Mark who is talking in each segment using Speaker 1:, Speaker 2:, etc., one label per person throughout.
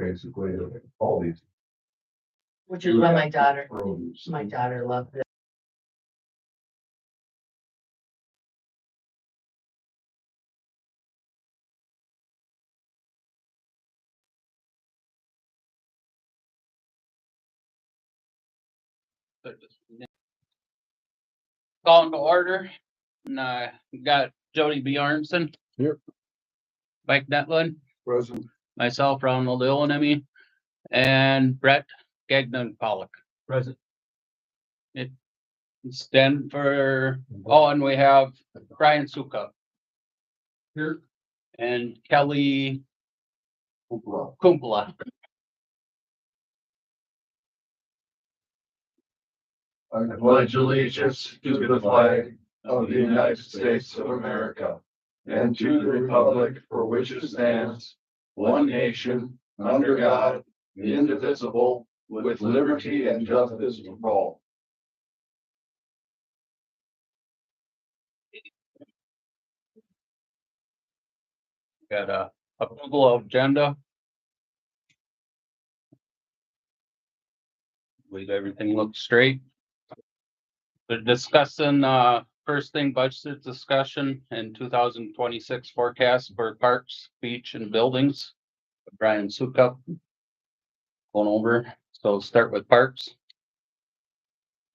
Speaker 1: basically, all these.
Speaker 2: Which is why my daughter
Speaker 1: Produce.
Speaker 2: loved it.
Speaker 3: Calling to order, and got Jody Bjornson.
Speaker 1: Here.
Speaker 3: Mike Netlin,
Speaker 1: Present.
Speaker 3: myself, Ronald Illenemy, and Brett Gagnon Pollock. Present. It stand for, and we have Brian Suka. Here. And Kelly Kumpala.
Speaker 1: I pledge allegiance to the flag of the United States of America and to the republic for which it stands, one nation, under God, indivisible, with liberty and justice for all.
Speaker 3: Got a approval of agenda. Believe everything looks straight. They're discussing, first thing, budget discussion and 2026 forecast for parks, beach and buildings. Brian Sukup. Going over, so start with parks.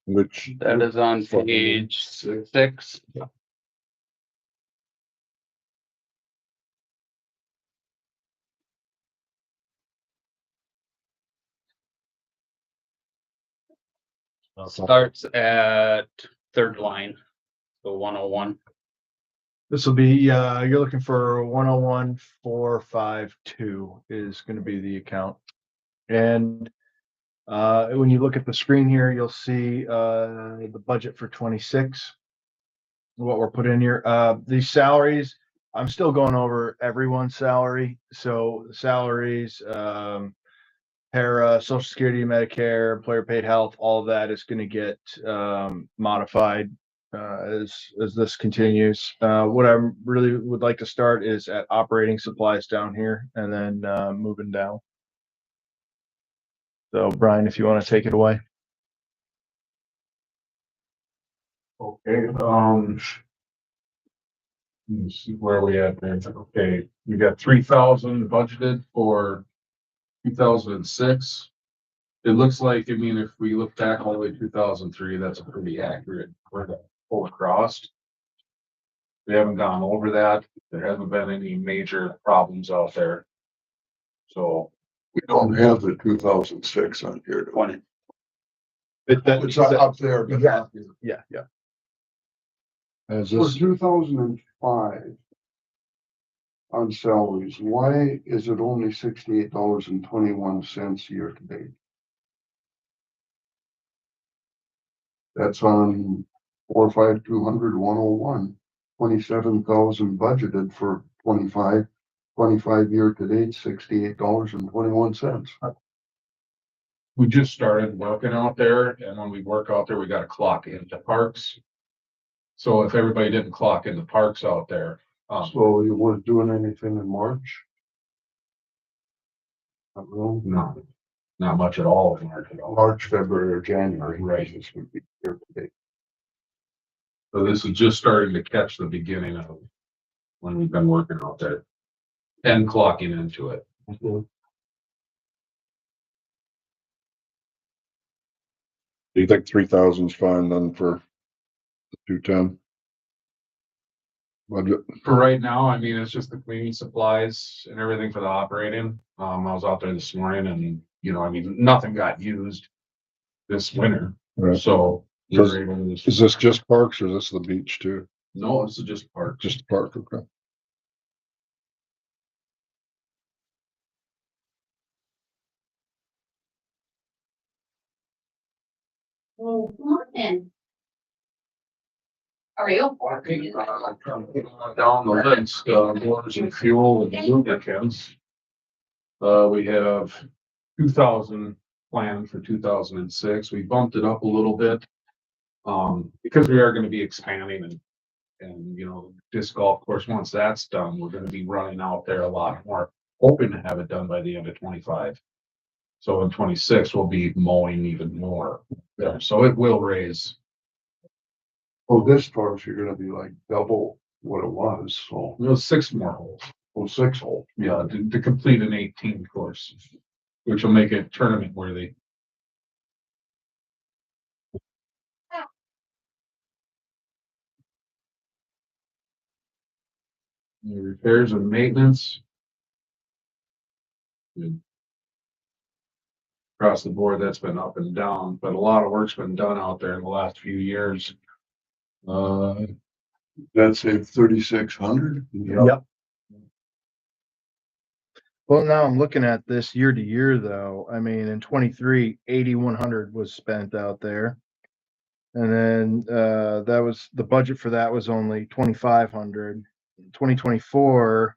Speaker 1: Which.
Speaker 3: That is on page 6. Starts at third line, so 101.
Speaker 4: This will be, you're looking for 101,452 is going to be the account. And when you look at the screen here, you'll see the budget for 26. What we're putting in here. These salaries, I'm still going over everyone's salary. So salaries, para, Social Security, Medicare, employer paid health, all of that is going to get modified as this continues. What I really would like to start is at operating supplies down here and then moving down. So Brian, if you want to take it away.
Speaker 1: Okay, let me see where we at there. Okay, we got 3,000 budgeted for 2006. It looks like, I mean, if we look back all the way to 2003, that's a pretty accurate for the full across. We haven't gone over that. There hasn't been any major problems out there. So
Speaker 5: We don't have the 2006 on here. do we? It's up there. but-
Speaker 4: Yeah.
Speaker 5: For 2005 on salaries, why is it only $68.21 year to date? That's on 45200-101, 27,000 budgeted for 25 year to date, $68.21.
Speaker 1: we just started working out there, and when we work out there, we gotta clock into parks. So if everybody didn't clock into parks out there,
Speaker 5: So you weren't doing anything in March? Not really?
Speaker 1: no, not much at all in March at all.
Speaker 5: March, February, or January.
Speaker 1: Right.
Speaker 5: This would be year to date.
Speaker 1: So this is just starting to catch the beginning of when we've been working out there and clocking into it.
Speaker 5: Mhm.
Speaker 6: Do you think 3,000 is fine then for the 210? Budget.
Speaker 1: For right now, I mean, it's just the cleaning supplies and everything for the operating. I was out there this morning and, I mean, nothing got used this winter,
Speaker 6: Right.
Speaker 1: so. we
Speaker 6: Does-
Speaker 1: were able to just-
Speaker 6: Is this just parks or is this the beach too?
Speaker 1: No, this is just parks.
Speaker 6: Just the park, okay.
Speaker 2: Well, come on in. How are you?
Speaker 1: Down the list, motors and fuel and lubricants. We have 2,000 planned for 2006. We bumped it up a little bit. Because we are gonna be expanding and disc golf course, once that's done, we're gonna be running out there a lot more. hoping to have it done by the end of 25. So in 26, we'll be mowing even more there, so it will raise.
Speaker 5: Oh, this course, you're gonna be like double what it was, so,
Speaker 1: 6 more holes.
Speaker 5: oh, 6 hole.
Speaker 1: Yeah, to complete an 18 course, which will make it tournament worthy. The repairs and maintenance. Across the board, that's been up and down, but a lot of work's been done out there in the last few years.
Speaker 5: That's a 3,600.
Speaker 4: Yep. Well, now I'm looking at this year to year though. I mean, in 23, 8,100 was spent out there. And then that was the budget for that was only 2,500. 2024,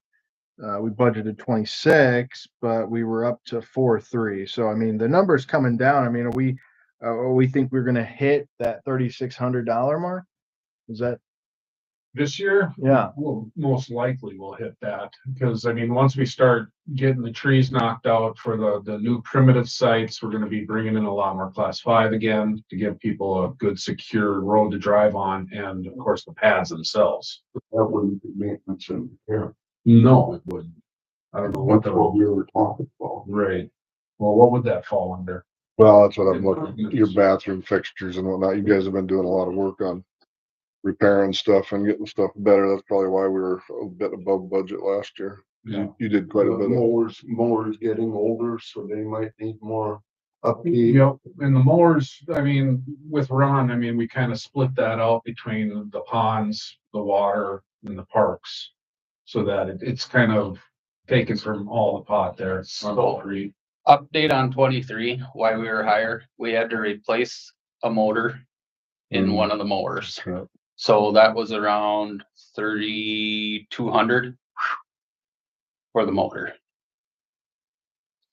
Speaker 4: we budgeted 26, but we were up to 4,3. So I mean, the number's coming down. I mean, we think we're gonna hit that $3,600 mark? Is that
Speaker 1: This year,
Speaker 4: Yeah.
Speaker 1: We'll most likely will hit that, because I mean, once we start getting the trees knocked out for the new primitive sites, we're gonna be bringing in a lot more class 5 again to give people a good secure road to drive on, and of course, the pads themselves.
Speaker 5: That wouldn't be maintenance in here.
Speaker 1: No, it wouldn't. I don't know what
Speaker 5: That's what
Speaker 1: the,
Speaker 5: we were talking about.
Speaker 1: right. Well, what would that fall under?
Speaker 6: Well, that's what I'm looking, your bathroom fixtures and whatnot. You guys have been doing a lot of work on repairing stuff and getting stuff better. That's probably why we were a bit above budget last year.
Speaker 1: Yeah.
Speaker 6: You did quite a bit of,
Speaker 5: Mowers getting older, so they might need more upkeep.
Speaker 1: Yep, and the mowers, I mean, with Ron, I mean, we kind of split that out between the ponds, the water and the parks. So that it's kind of taken from all the pot there. On all three.
Speaker 3: Update on 23, why we were higher. We had to replace a motor in one of the mowers.
Speaker 6: Yeah.
Speaker 3: So that was around 3,200 for the motor.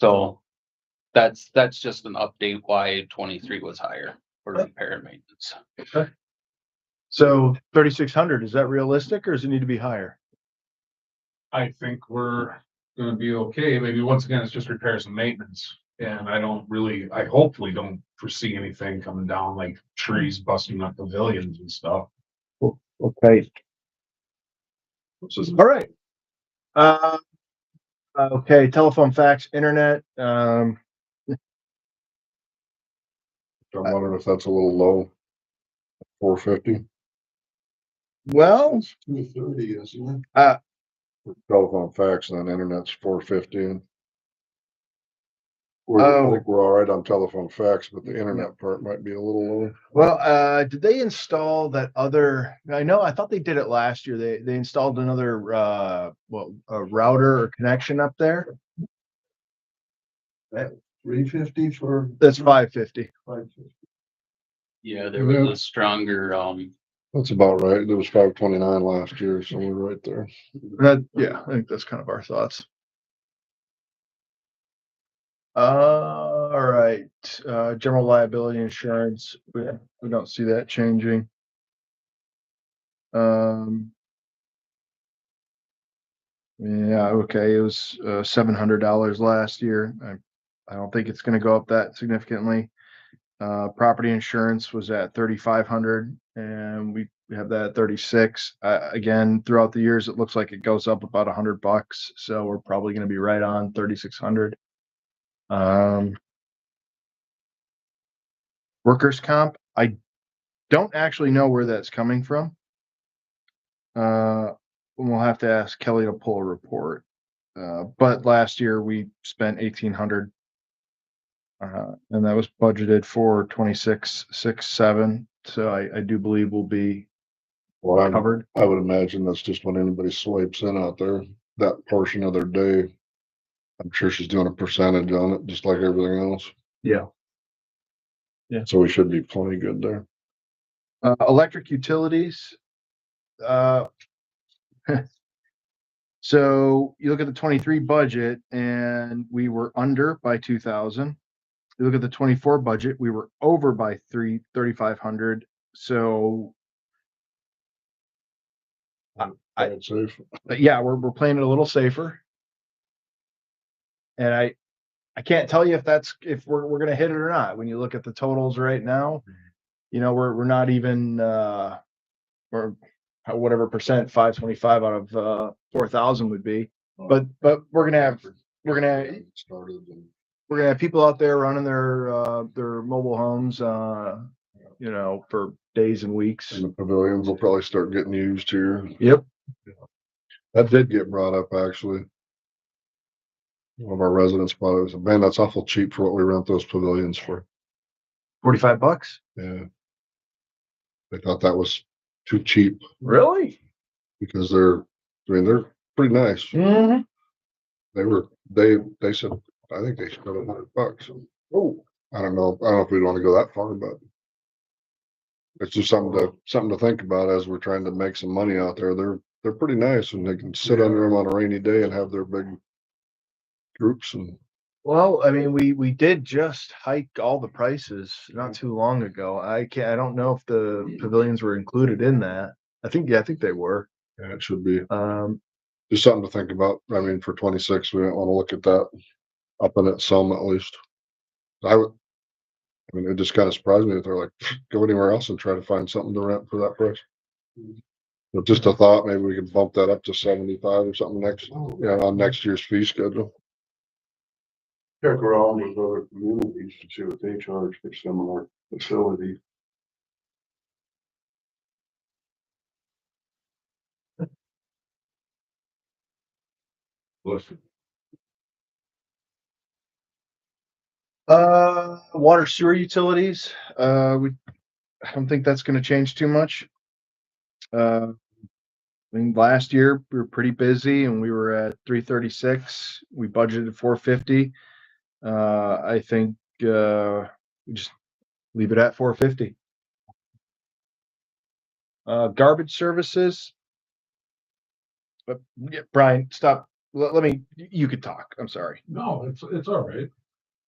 Speaker 3: So that's just an update why 23 was higher for repair and maintenance.
Speaker 4: so 3,600? Is that realistic or does it need to be higher?
Speaker 1: I think we're gonna be okay. Maybe once again, it's just repairs and maintenance. And I hopefully don't foresee anything coming down like trees busting up pavilions and stuff.
Speaker 4: Okay. All right. Okay, telephone, fax, internet.
Speaker 6: I'm wondering if that's a little low. 450
Speaker 4: Well,
Speaker 5: It's 230, isn't it?
Speaker 6: for telephone, fax, and then internet's 450. I
Speaker 4: Oh.
Speaker 6: think we're all right on telephone, fax, but the internet part might be a little low.
Speaker 4: well, did they install that other? I thought they did it last year. They installed another a router or connection up there.
Speaker 5: 350 for
Speaker 4: That's 550.
Speaker 5: 550.
Speaker 3: Yeah, there was a stronger,
Speaker 6: That's about right. It was 529 last year, so we're right there.
Speaker 4: Yeah, I think that's kind of our thoughts. All right, general liability insurance, we don't see that changing. Yeah, okay, it was $700 last year. I don't think it's gonna go up that significantly. Property insurance was at 3,500 and we have that at 36. Again, throughout the years, it looks like it goes up about $100, so we're probably gonna be right on 3,600. Workers' comp, I don't actually know where that's coming from. We'll have to ask Kelly to pull a report. But last year we spent 1,800. And that was budgeted for 26, 6, 7. So I do believe we'll be
Speaker 6: Well,
Speaker 4: covered.
Speaker 6: I would imagine that's just when anybody swipes in out there, that portion of their day. I'm sure she's doing a percentage on it, just like everything else.
Speaker 4: Yeah.
Speaker 6: So we should be plenty good there.
Speaker 4: Electric utilities. So you look at the 23 budget and we were under by 2,000. You look at the 24 budget, we were over by 3,500. So
Speaker 6: I'd say
Speaker 4: yeah, we're playing it a little safer. And I can't tell you if we're gonna hit it or not. When you look at the totals right now, you know, we're not even, or whatever percent, 525 out of 4,000 would be. But we're gonna have
Speaker 6: Started and
Speaker 4: we're gonna have people out there running their mobile homes, you know, for days and weeks.
Speaker 6: the pavilions will probably start getting used here.
Speaker 4: Yep.
Speaker 6: That did get brought up, actually. One of our residents brought it, was, man, that's awful cheap for what we rent those pavilions for.
Speaker 4: $45.
Speaker 6: Yeah. They thought that was too cheap
Speaker 4: Really?
Speaker 6: because they're pretty nice.
Speaker 4: Mm-hmm.
Speaker 6: They said, I think they should have $100.
Speaker 4: Oh,
Speaker 6: I don't know if we'd want to go that far, but it's just something to think about as we're trying to make some money out there. They're pretty nice and they can sit under them on a rainy day and have their big groups and
Speaker 4: well, I mean, we did just hike all the prices not too long ago. I don't know if the pavilions were included in that. I think they were.
Speaker 6: yeah, it should be
Speaker 4: Um,
Speaker 6: just something to think about. I mean, for 26, we don't want to look at that up in it some at least. I mean, it just kind of surprised me that they're like, go anywhere else and try to find something to rent for that price. But just a thought, maybe we could bump that up to 75 or something on next year's fee schedule.
Speaker 5: Check around with other communities to see what they charge for similar facilities. Listen,
Speaker 4: water sewer utilities. I don't think that's going to change too much. I mean, last year we were pretty busy and we were at 336. We budgeted 450. I think we just leave it at 450. Garbage services. Yeah, Brian, stop. Let me. You could talk. I'm sorry.
Speaker 1: No, it's all right.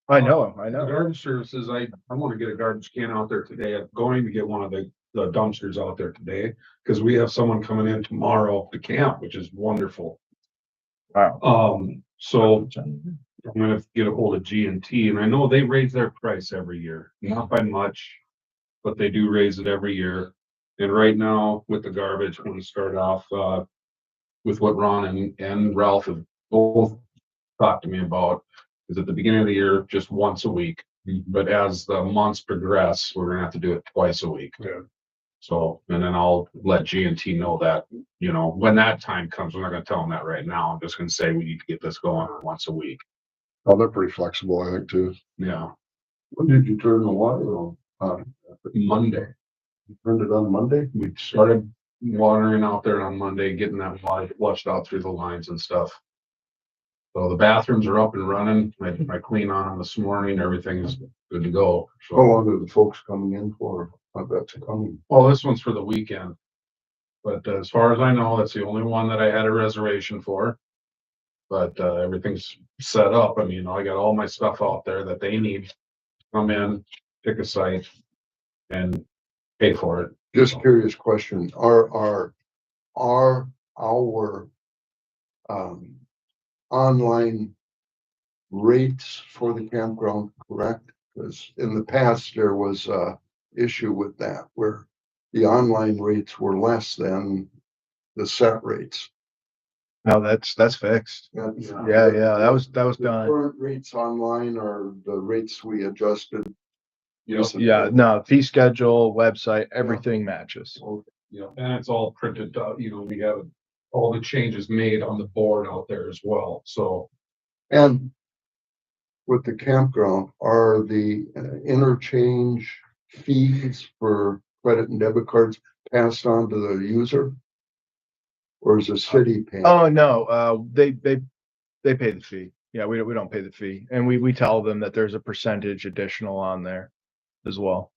Speaker 4: I know.
Speaker 1: The garbage services, I want to get a garbage can out there today. I'm going to get one of the dumpsters out there today because we have someone coming in tomorrow to camp, which is wonderful.
Speaker 4: Wow.
Speaker 1: So I'm gonna get a hold of G&T, and I know they raise their price every year, not by much, but they do raise it every year. And right now with the garbage, I want to start off with what Ron and Ralph have both talked to me about. Is at the beginning of the year, just once a week, but as the months progress, we're gonna have to do it twice a week.
Speaker 6: Yeah.
Speaker 1: So, and then I'll let G&T know that, you know, when that time comes, I'm not gonna tell them that right now. I'm just gonna say we need to get this going once a week.
Speaker 6: Oh, they're pretty flexible, I think, too.
Speaker 1: Yeah,
Speaker 5: when did you turn the water on?
Speaker 1: Monday.
Speaker 5: You turned it on Monday?
Speaker 1: We started watering out there on Monday, getting that water flushed out through the lines and stuff. So the bathrooms are up and running. I clean on them this morning. Everything's good to go.
Speaker 5: How
Speaker 1: So,
Speaker 5: long are the folks coming in for? I bet to come.
Speaker 1: well, this one's for the weekend. But as far as I know, that's the only one that I had a reservation for. But everything's set up. I mean, I got all my stuff out there that they need. Come in, pick a site and pay for it.
Speaker 5: Just curious question, are our online rates for the campground correct? Because in the past, there was a issue with that where the online rates were less than the set rates.
Speaker 4: No, that's fixed. Yeah. That was
Speaker 5: The
Speaker 4: done.
Speaker 5: current rates online are the rates we adjusted.
Speaker 4: Yeah. No, fee schedule, website, everything matches.
Speaker 1: Yeah, and it's all printed out, you know, we have all the changes made on the board out there as well, so.
Speaker 5: And with the campground, are the interchange fees for credit and debit cards passed on to the user? Or is the city paying?
Speaker 4: Oh no, they pay the fee. Yeah, we don't pay the fee, and we tell them that there's a percentage additional on there as well.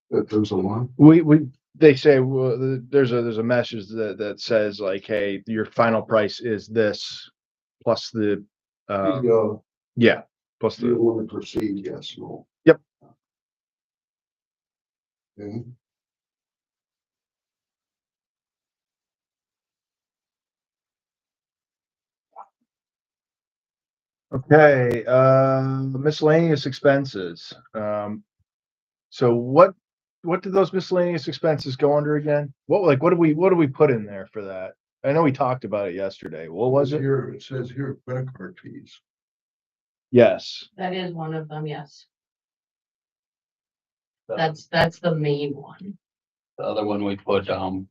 Speaker 5: That there's a one?
Speaker 4: They say, well, there's a message that says like, hey, your final price is this plus the yeah, plus
Speaker 5: Do you
Speaker 4: the
Speaker 5: want to proceed? Yes, no.
Speaker 4: Yep.
Speaker 5: Okay.
Speaker 4: Okay, miscellaneous expenses. So what did those miscellaneous expenses go under again? What do we put in there for that? I know we talked about it yesterday. What was it?
Speaker 5: Here, it says here, credit card fees.
Speaker 4: Yes.
Speaker 2: That is one of them, yes. That's the main one.
Speaker 3: The other one we put the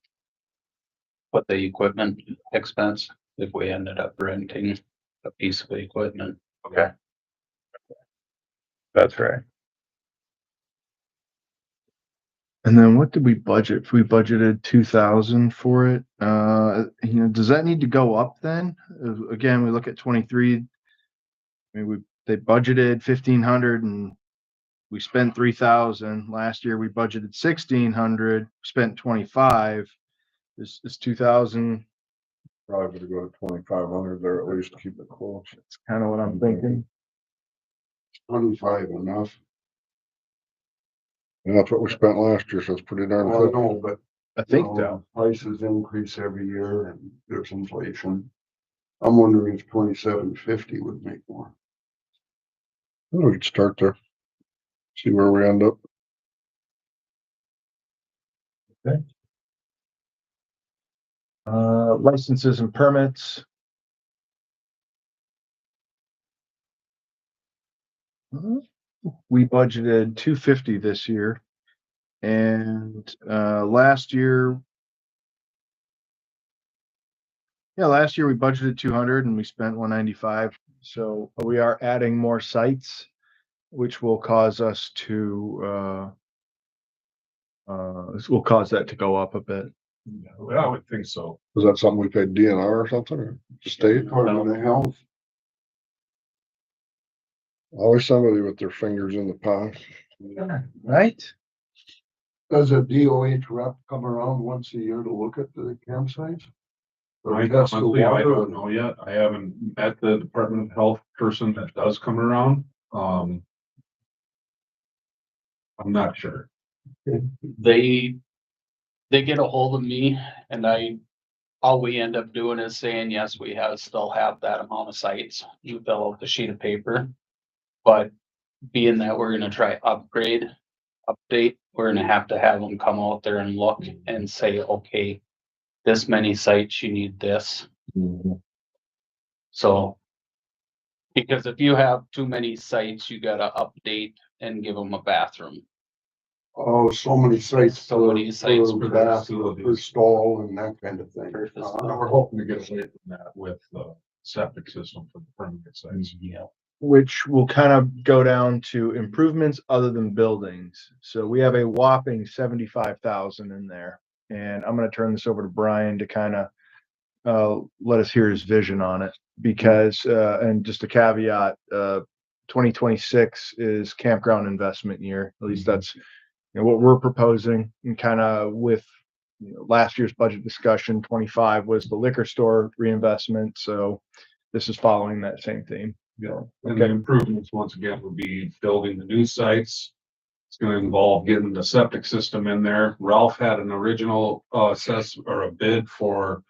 Speaker 3: equipment expense if we ended up renting a piece of equipment.
Speaker 4: Okay. That's right. And then what did we budget? We budgeted 2,000 for it. Does that need to go up then? Again, we look at 23. I mean, they budgeted 1,500 and we spent 3,000. Last year we budgeted 1,600, spent 25. Is 2,000?
Speaker 6: Probably gonna go to 2,500 there at least to keep it close.
Speaker 4: That's kind of what I'm thinking.
Speaker 5: 25 enough.
Speaker 6: And that's what we spent last year, so it's pretty darn
Speaker 5: Well,
Speaker 6: good.
Speaker 5: no, but
Speaker 4: I think
Speaker 5: you
Speaker 4: so.
Speaker 5: know, prices increase every year and there's inflation. I'm wondering if 2750 would make more.
Speaker 6: We could start there. See where we end up.
Speaker 4: Licenses and permits. We budgeted 250 this year. And last year we budgeted 200 and we spent 195. So we are adding more sites, which will cause us to this will cause that to go up a bit.
Speaker 1: I would think so.
Speaker 6: Was that something we paid DNR or something or state?
Speaker 5: Department of Health,
Speaker 6: Always somebody with their fingers in the pie.
Speaker 4: Right?
Speaker 5: does a DOH rep come around once a year to look at the campsites? Or
Speaker 1: I
Speaker 5: test the
Speaker 1: honestly, I
Speaker 5: water?
Speaker 1: don't know yet. I haven't met the Department of Health person that does come around. I'm not sure.
Speaker 3: They get a hold of me and all we end up doing is saying, yes, we still have that amount of sites. You fill out the sheet of paper. But being that we're gonna try update, we're gonna have them come out there and look and say, okay, this many sites, you need this. So. Because if you have too many sites, you gotta update and give them a bathroom.
Speaker 5: Oh, so many sites.
Speaker 3: So many sites
Speaker 5: for
Speaker 1: for
Speaker 5: bath,
Speaker 1: facilities.
Speaker 5: for stall and that kind of thing.
Speaker 3: Per facility.
Speaker 1: We're hoping to get away from that with the septic system for the permanent sites.
Speaker 3: Yeah.
Speaker 4: Which will kind of go down to improvements other than buildings. So we have a whopping 75,000 in there. And I'm gonna turn this over to Brian to kind of let us hear his vision on it. Because and just a caveat, 2026 is campground investment year. At least that's what we're proposing, and kind of with last year's budget discussion, 25 was the liquor store reinvestment. So this is following that same theme.
Speaker 1: Yeah, and the improvements, once again, would be building the new sites. It's gonna involve getting the septic system in there. Ralph had an original a bid for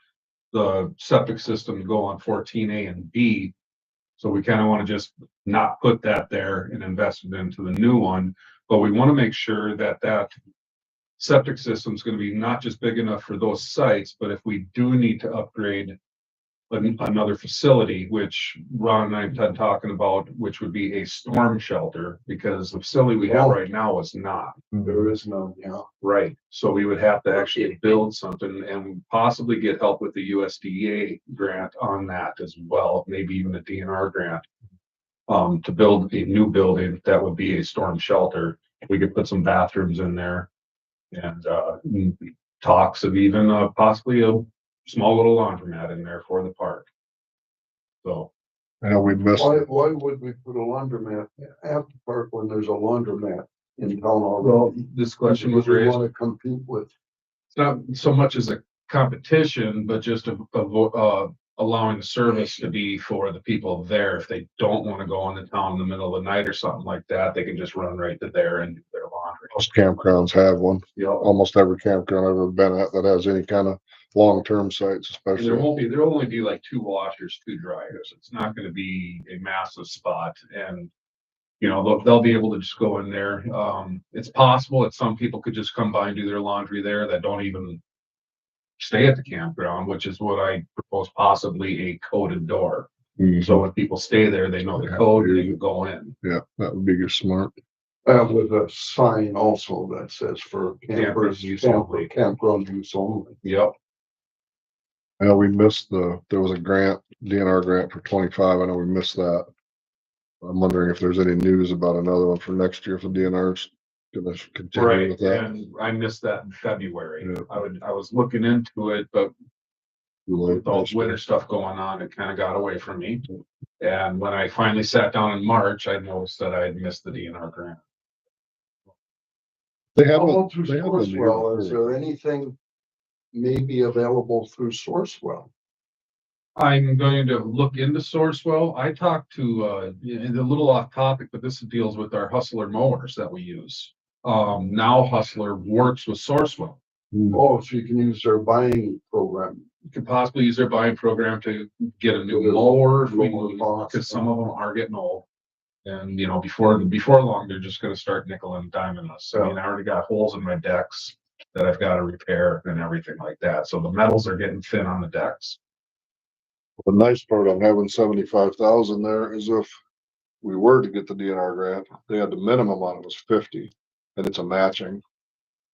Speaker 1: the septic system to go on 14A and B. So we kind of want to just not put that there and invest it into the new one. But we want to make sure that that septic system is going to be not just big enough for those sites, but if we do need to upgrade another facility, which Ron and I have been talking about, which would be a storm shelter, because the facility we have right now is not.
Speaker 5: There is none, yeah.
Speaker 1: Right, so we would have to actually build something and possibly get help with the USDA grant on that as well, maybe even a DNR grant. To build a new building that would be a storm shelter. We could put some bathrooms in there. And talks of even possibly a small little laundromat in there for the park. So.
Speaker 6: Yeah, we missed.
Speaker 5: Why would we put a laundromat at the park when there's a laundromat in town already?
Speaker 1: Well, this question was
Speaker 5: We
Speaker 1: raised.
Speaker 5: want to compete with.
Speaker 1: It's not so much as a competition, but just allowing the service to be for the people there. If they don't want to go into town in the middle of the night or something like that, they can just run right to there and do their laundry.
Speaker 6: Most campgrounds have one.
Speaker 1: Yeah.
Speaker 6: Almost every campground I've ever been at that has any kind of long-term sites
Speaker 1: And
Speaker 6: especially.
Speaker 1: there'll only be like 2 washers, 2 dryers. It's not gonna be a massive spot and. You know, they'll be able to just go in there. It's possible that some people could just come by and do their laundry there that don't even. Stay at the campground, which is what I propose, possibly a coded door.
Speaker 6: Mhm.
Speaker 1: So when people stay there, they know the code and they can go in.
Speaker 6: Yeah, that would be good, smart.
Speaker 5: With a sign also that says for campers,
Speaker 1: use only.
Speaker 5: campground use only.
Speaker 1: Yep.
Speaker 6: Well, we missed there was a grant, DNR grant for 25. I know we missed that. I'm wondering if there's any news about another one for next year, if the DNR's gonna continue
Speaker 1: Right,
Speaker 6: with that.
Speaker 1: and I missed that in February.
Speaker 6: Yeah.
Speaker 1: I was looking into it, but
Speaker 6: Like,
Speaker 1: with all the winter stuff going on, it kind of got away from me. And when I finally sat down in March, I noticed that I had missed the DNR grant.
Speaker 6: They
Speaker 5: How
Speaker 6: have,
Speaker 5: about through
Speaker 6: they have them here
Speaker 5: Sourcewell? Is
Speaker 6: before.
Speaker 5: there anything maybe available through Sourcewell?
Speaker 1: I'm going to look into Sourcewell. I talked to, and a little off topic, but this deals with our Hustler mowers that we use. Now Hustler works with Sourcewell.
Speaker 5: Oh, so you can use their buying program.
Speaker 1: You could possibly use their buying program to get a new mower,
Speaker 5: Lower cost.
Speaker 1: because some of them are getting old. And, you know, before long, they're just gonna start nickel and diming us. I mean, I already got holes in my decks that I've got to repair and everything like that. So the metals are getting thin on the decks.
Speaker 6: The nice part on having 75,000 there is if we were to get the DNR grant, they had the minimum on it was 50 and it's a matching.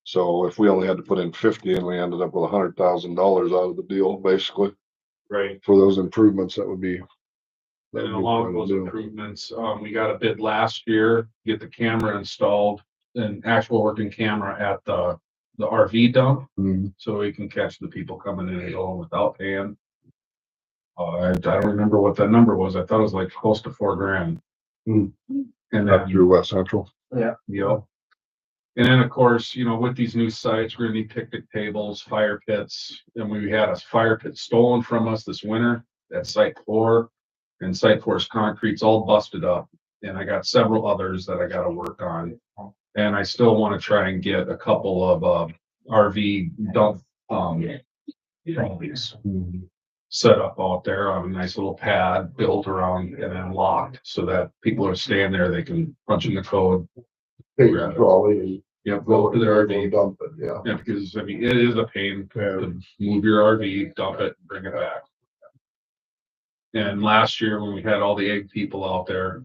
Speaker 6: So if we only had to put in 50 and we ended up with $100,000 out of the deal, basically,
Speaker 1: Right.
Speaker 6: for those improvements, that would be.
Speaker 1: And along with those improvements, we got a bid last year, to get the camera installed, an actual working camera at the RV dump.
Speaker 6: Mhm.
Speaker 1: So we can catch the people coming in and going without paying. I don't remember what that number was. I thought it was like close to $4,000.
Speaker 5: Hmm.
Speaker 1: And
Speaker 6: Up
Speaker 1: then,
Speaker 6: through West Central.
Speaker 1: yep. And then, of course, you know, with these new sites, we're gonna need picnic tables, fire pits, and we had a fire pit stolen from us this winter at Site 4. And Site 4's concrete's all busted up, and I got several others that I gotta work on. And I still wanna try and get a couple of, RV dump, trolleys set up out there on a nice little pad built around and then locked so that people are staying there, they can punch in the code.
Speaker 5: Take the trolley
Speaker 1: Yep,
Speaker 5: and
Speaker 1: go to their
Speaker 5: go
Speaker 1: RV.
Speaker 5: dump it, yeah.
Speaker 1: Yeah, because I mean, it is a pain to move your RV, dump it, bring it back. And last year when we had all the egg people out there,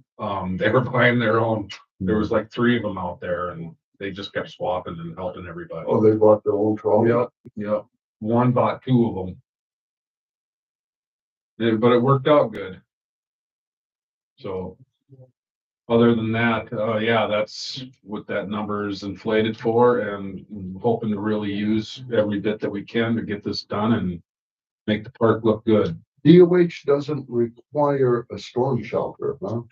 Speaker 1: they were buying their own. There was like 3 of them out there and they just kept swapping and helping everybody.
Speaker 5: Oh, they bought their own trolley?
Speaker 1: Yep. One bought 2 of them. But it worked out good. So. Other than that, yeah, that's what that number is inflated for, and hoping to really use every bit that we can to get this done and make the park look good.
Speaker 5: DOH doesn't require a storm shelter, huh?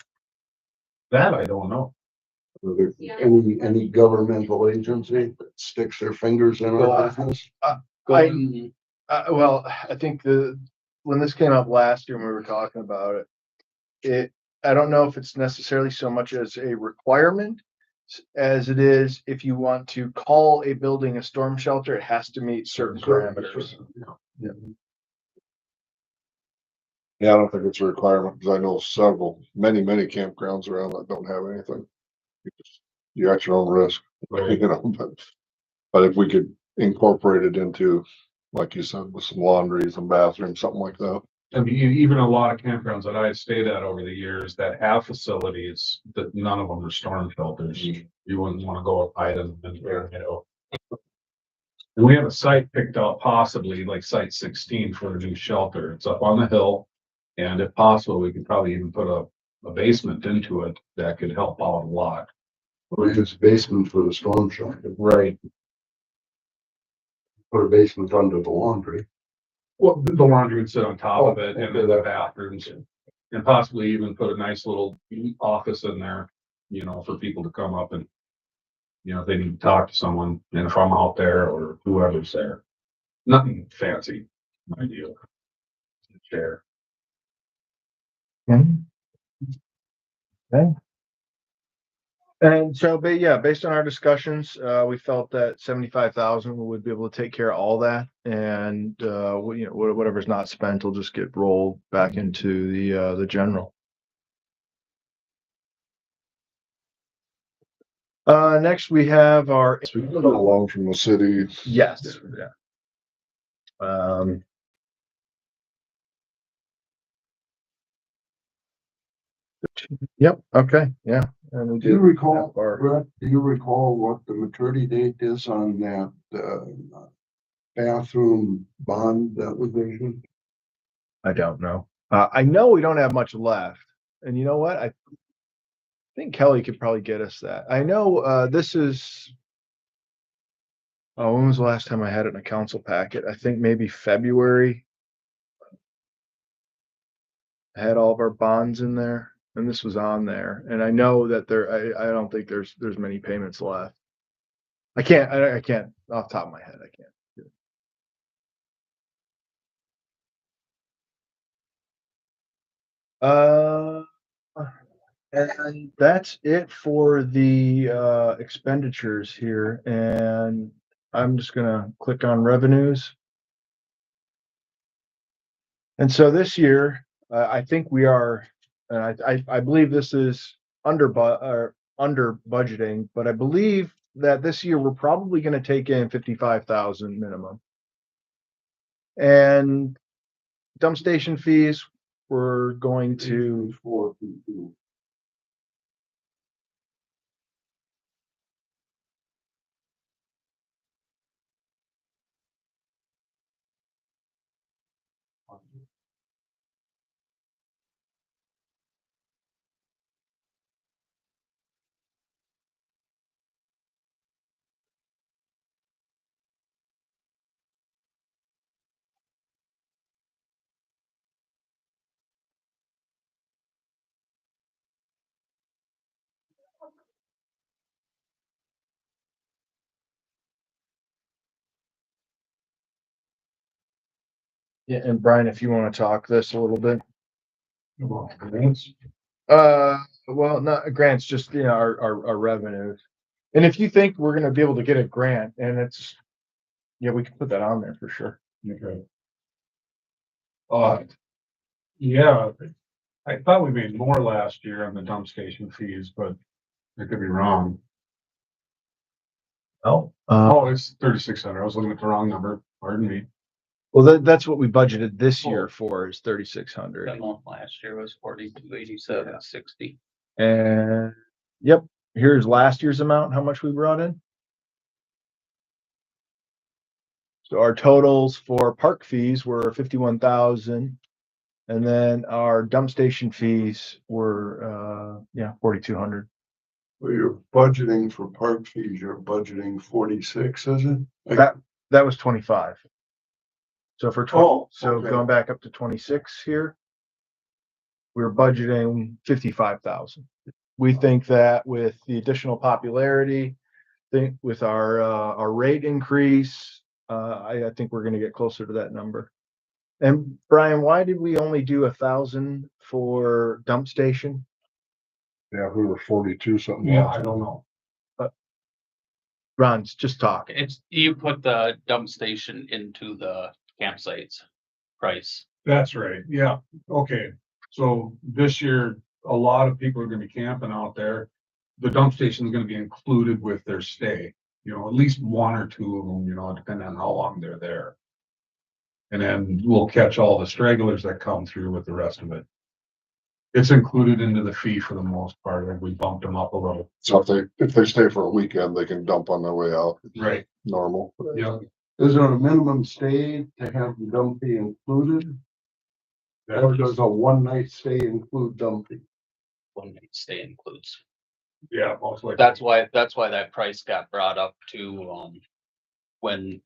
Speaker 1: That I don't know.
Speaker 5: Are there any governmental agency that sticks their fingers in our business?
Speaker 4: Well, I think when this came up last year, when we were talking about it, I don't know if it's necessarily so much as a requirement as it is if you want to call a building a storm shelter, it has to meet certain parameters.
Speaker 6: Yeah, I don't think it's a requirement because I know many campgrounds around that don't have anything. You're at your own risk,
Speaker 1: Right.
Speaker 6: you know, but if we could incorporate it into, like you said, with some laundries and bathrooms, something like that.
Speaker 1: I mean, even a lot of campgrounds that I've stayed at over the years that have facilities, that none of them are storm shelters. You wouldn't want to go up item and, you know. And we have a site picked out possibly like site 16 for a new shelter. It's up on the hill. And if possible, we could probably even put a basement into it that could help out a lot.
Speaker 5: Or just basement for the storm shelter?
Speaker 1: Right.
Speaker 5: Put a basement under the laundry.
Speaker 1: Well, the laundry would sit on top of it and
Speaker 5: okay,
Speaker 1: then the bathrooms and possibly even put a nice little office in there, you know, for people to come up and, you know, if they need to talk to someone and if I'm out there or whoever's there. Nothing fancy, my deal. Chair.
Speaker 4: Okay. And so, but yeah, based on our discussions, we felt that 75,000 would be able to take care of all that. And, whatever's not spent will just get rolled back into the general. Next we have our,
Speaker 6: So we got a loan from the city.
Speaker 4: yes, yeah. Yep, okay, yeah. And we
Speaker 5: Do you
Speaker 4: did
Speaker 5: recall,
Speaker 4: have our-
Speaker 5: Brett, do you recall what the maturity date is on that, bathroom bond that was issued?
Speaker 4: I don't know. I know we don't have much left. And you know what? I think Kelly could probably get us that. I know, this is. Oh, when was the last time I had it in a council packet? I think maybe February. I had all of our bonds in there and this was on there. And I know that I don't think there's many payments left. I can't off the top of my head, I can't. And that's it for the expenditures here, and I'm just gonna click on revenues. And so this year, I think we are, and I believe this is under budgeting, but I believe that this year we're probably gonna take in 55,000 minimum. And dump station fees, we're going to,
Speaker 5: 422.
Speaker 4: yeah, and Brian, if you wanna talk this a little bit.
Speaker 5: Well, grants?
Speaker 4: Well, not grants, just, our revenues. And if you think we're gonna be able to get a grant and yeah, we can put that on there for sure.
Speaker 1: Okay. Yeah, I thought we made more last year on the dump station fees, but I could be wrong.
Speaker 4: Oh.
Speaker 1: Oh, it's 3,600. I was looking at the wrong number. Pardon me.
Speaker 4: Well, that's what we budgeted this year for is 3,600.
Speaker 3: That one last year was 42,8760.
Speaker 4: And, yep, here's last year's amount, how much we brought in. So our totals for park fees were 51,000. And then our dump station fees were, 4,200.
Speaker 5: Well, you're budgeting for park fees, you're budgeting 46, is it?
Speaker 4: That was 25. So for
Speaker 5: Okay.
Speaker 4: going back up to 26 here, we're budgeting 55,000. We think that with the additional popularity, with our rate increase, I think we're gonna get closer to that number. And Brian, why did we only do 1,000 for dump station?
Speaker 6: Yeah, we were 42 something.
Speaker 1: Yeah, I don't know.
Speaker 4: Ron, just talk.
Speaker 3: It's, you put the dump station into the campsites price.
Speaker 1: That's right. Yeah. Okay. So this year, a lot of people are gonna be camping out there. The dump station is gonna be included with their stay, at least one or two of them, depending on how long they're there. And then we'll catch all the stragglers that come through with the rest of it. It's included into the fee for the most part, and we bumped them up a little.
Speaker 6: So if they stay for a weekend, they can dump on their way out.
Speaker 1: Right.
Speaker 6: Normal.
Speaker 1: Yeah.
Speaker 5: Is there a minimum stay to have the dump fee included? Or does a one night stay include dump fee?
Speaker 3: One night stay includes.
Speaker 1: Yeah, most likely.
Speaker 3: That's why that price got brought up to, when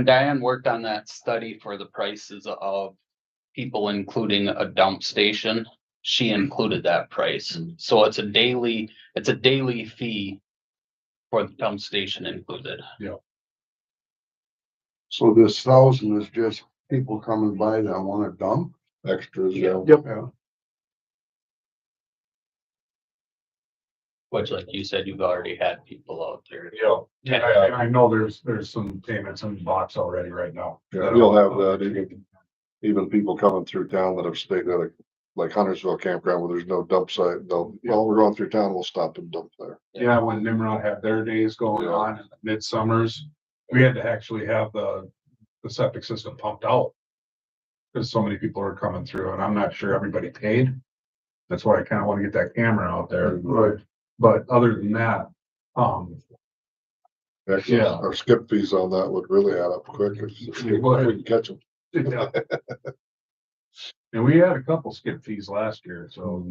Speaker 3: Diane worked on that study for the prices of people including a dump station, she included that price. So it's a daily fee for the dump station included.
Speaker 5: So this 1,000 is just people coming by that want to dump?
Speaker 6: Extras.
Speaker 3: Yeah.
Speaker 4: Yep.
Speaker 5: Yeah.
Speaker 3: Which, like you said, you've already had people out there.
Speaker 1: Yeah, I know there's some payments in the box already right now.
Speaker 6: Yeah, you'll have that, even people coming through town that have stayed at like Huntersville Campground where there's no dump site, they'll, well, we're going through town, we'll stop and dump there.
Speaker 1: Yeah, when Nimrod had their days going on in the midsummers, we had to actually have the septic system pumped out. Cause so many people are coming through and I'm not sure everybody paid. That's why I kinda wanna get that camera out there.
Speaker 5: Right.
Speaker 1: But other than that,
Speaker 6: Actually,
Speaker 1: Yeah.
Speaker 6: our skip fees on that would really add up quick if we can catch them.
Speaker 1: yeah. And we had a couple skip fees last year, so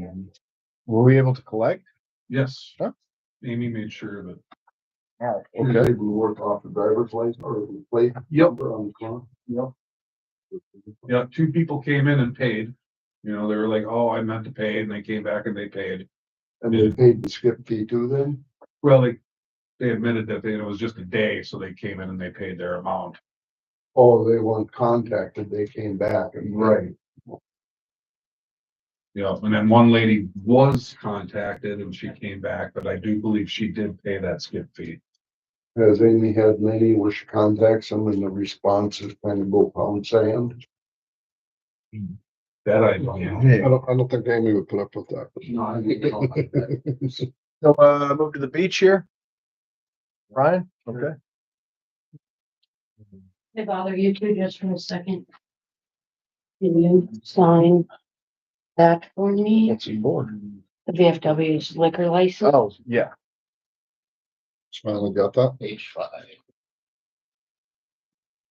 Speaker 4: Were we able to collect?
Speaker 1: yes.
Speaker 4: Huh?
Speaker 1: Amy made sure that,
Speaker 5: Okay, we work off the driver's license or the plate.
Speaker 1: Yep.
Speaker 5: number on the car.
Speaker 1: yeah, 2 people came in and paid. You know, they were like, oh, I meant to pay, and they came back and they paid.
Speaker 5: And they paid the skip fee too then?
Speaker 1: Well, they admitted that it was just a day, so they came in and they paid their amount.
Speaker 5: Oh, they weren't contacted, they came back and.
Speaker 1: Right. Yeah, and then one lady was contacted and she came back, but I do believe she did pay that skip fee.
Speaker 5: Has Amy had many where she contacts them and the response is kind of go pound sand?
Speaker 1: That I don't know.
Speaker 6: I don't think Amy would put up with that.
Speaker 1: No, I think they don't like that.
Speaker 4: So, move to the beach here. Ryan, okay.
Speaker 2: Hey, bother you two just for a second. Can you sign that for me?
Speaker 4: What's it for?
Speaker 2: The VFW's liquor license?
Speaker 4: Oh, yeah.
Speaker 6: Finally got that.
Speaker 3: Page 5.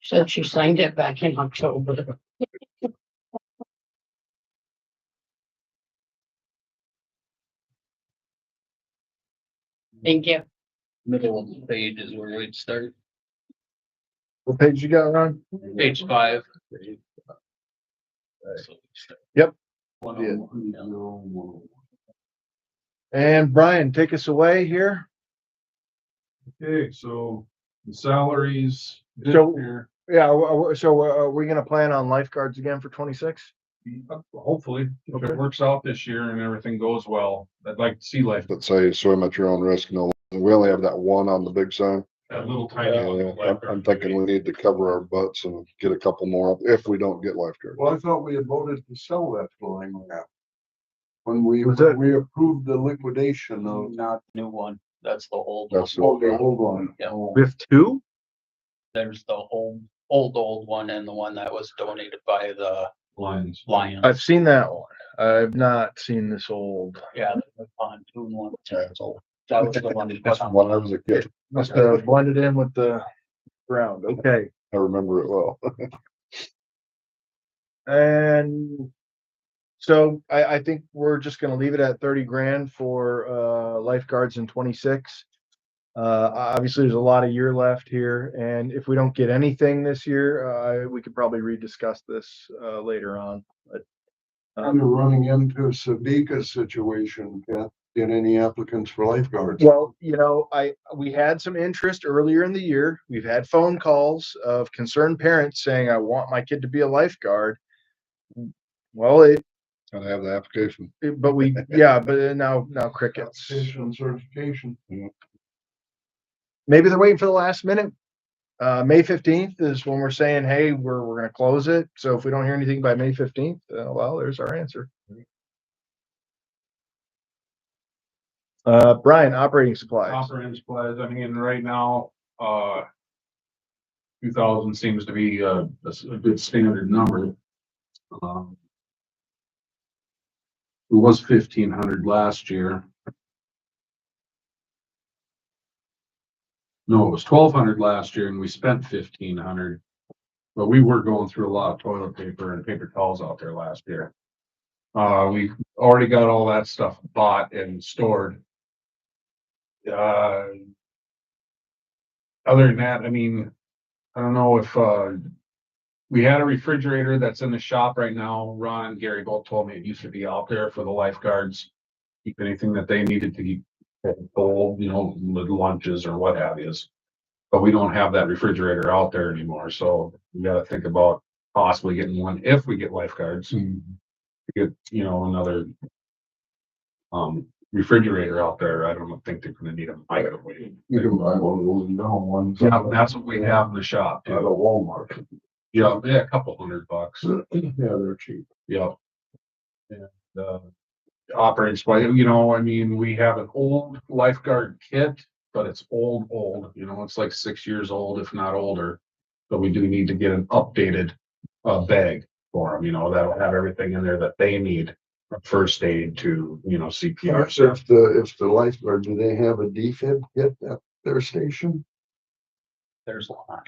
Speaker 2: Said she signed it back in October. Thank you.
Speaker 3: Middle of the page is where we'd start.
Speaker 4: What page you got, Ron?
Speaker 3: Page 5.
Speaker 4: Yep.
Speaker 3: Yeah.
Speaker 4: And Brian, take us away here.
Speaker 1: Okay, so the salaries. this
Speaker 4: So-
Speaker 1: year,
Speaker 4: Yeah, so are we gonna plan on lifeguards again for 26?
Speaker 1: hopefully, if
Speaker 4: Okay.
Speaker 1: it works out this year and everything goes well, I'd like to see life,
Speaker 6: That say swim at your own risk, no, we only have that one on the big sign.
Speaker 1: that little tiny.
Speaker 6: I'm thinking we need to cover our butts and get a couple more up if we don't get lifeguards.
Speaker 5: Well, I thought we had voted to sell that flying raft. When we approved the liquidation of.
Speaker 3: Not new one. That's the old.
Speaker 6: That's
Speaker 3: one.
Speaker 5: Okay, hold on.
Speaker 3: Yeah.
Speaker 4: We have 2?
Speaker 3: There's the old one and the one that was donated by the
Speaker 1: Lines.
Speaker 3: Lions.
Speaker 4: I've seen that one. I've not seen this old.
Speaker 3: Yeah, the pontoon one.
Speaker 6: Yeah, it's old.
Speaker 3: That was the one.
Speaker 6: That's when I was a kid.
Speaker 4: Must have blended in with the ground. Okay.
Speaker 6: I remember it well.
Speaker 4: And so I think we're just gonna leave it at 30 grand for lifeguards in 26. Obviously, there's a lot of year left here, and if we don't get anything this year, we could probably rediscuss this later on. But
Speaker 5: You're running into Sadiqa's situation, Kat. Get any applicants for lifeguards?
Speaker 4: well, we had some interest earlier in the year. We've had phone calls of concerned parents saying, "I want my kid to be a lifeguard." Well,
Speaker 6: Gotta have the application.
Speaker 4: but now crickets.
Speaker 5: Application certification.
Speaker 4: Maybe they're waiting for the last minute. May 15th is when we're saying, hey, we're gonna close it. So if we don't hear anything by May 15th, well, there's our answer. Brian, operating supplies.
Speaker 1: Operating supplies, I mean, right now, 2,000 seems to be a good standard number. It was 1,500 last year. No, it was 1,200 last year and we spent 1,500. But we were going through a lot of toilet paper and paper towels out there last year. We already got all that stuff bought and stored. Other than that, I mean, I don't know if, we had a refrigerator that's in the shop right now. Ron and Gary both told me it used to be out there for the lifeguards. Keep anything that they needed to keep cold, lunches or what have you. But we don't have that refrigerator out there anymore, so we gotta think about possibly getting one if we get lifeguards. To get, another refrigerator out there, I don't think they're gonna need a microwave.
Speaker 5: You can buy one of those now ones.
Speaker 1: Yeah, that's what we have in the shop
Speaker 5: At a
Speaker 1: too.
Speaker 5: Walmart.
Speaker 1: Yeah, a couple $100.
Speaker 5: Yeah, they're cheap.
Speaker 1: Yeah. And, operating supply, I mean, we have an old lifeguard kit, but it's old, it's like 6 years old, if not older. But we do need to get an updated, bag for them, that'll have everything in there that they need. From first aid to, CPR.
Speaker 5: So if the lifeguard, do they have a defib kit at their station?
Speaker 3: There's one.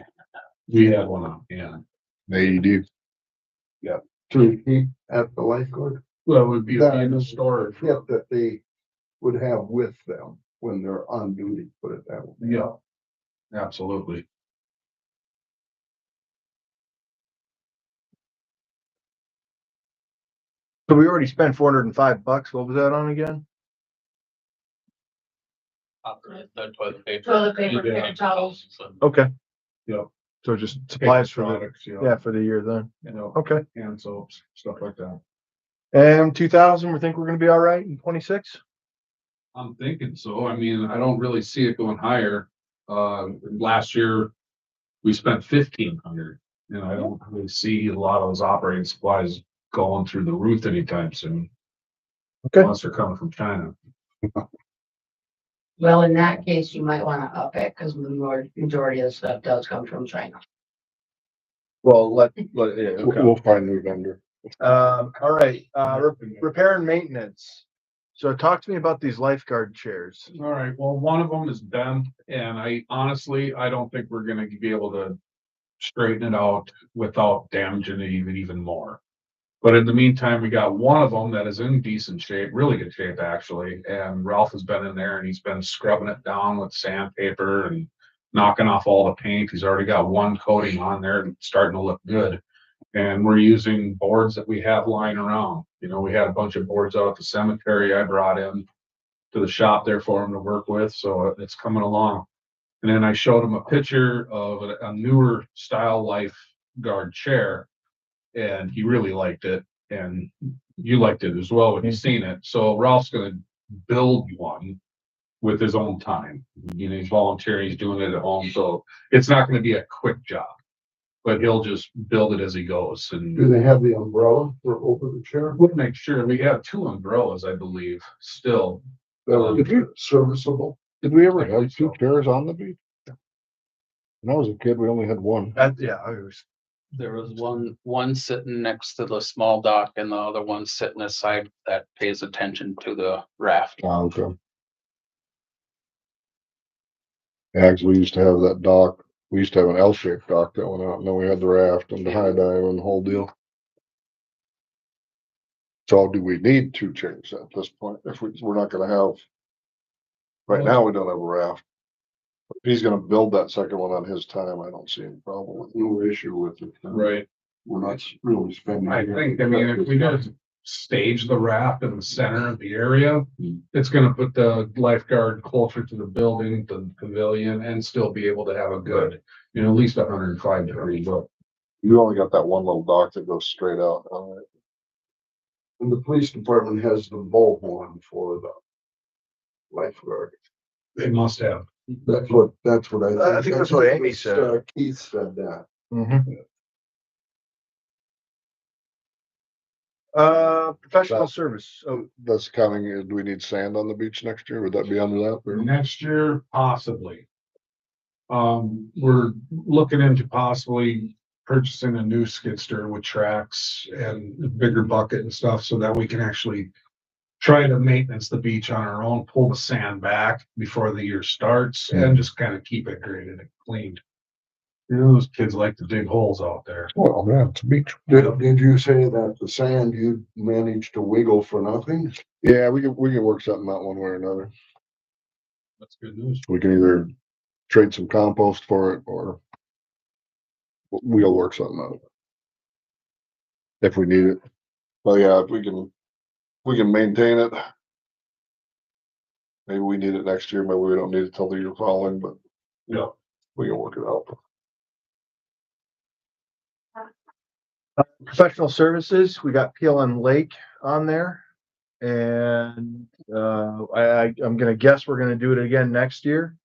Speaker 1: We had one on hand.
Speaker 6: AED.
Speaker 5: To keep at the lifeguard?
Speaker 1: Well, it would be
Speaker 5: That
Speaker 1: in the
Speaker 5: is
Speaker 1: storage.
Speaker 5: Kit that they would have with them when they're on duty, put it that way.
Speaker 1: Yeah, absolutely.
Speaker 4: So we already spent $405. What was that on again?
Speaker 3: The toilet paper.
Speaker 2: Toilet paper,
Speaker 1: Yeah.
Speaker 2: paper towels.
Speaker 4: Okay.
Speaker 1: Yeah.
Speaker 4: So just supplies for the,
Speaker 1: Products,
Speaker 4: yeah, for the year then. Okay.
Speaker 1: Hand soaps, stuff like that.
Speaker 4: And 2,000, we think we're gonna be all right in 26?
Speaker 1: I'm thinking so. I mean, I don't really see it going higher. Last year, we spent 1,500. I don't really see a lot of those operating supplies going through the roof anytime soon.
Speaker 4: Okay.
Speaker 1: Unless they're coming from China.
Speaker 2: Well, in that case, you might wanna up it, cause the majority of the stuff does come from China.
Speaker 4: Well, yeah,
Speaker 6: We'll find a new vendor.
Speaker 4: all right, repair and maintenance. So talk to me about these lifeguard chairs.
Speaker 1: All right, well, one of them is bent, and I honestly don't think we're gonna be able to straighten it out without damaging it even more. But in the meantime, we got one of them that is in decent shape, really good shape actually, and Ralph has been in there and he's been scrubbing it down with sandpaper and knocking off all the paint. He's already got one coating on there and it's starting to look good. And we're using boards that we have lying around. We had a bunch of boards out at the cemetery I brought in to the shop there for him to work with, so it's coming along. And then I showed him a picture of a newer style lifeguard chair, and he really liked it, and you liked it as well when you seen it. So Ralph's gonna build one with his own time. He's volunteering, he's doing it at home, so it's not gonna be a quick job. But he'll just build it as he goes,
Speaker 5: Do
Speaker 1: and
Speaker 5: they have the umbrella for over the chair?
Speaker 1: we'll make sure. We have 2 umbrellas, I believe, still.
Speaker 5: That are serviceable?
Speaker 6: Did we ever have 2 chairs on the beach? When I was a kid, we only had one.
Speaker 4: Yeah, I was,
Speaker 3: There was one sitting next to the small dock and the other one sitting aside that pays attention to the raft.
Speaker 6: Oh, okay. Yeah, 'cause we used to have that dock. We used to have an L-shaped dock that went out, and then we had the raft and the high dive and the whole deal. So do we need 2 chairs at this point? If we're not gonna have. Right now, we don't have a raft. If he's gonna build that second one on his time, I don't see any problem with it.
Speaker 5: No issue with it.
Speaker 1: Right.
Speaker 5: We're not really spending.
Speaker 1: I think, if we just stage the raft in the center of the area, it's gonna put the lifeguard closer to the building, the pavilion, and still be able to have a good, at least 105 degree look.
Speaker 6: You only got that one little dock that goes straight out. All right.
Speaker 5: And the police department has the bullhorn for the lifeguard.
Speaker 1: They must have.
Speaker 5: That's what I think.
Speaker 4: I think that's what Amy said.
Speaker 5: Keith said that.
Speaker 4: Professional service. Oh,
Speaker 6: That's counting, do we need sand on the beach next year? Would that be under that? or-
Speaker 1: Next year, possibly. We're looking into possibly purchasing a new skid steer with tracks and a bigger bucket and stuff so that we can actually try to maintenance the beach on our own, pull the sand back before the year starts and just kind of keep it graded and cleaned. Those kids like to dig holes out there.
Speaker 6: Well, yeah, it's a beach.
Speaker 5: Did you say that the sand you managed to wiggle for nothing?
Speaker 6: Yeah, we can work something out one way or another.
Speaker 1: That's good news.
Speaker 6: We can either trade some compost for it or we'll work something out. If we need it. Well, yeah, if we can maintain it. Maybe we need it next year, maybe we don't need it till the year following, but
Speaker 1: Yeah.
Speaker 6: we can work it out.
Speaker 4: professional services, we got PLM Lake on there. And, I'm gonna guess we're gonna do it again next year.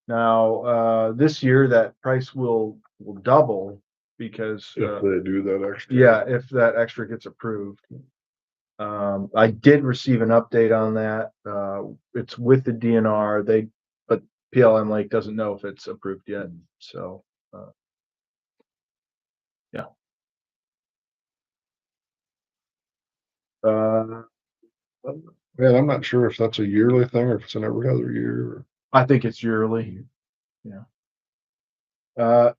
Speaker 4: Now, this year that price will double because,
Speaker 6: If they do that extra.
Speaker 4: yeah, if that extra gets approved. I did receive an update on that. It's with the DNR. But PLM Lake doesn't know if it's approved yet, so, yeah.
Speaker 6: Man, I'm not sure if that's a yearly thing or if it's an every other year.
Speaker 4: I think it's yearly, yeah.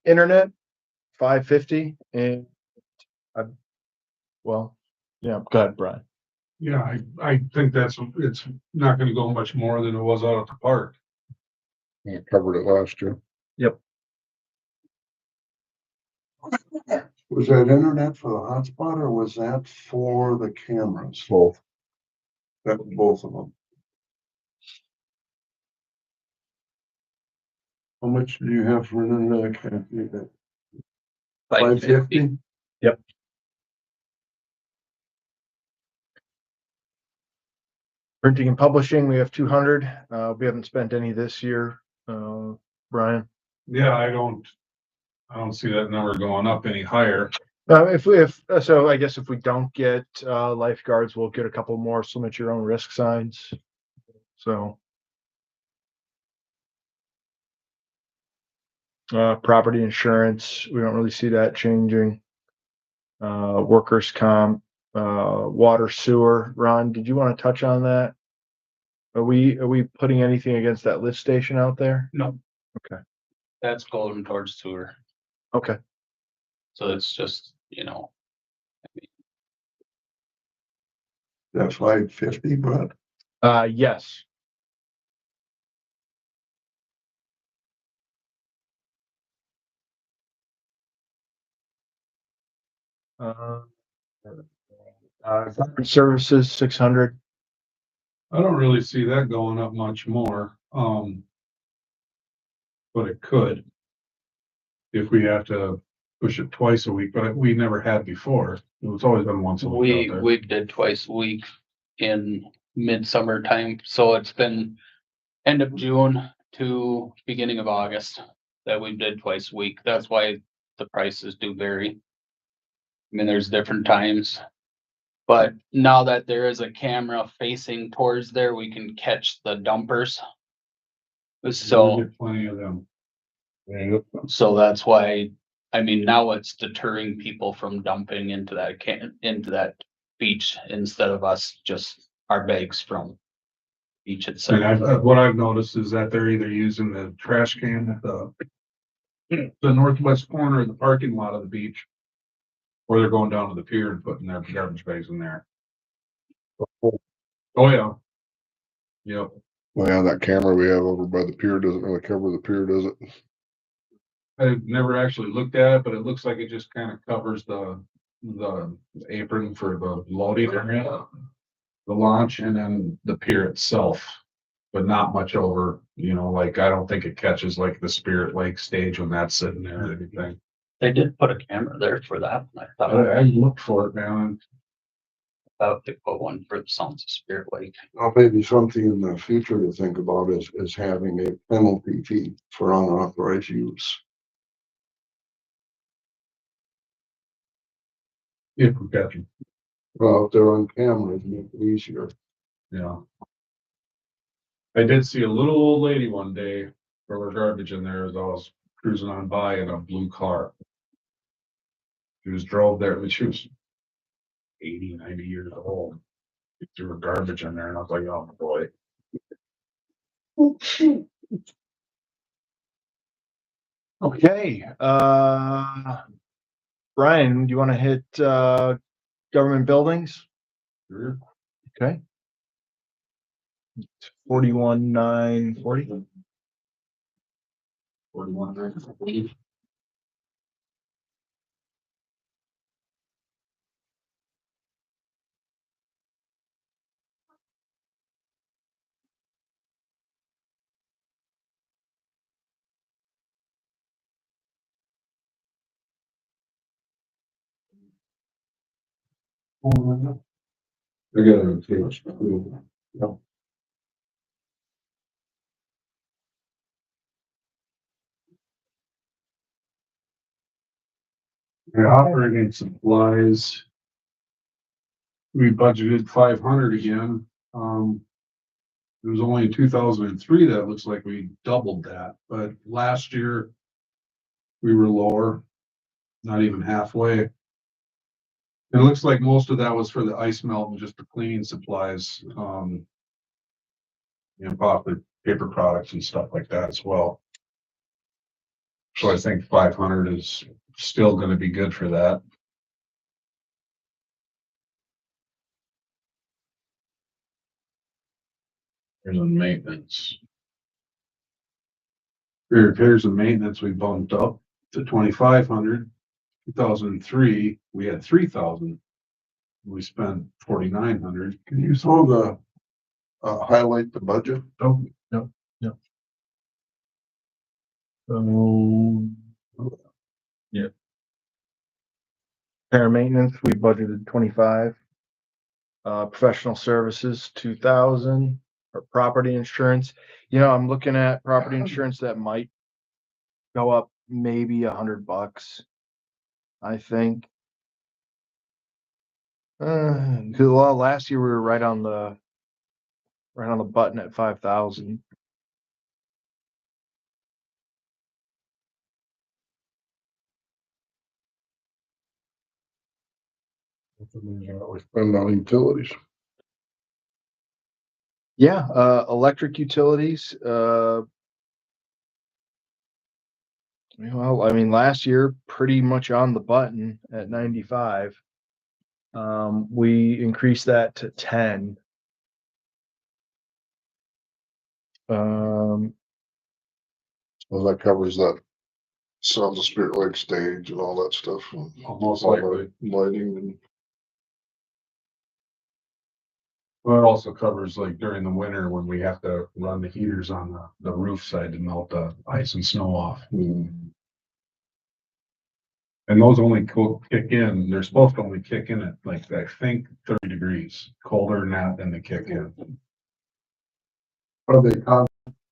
Speaker 4: Internet, 550, and well, yeah, go ahead, Brian.
Speaker 7: Yeah, I think it's not gonna go much more than it was out at the park.
Speaker 6: I covered it last year.
Speaker 4: Yep.
Speaker 5: Was that internet for the hotspot or was that for the cameras?
Speaker 6: Both.
Speaker 5: That was both of them. How much do you have for internet? I can't see that. 550?
Speaker 4: Yep. Printing and publishing, we have 200. We haven't spent any this year. Brian?
Speaker 7: Yeah, I don't see that number going up any higher.
Speaker 4: So I guess if we don't get, lifeguards, we'll get a couple more limit your own risk signs. So. Property insurance, we don't really see that changing. Workers' comp, water sewer. Ron, did you want to touch on that? Are we putting anything against that lift station out there?
Speaker 3: No.
Speaker 4: Okay.
Speaker 3: That's going towards sewer.
Speaker 4: Okay.
Speaker 3: So it's just,
Speaker 5: That's 550, Brad.
Speaker 4: Yes. Government services, 600.
Speaker 7: I don't really see that going up much more. But it could. If we have to push it twice a week, but we never had before. It's always been once a week out there.
Speaker 3: we did twice a week in midsummer time, so it's been end of June to beginning of August that we did twice a week. That's why the prices do vary. I mean, there's different times. But now that there is a camera facing towards there, we can catch the dumpers.
Speaker 7: We
Speaker 3: So,
Speaker 7: get plenty of them.
Speaker 3: so that's why, I mean, now it's deterring people from dumping into that beach instead of us just our bags from beach itself.
Speaker 7: And what I've noticed is that they're either using the trash can at the northwest corner of the parking lot of the beach, or they're going down to the pier and putting their garbage bags in there. Oh, yeah. Yep.
Speaker 6: Well, yeah, that camera we have over by the pier doesn't really cover the pier, does it?
Speaker 7: I've never actually looked at it, but it looks like it just kind of covers the apron for the loading area, the launch, and then the pier itself. But not much over, like, I don't think it catches like the Spirit Lake stage when that's sitting there or anything.
Speaker 3: They did put a camera there for that. I
Speaker 7: I looked for it, man.
Speaker 3: thought they put one for the Sounds of Spirit Lake.
Speaker 5: Well, maybe something in the future to think about is having a penalty fee for unauthorized use.
Speaker 7: If we catch them,
Speaker 5: Well, if they're on camera, it'd make it easier.
Speaker 7: yeah. I did see a little old lady one day throw her garbage in there as I was cruising on by in a blue car. She was drove there, but she was 80, 90 years old. She threw her garbage in there and I was like, oh boy.
Speaker 4: Okay, Brian, do you want to hit, government buildings?
Speaker 7: Sure.
Speaker 4: Okay. 41,940.
Speaker 7: 41. They're gonna take. The operating supplies. We budgeted 500 again. It was only in 2003 that looks like we doubled that, but last year we were lower, not even halfway. It looks like most of that was for the ice melt and just the cleaning supplies, possibly paper products and stuff like that as well. So I think 500 is still gonna be good for that. There's a maintenance. Repairs and maintenance, we bumped up to 2,500. 2003, we had 3,000. We spent 4,900.
Speaker 5: Can you throw the, highlight the budget?
Speaker 7: Oh,
Speaker 4: So.
Speaker 7: Yeah.
Speaker 4: Repair and maintenance, we budgeted 25. Professional services, 2,000, or property insurance. I'm looking at property insurance that might go up maybe $100, I think. Well, last year we were right on the button at 5,000.
Speaker 6: We spend on utilities.
Speaker 4: Yeah, electric utilities, well, I mean, last year, pretty much on the button at 95. We increased that to 10.
Speaker 6: Well, that covers that Sounds of Spirit Lake stage and all that stuff.
Speaker 7: almost
Speaker 6: All
Speaker 7: likely.
Speaker 6: the lighting and
Speaker 7: Well, it also covers like during the winter when we have to run the heaters on the roof side to melt the ice and snow off. And those only kick in, they're supposed to only kick in at like, I think 30 degrees, colder than that, then they kick in.
Speaker 5: Are they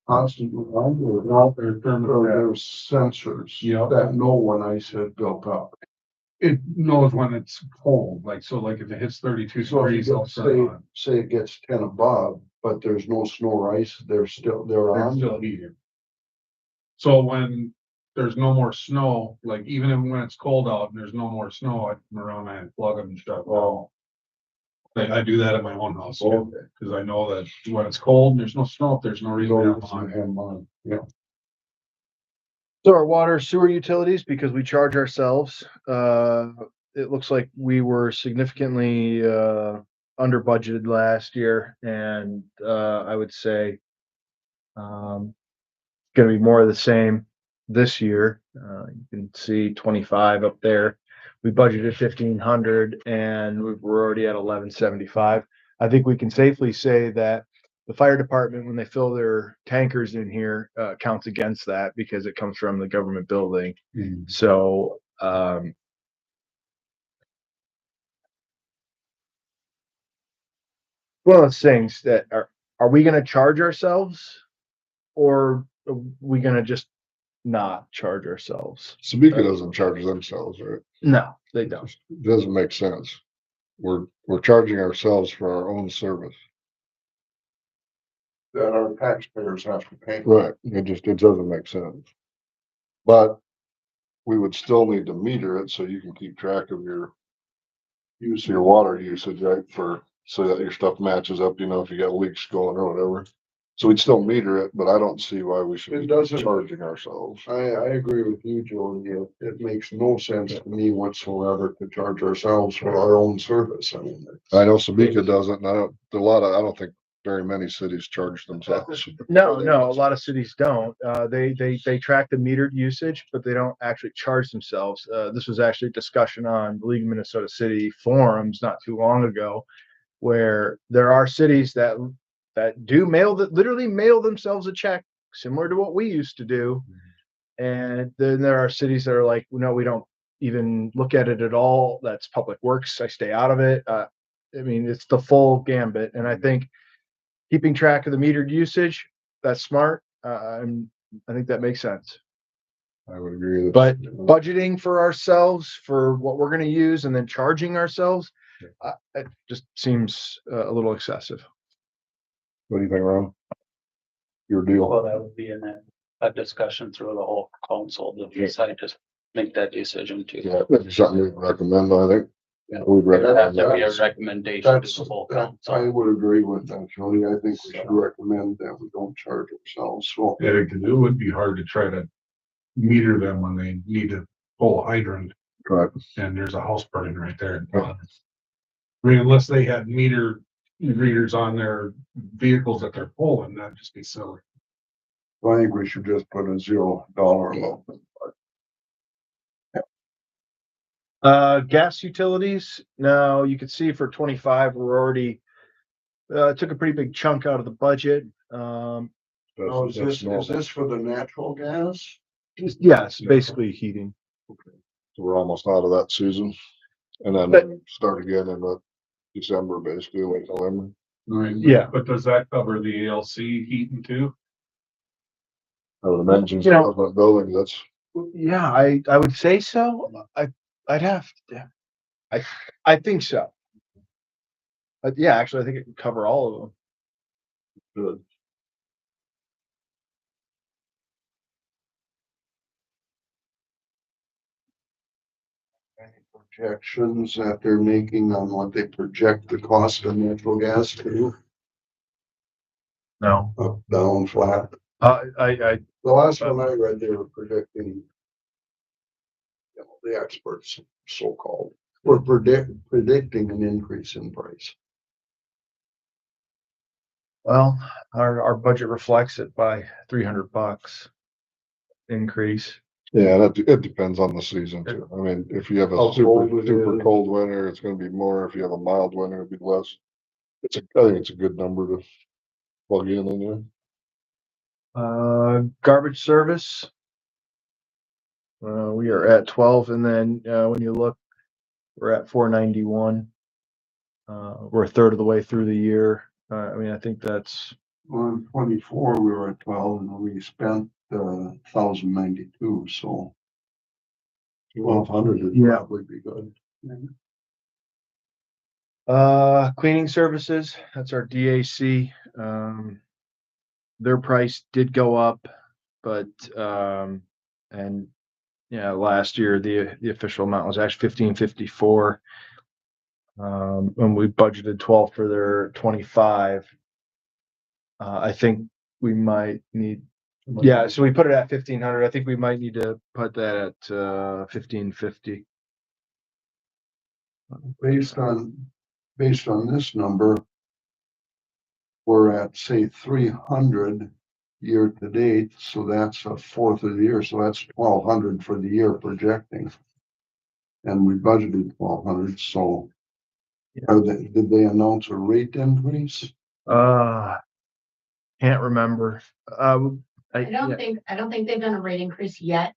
Speaker 5: constantly on or not?
Speaker 7: They're
Speaker 5: Or
Speaker 7: thermal.
Speaker 5: there's sensors
Speaker 7: Yeah.
Speaker 5: that know when ice had built up?
Speaker 7: It knows when it's cold, like, so like if it hits 32
Speaker 5: So if
Speaker 7: degrees,
Speaker 5: you
Speaker 7: it'll
Speaker 5: get,
Speaker 7: turn on.
Speaker 5: say it gets 10 above, but there's no snow or ice, they're
Speaker 7: They're
Speaker 5: on.
Speaker 7: still heated. So when there's no more snow, like even when it's cold out and there's no more snow, I come around and plug them and shut them off. I do that at my own house, because I know that when it's cold and there's no snow, if there's no reason to have them on.
Speaker 5: Yeah.
Speaker 4: So our water sewer utilities, because we charge ourselves, it looks like we were significantly under budgeted last year, and I would say gonna be more of the same this year. You can see 25 up there. We budgeted 1,500 and we're already at 1,175. I think we can safely say that the fire department, when they fill their tankers in here, counts against that because it comes from the government building. So, one of those things that are we going to charge ourselves, or are we going to just not charge ourselves?
Speaker 6: Sabika doesn't charge themselves, right?
Speaker 4: No, they don't.
Speaker 6: It doesn't make sense. We're charging ourselves for our own service.
Speaker 5: That our taxpayers have to pay.
Speaker 6: Right, it doesn't make sense. But we would still need to meter it so you can keep track of your water usage, right? So that your stuff matches up, if you got leaks going or whatever. So we'd still meter it, but I don't see why we should
Speaker 5: It
Speaker 6: be
Speaker 5: doesn't-
Speaker 6: charging ourselves.
Speaker 5: I agree with you, Joe. It makes no sense to me whatsoever to charge ourselves for our own service. I mean.
Speaker 6: I know Sabika doesn't, and I don't think very many cities charge themselves.
Speaker 4: No, a lot of cities don't. They track the metered usage, but they don't actually charge themselves. This was actually a discussion on the League of Minnesota City forums not too long ago, where there are cities that do literally mail themselves a check, similar to what we used to do. And then there are cities that are like, no, we don't even look at it at all. That's public works. I stay out of it. I mean, it's the full gambit. And I think keeping track of the metered usage, that's smart. I think that makes sense.
Speaker 6: I would agree.
Speaker 4: But budgeting for ourselves for what we're gonna use and then charging ourselves, it just seems a little excessive.
Speaker 6: What do you think, Ron? Your deal.
Speaker 3: Well, that would be in a discussion through the whole council to decide to make that decision too.
Speaker 6: Yeah, that'd be something we'd recommend, I think.
Speaker 3: Yeah.
Speaker 6: We'd
Speaker 3: That'd have
Speaker 6: recommend
Speaker 3: to be a
Speaker 6: that.
Speaker 3: recommendation
Speaker 5: That's,
Speaker 3: to the whole
Speaker 5: that, I
Speaker 3: council.
Speaker 5: would agree with that, Jody. I think we should recommend that we don't charge ourselves, so.
Speaker 7: Yeah, it would be hard to try to meter them when they need to pull a hydrant
Speaker 6: Correct.
Speaker 7: and there's a house burning right there. I mean, unless they had readers on their vehicles that they're pulling, that'd just be silly.
Speaker 5: I think we should just put a $0 low.
Speaker 4: Gas utilities, now you can see for 25, we're already, took a pretty big chunk out of the budget.
Speaker 5: Oh, is this for the natural gas?
Speaker 4: Yes, basically heating.
Speaker 6: So we're almost out of that season. And then
Speaker 4: But-
Speaker 6: start again in December, basically, late November.
Speaker 7: Right.
Speaker 4: Yeah.
Speaker 7: But does that cover the ALC heating too?
Speaker 6: I would imagine,
Speaker 4: You know-
Speaker 6: buildings, that's,
Speaker 4: Yeah, I would say so. I'd have to. I think so. But yeah, actually, I think it can cover all of them.
Speaker 6: good.
Speaker 5: Projections that they're making on what they project the cost of natural gas to,
Speaker 4: No.
Speaker 5: up, down, flat.
Speaker 4: I
Speaker 5: The last one I read, they were predicting, the experts, so-called, were predicting an increase in price.
Speaker 4: well, our budget reflects it by $300 increase.
Speaker 6: Yeah, it depends on the season too. I mean, if you have
Speaker 5: How
Speaker 6: a super,
Speaker 5: cold it
Speaker 6: super
Speaker 5: is.
Speaker 6: cold winter, it's gonna be more. If you have a mild winter, it'd be less. I think it's a good number to plug in there.
Speaker 4: Garbage service. We are at 12, and then when you look, we're at 491. We're a third of the way through the year. I mean, I think that's
Speaker 5: On 24, we were at 12 and we spent 1,092, so 1,200 would
Speaker 4: Yeah.
Speaker 5: probably be good.
Speaker 4: cleaning services. That's our DAC. Their price did go up, but and yeah, last year the official amount was actually 1554. When we budgeted 12 for their 25. I think we might need, yeah, so we put it at 1,500. I think we might need to put that at 1,550.
Speaker 5: Based on this number, we're at, say, 300 year to date, so that's a fourth of the year, so that's 1,200 for the year projecting. And we budgeted 1,200, so did they announce a rate increase?
Speaker 4: Can't remember.
Speaker 2: I don't think they've done a rate increase yet.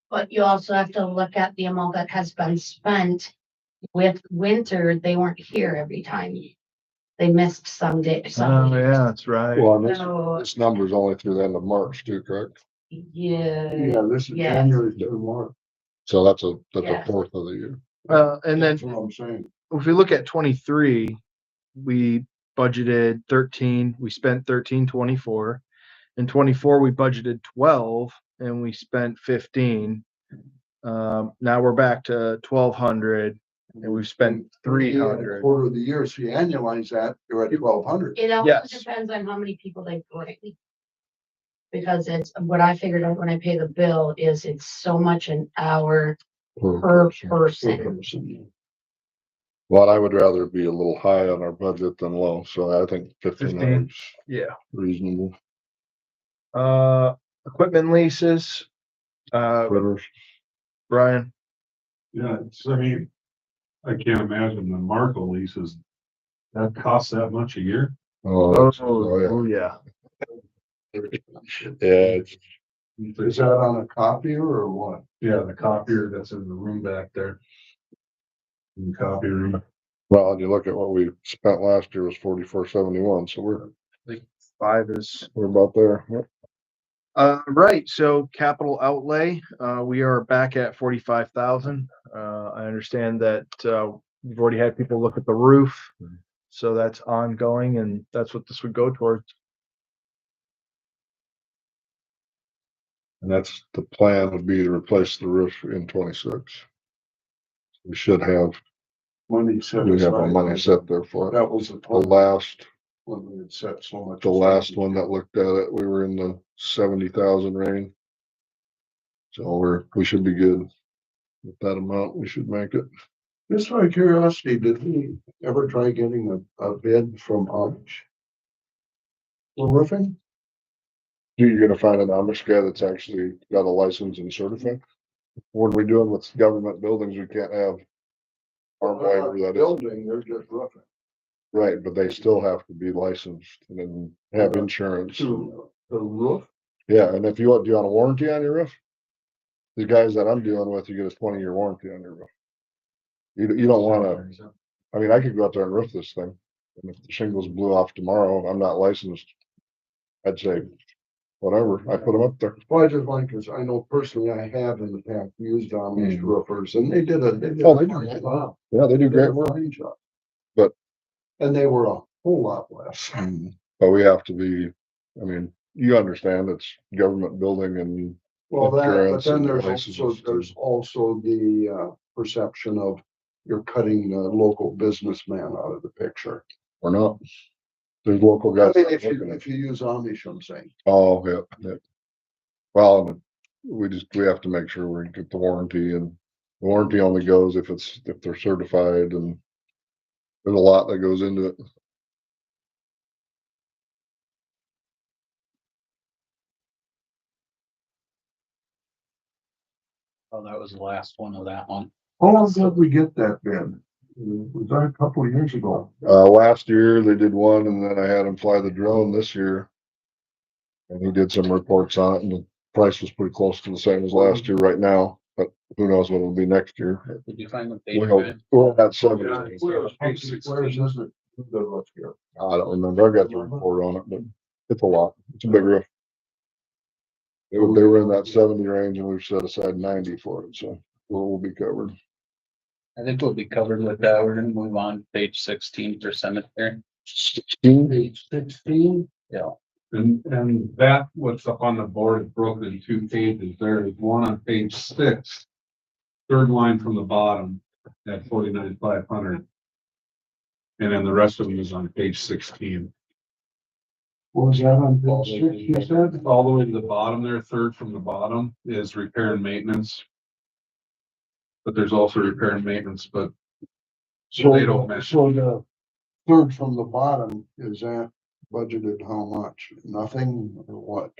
Speaker 2: But you also have to look at the amount that has been spent. With winter, they weren't here every time. They missed some days.
Speaker 4: Oh, yeah, that's right.
Speaker 6: Well, and
Speaker 2: So,
Speaker 6: this number's only through the end of March too, correct?
Speaker 2: yeah,
Speaker 5: Yeah, this is
Speaker 2: Yes.
Speaker 5: January through March.
Speaker 6: So that's a
Speaker 2: Yes.
Speaker 6: fourth of the year.
Speaker 4: And then
Speaker 5: That's what I'm saying.
Speaker 4: if we look at 23, we budgeted 13, we spent 1324. In 24, we budgeted 12 and we spent 15. Now we're back to 1,200 and we've spent 300.
Speaker 5: Quarter of the year, so you annualize that, you're at 1,200.
Speaker 2: it also
Speaker 4: Yes.
Speaker 2: depends on how many people they bring. Because it's what I figured out when I pay the bill is it's so much an hour per person.
Speaker 6: Well, I would rather be a little high on our budget than low, so I think 1,500 is
Speaker 4: Yeah.
Speaker 6: reasonable.
Speaker 4: Equipment leases.
Speaker 6: Critters.
Speaker 4: Brian.
Speaker 7: Yeah, I mean, I can't imagine the Marco leases. That costs that much a year?
Speaker 6: Oh,
Speaker 4: Yeah.
Speaker 6: yeah,
Speaker 5: Is that on a copier or what?
Speaker 7: Yeah, the copier that's in the room back there. In the copy room.
Speaker 6: well, and you look at what we spent last year was 4471, so we're
Speaker 4: 5 is
Speaker 6: about there. Yep.
Speaker 4: Right, so capital outlay, we are back at 45,000. I understand that, we've already had people look at the roof. So that's ongoing and that's what this would go towards.
Speaker 6: And that's the plan would be to replace the roof in 26. We should have,
Speaker 5: Money set
Speaker 6: we have our
Speaker 5: aside.
Speaker 6: money set there for it.
Speaker 5: That was the
Speaker 6: The
Speaker 5: total
Speaker 6: last,
Speaker 5: when we had set so much.
Speaker 6: the last one that looked at it, we were in the 70,000 range. So we should be good. With that amount, we should make it.
Speaker 5: Just out of curiosity, did we ever try getting a bid from Amish? For roofing?
Speaker 6: You're gonna find an Amish guy that's actually got a license and certified. What are we doing with government buildings? We can't have. Our whatever that is,
Speaker 5: Building, they're just roofing.
Speaker 6: right, but they still have to be licensed and then have insurance.
Speaker 5: To the roof?
Speaker 6: Yeah, and if you want, do you want a warranty on your roof? The guys that I'm dealing with, you get a 20-year warranty on your roof. You don't wanna, I mean, I could go out there and roof this thing. And if the shingles blew off tomorrow, I'm not licensed. I'd say, whatever, I put them up there.
Speaker 5: Well, I just like, cause I know personally I have in the past used Amish roofers and they did
Speaker 6: Oh, they do
Speaker 5: a
Speaker 6: great.
Speaker 5: job.
Speaker 6: Yeah, they do
Speaker 5: They did
Speaker 6: great
Speaker 5: a
Speaker 6: work,
Speaker 5: fine job.
Speaker 6: But-
Speaker 5: And they were a whole lot less.
Speaker 6: but we have to be, I mean, you understand it's government building and
Speaker 5: Well, that, but
Speaker 6: Insurance
Speaker 5: then
Speaker 6: and
Speaker 5: there's
Speaker 6: licenses
Speaker 5: also the perception of you're cutting the local businessman out of the picture.
Speaker 6: we're not. There's local
Speaker 5: I
Speaker 6: guys.
Speaker 5: mean,
Speaker 6: that are looking at-
Speaker 5: if you use Amish, I'm saying.
Speaker 6: Oh, yeah, yeah. Well, we have to make sure we get the warranty, and the warranty only goes if they're certified, and there's a lot that goes into it.
Speaker 3: Oh, that was the last one of that one.
Speaker 5: How long did we get that bid? Was that a couple of years ago?
Speaker 6: Last year they did one, and then I had him fly the drone this year. And he did some reports on it, and the price was pretty close to the same as last year right now, but who knows what it'll be next year.
Speaker 3: Did you find the page?
Speaker 6: We're at 70.
Speaker 5: Where is it? Good look here.
Speaker 6: I don't remember. I got the report on it, but it's a lot. It's a big roof. They were in that 70 range, and we've set aside 90 for it, so we'll be covered.
Speaker 3: I think we'll be covered with that. We're gonna move on to page 16 for cemetery.
Speaker 6: 16?
Speaker 5: Page 16.
Speaker 3: Yeah.
Speaker 7: And that, what's up on the board is broken in two pages. There is one on page 6. Third line from the bottom at 49,500. And then the rest of them is on page 16.
Speaker 5: What was that on page 6, you said?
Speaker 7: All the way to the bottom there, third from the bottom is repair and maintenance. But there's also repair and maintenance, but
Speaker 5: So,
Speaker 7: they don't mention.
Speaker 5: so the third from the bottom, is that budgeted how much? Nothing or what?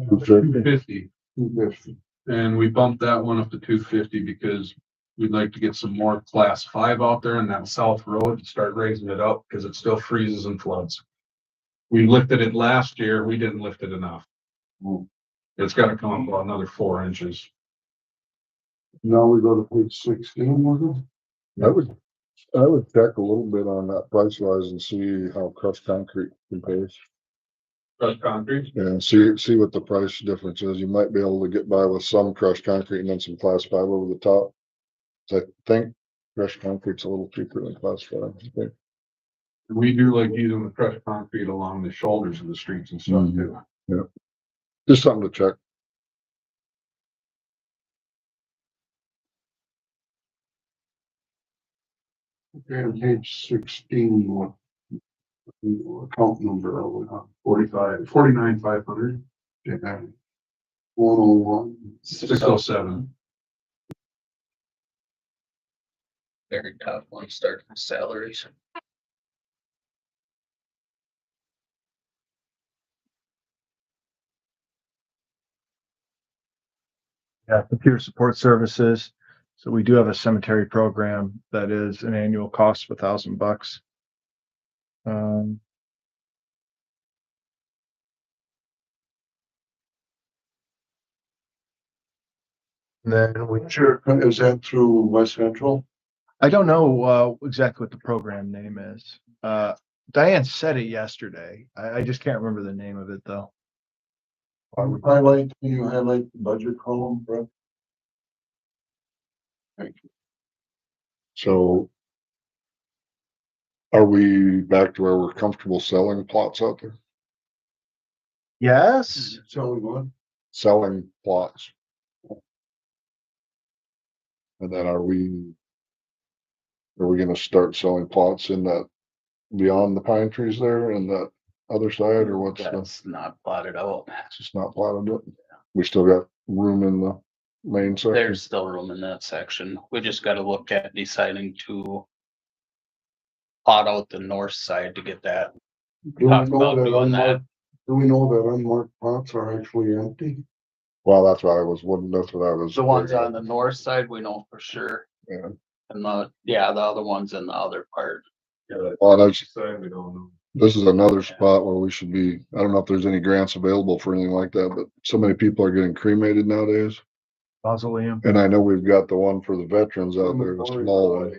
Speaker 7: 250.
Speaker 5: 250.
Speaker 7: And we bumped that one up to 250 because we'd like to get some more class 5 out there in that south road and start raising it up because it still freezes and floods. We lifted it last year. We didn't lift it enough. It's got to come up about another 4 inches.
Speaker 5: Now we go to page 16 with it?
Speaker 6: I would check a little bit on that price wise and see how crushed concrete compares.
Speaker 7: Crushed concrete.
Speaker 6: And see what the price difference is. You might be able to get by with some crushed concrete and then some class 5 over the top. So I think crushed concrete's a little cheaper than class 5. I think.
Speaker 7: We do like using the crushed concrete along the shoulders of the streets and stuff too.
Speaker 6: Yeah. Just something to check.
Speaker 5: Okay, on page 16, what? Account number,
Speaker 7: 49,500.
Speaker 5: 101.
Speaker 7: 607.
Speaker 3: Very tough one, start with salaries.
Speaker 4: Yeah, computer support services. So we do have a cemetery program that is an annual cost of $1,000. And then we,
Speaker 5: Sure, is that through West Central?
Speaker 4: I don't know exactly what the program name is. Diane said it yesterday. I just can't remember the name of it though.
Speaker 5: Highlight, can you highlight the budget column, Brett?
Speaker 6: So are we back to where we're comfortable selling plots out there?
Speaker 4: Yes,
Speaker 5: Selling one?
Speaker 6: Selling plots? And then are we gonna start selling plots in that beyond the pine trees there and that other side, or what's the,
Speaker 3: That's not plotted out.
Speaker 6: it's just not plotted yet? We still got room in the main section?
Speaker 3: There's still room in that section. We just gotta look at deciding to plot out the north side to get that.
Speaker 5: Do we
Speaker 3: Talked
Speaker 5: know
Speaker 3: about
Speaker 5: that
Speaker 3: doing that.
Speaker 5: unmarked, do we know that unmarked plots are actually empty?
Speaker 6: Well, that's what I was wondering, that's what I was.
Speaker 3: The ones on the north side, we know for sure.
Speaker 6: Yeah.
Speaker 3: And the other ones in the other part.
Speaker 6: Well, that's,
Speaker 7: Side, we don't know.
Speaker 6: this is another spot where we should be, I don't know if there's any grants available for anything like that, but so many people are getting cremated nowadays.
Speaker 4: mausoleum.
Speaker 6: And I know we've got the one for the veterans out there, the small one.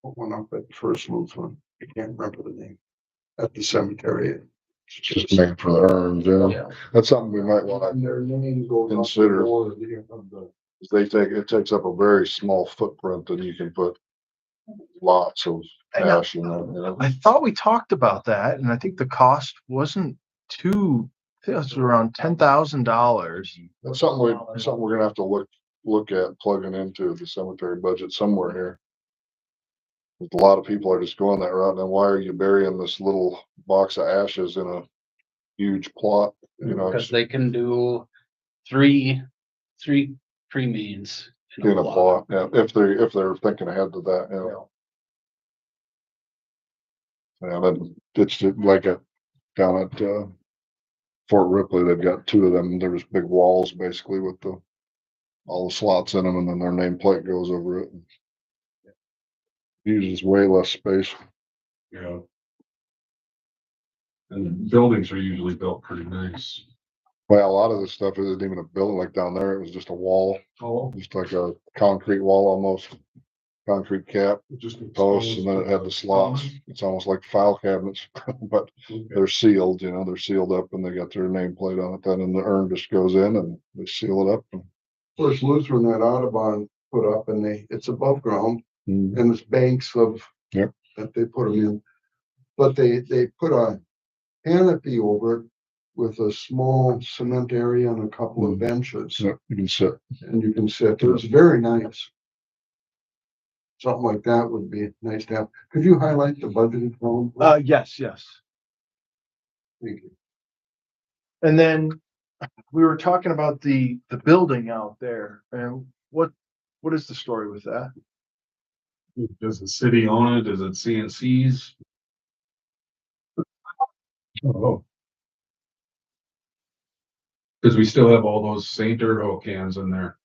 Speaker 5: Put one up at the first Lutheran, I can't remember the name, at the cemetery.
Speaker 6: Just named for the urns, yeah.
Speaker 3: Yeah.
Speaker 6: That's something we might wanna,
Speaker 5: And their name goes up the
Speaker 6: Consider.
Speaker 5: door of the.
Speaker 6: it takes up a very small footprint and you can put lots of
Speaker 4: I know.
Speaker 6: ash in that, you know?
Speaker 4: I thought we talked about that, and I think the cost wasn't too, I think it was around $10,000.
Speaker 6: That's something we're gonna have to look at plugging into the cemetery budget somewhere here. A lot of people are just going that route, and why are you burying this little box of ashes in a huge plot, you know?
Speaker 3: Cause they can do three cremains
Speaker 6: In a plot, yeah, if they're thinking ahead to that, yeah. Yeah, but it's just like down at, Fort Ripley, they've got two of them, there's big walls basically with all the slots in them, and then their nameplate goes over it. Uses way less space.
Speaker 7: Yeah. And buildings are usually built pretty nice.
Speaker 6: Well, a lot of this stuff isn't even a building, like down there, it was just a wall,
Speaker 7: Oh.
Speaker 6: just like a concrete wall almost. Concrete cap,
Speaker 7: Just
Speaker 6: posts, and then it had the slots. It's almost like file cabinets, but they're sealed, you know, they're sealed up and they got their nameplate on it. Then and the urn just goes in and they seal it up.
Speaker 5: First Lutheran, that Audubon put up, and it's above ground,
Speaker 6: Mm,
Speaker 5: and it's banks of.
Speaker 6: Yep.
Speaker 5: That they put them in, but they put a canopy over it with a small cement area and a couple of benches,
Speaker 6: yeah, you can sit.
Speaker 5: and you can sit. It was very nice. Something like that would be nice to have. Could you highlight the budgeted column?
Speaker 4: Yes.
Speaker 5: Thank you.
Speaker 4: And then we were talking about the building out there, and what is the story with that?
Speaker 7: Does the city own it? Is it CNC's? Oh. Cause we still have all those Saint Erdo cans in there.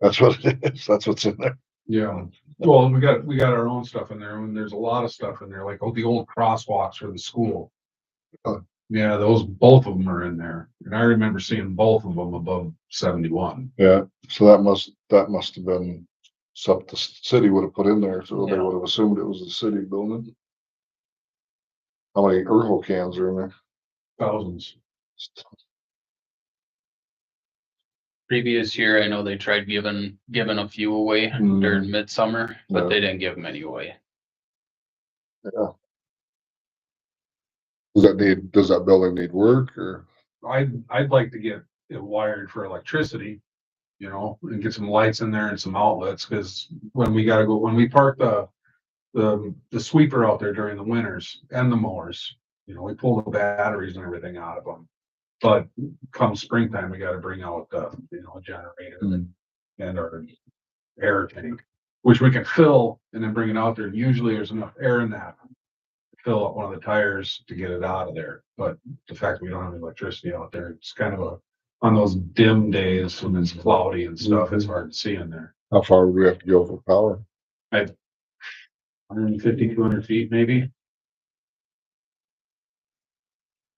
Speaker 6: That's what it is. That's what's in there.
Speaker 7: Yeah, well, we got our own stuff in there, and there's a lot of stuff in there, like the old crosswalks for the school. Yeah, both of them are in there, and I remember seeing both of them above 71.
Speaker 6: Yeah, so that must have been something the city would have put in there, so they
Speaker 3: Yeah.
Speaker 6: would have assumed it was the city building. How many Erho cans are in there?
Speaker 7: Thousands.
Speaker 3: Previous year, I know they tried giving a few away during midsummer, but
Speaker 6: Yeah.
Speaker 3: they didn't give many away.
Speaker 6: Yeah. Does that building need work or?
Speaker 7: I'd like to get it wired for electricity, you know, and get some lights in there and some outlets, cause when we park the sweeper out there during the winters and the mowers, you know, we pull the batteries and everything out of them. But come springtime, we gotta bring out a generator and our air tank, which we can fill and then bring it out there. Usually there's enough air in that to fill up one of the tires to get it out of there. But the fact that we don't have electricity out there, it's kind of on those dim days when it's cloudy and stuff, it's hard to see in there.
Speaker 6: How far would we have to go for power?
Speaker 7: 150, 200 feet maybe.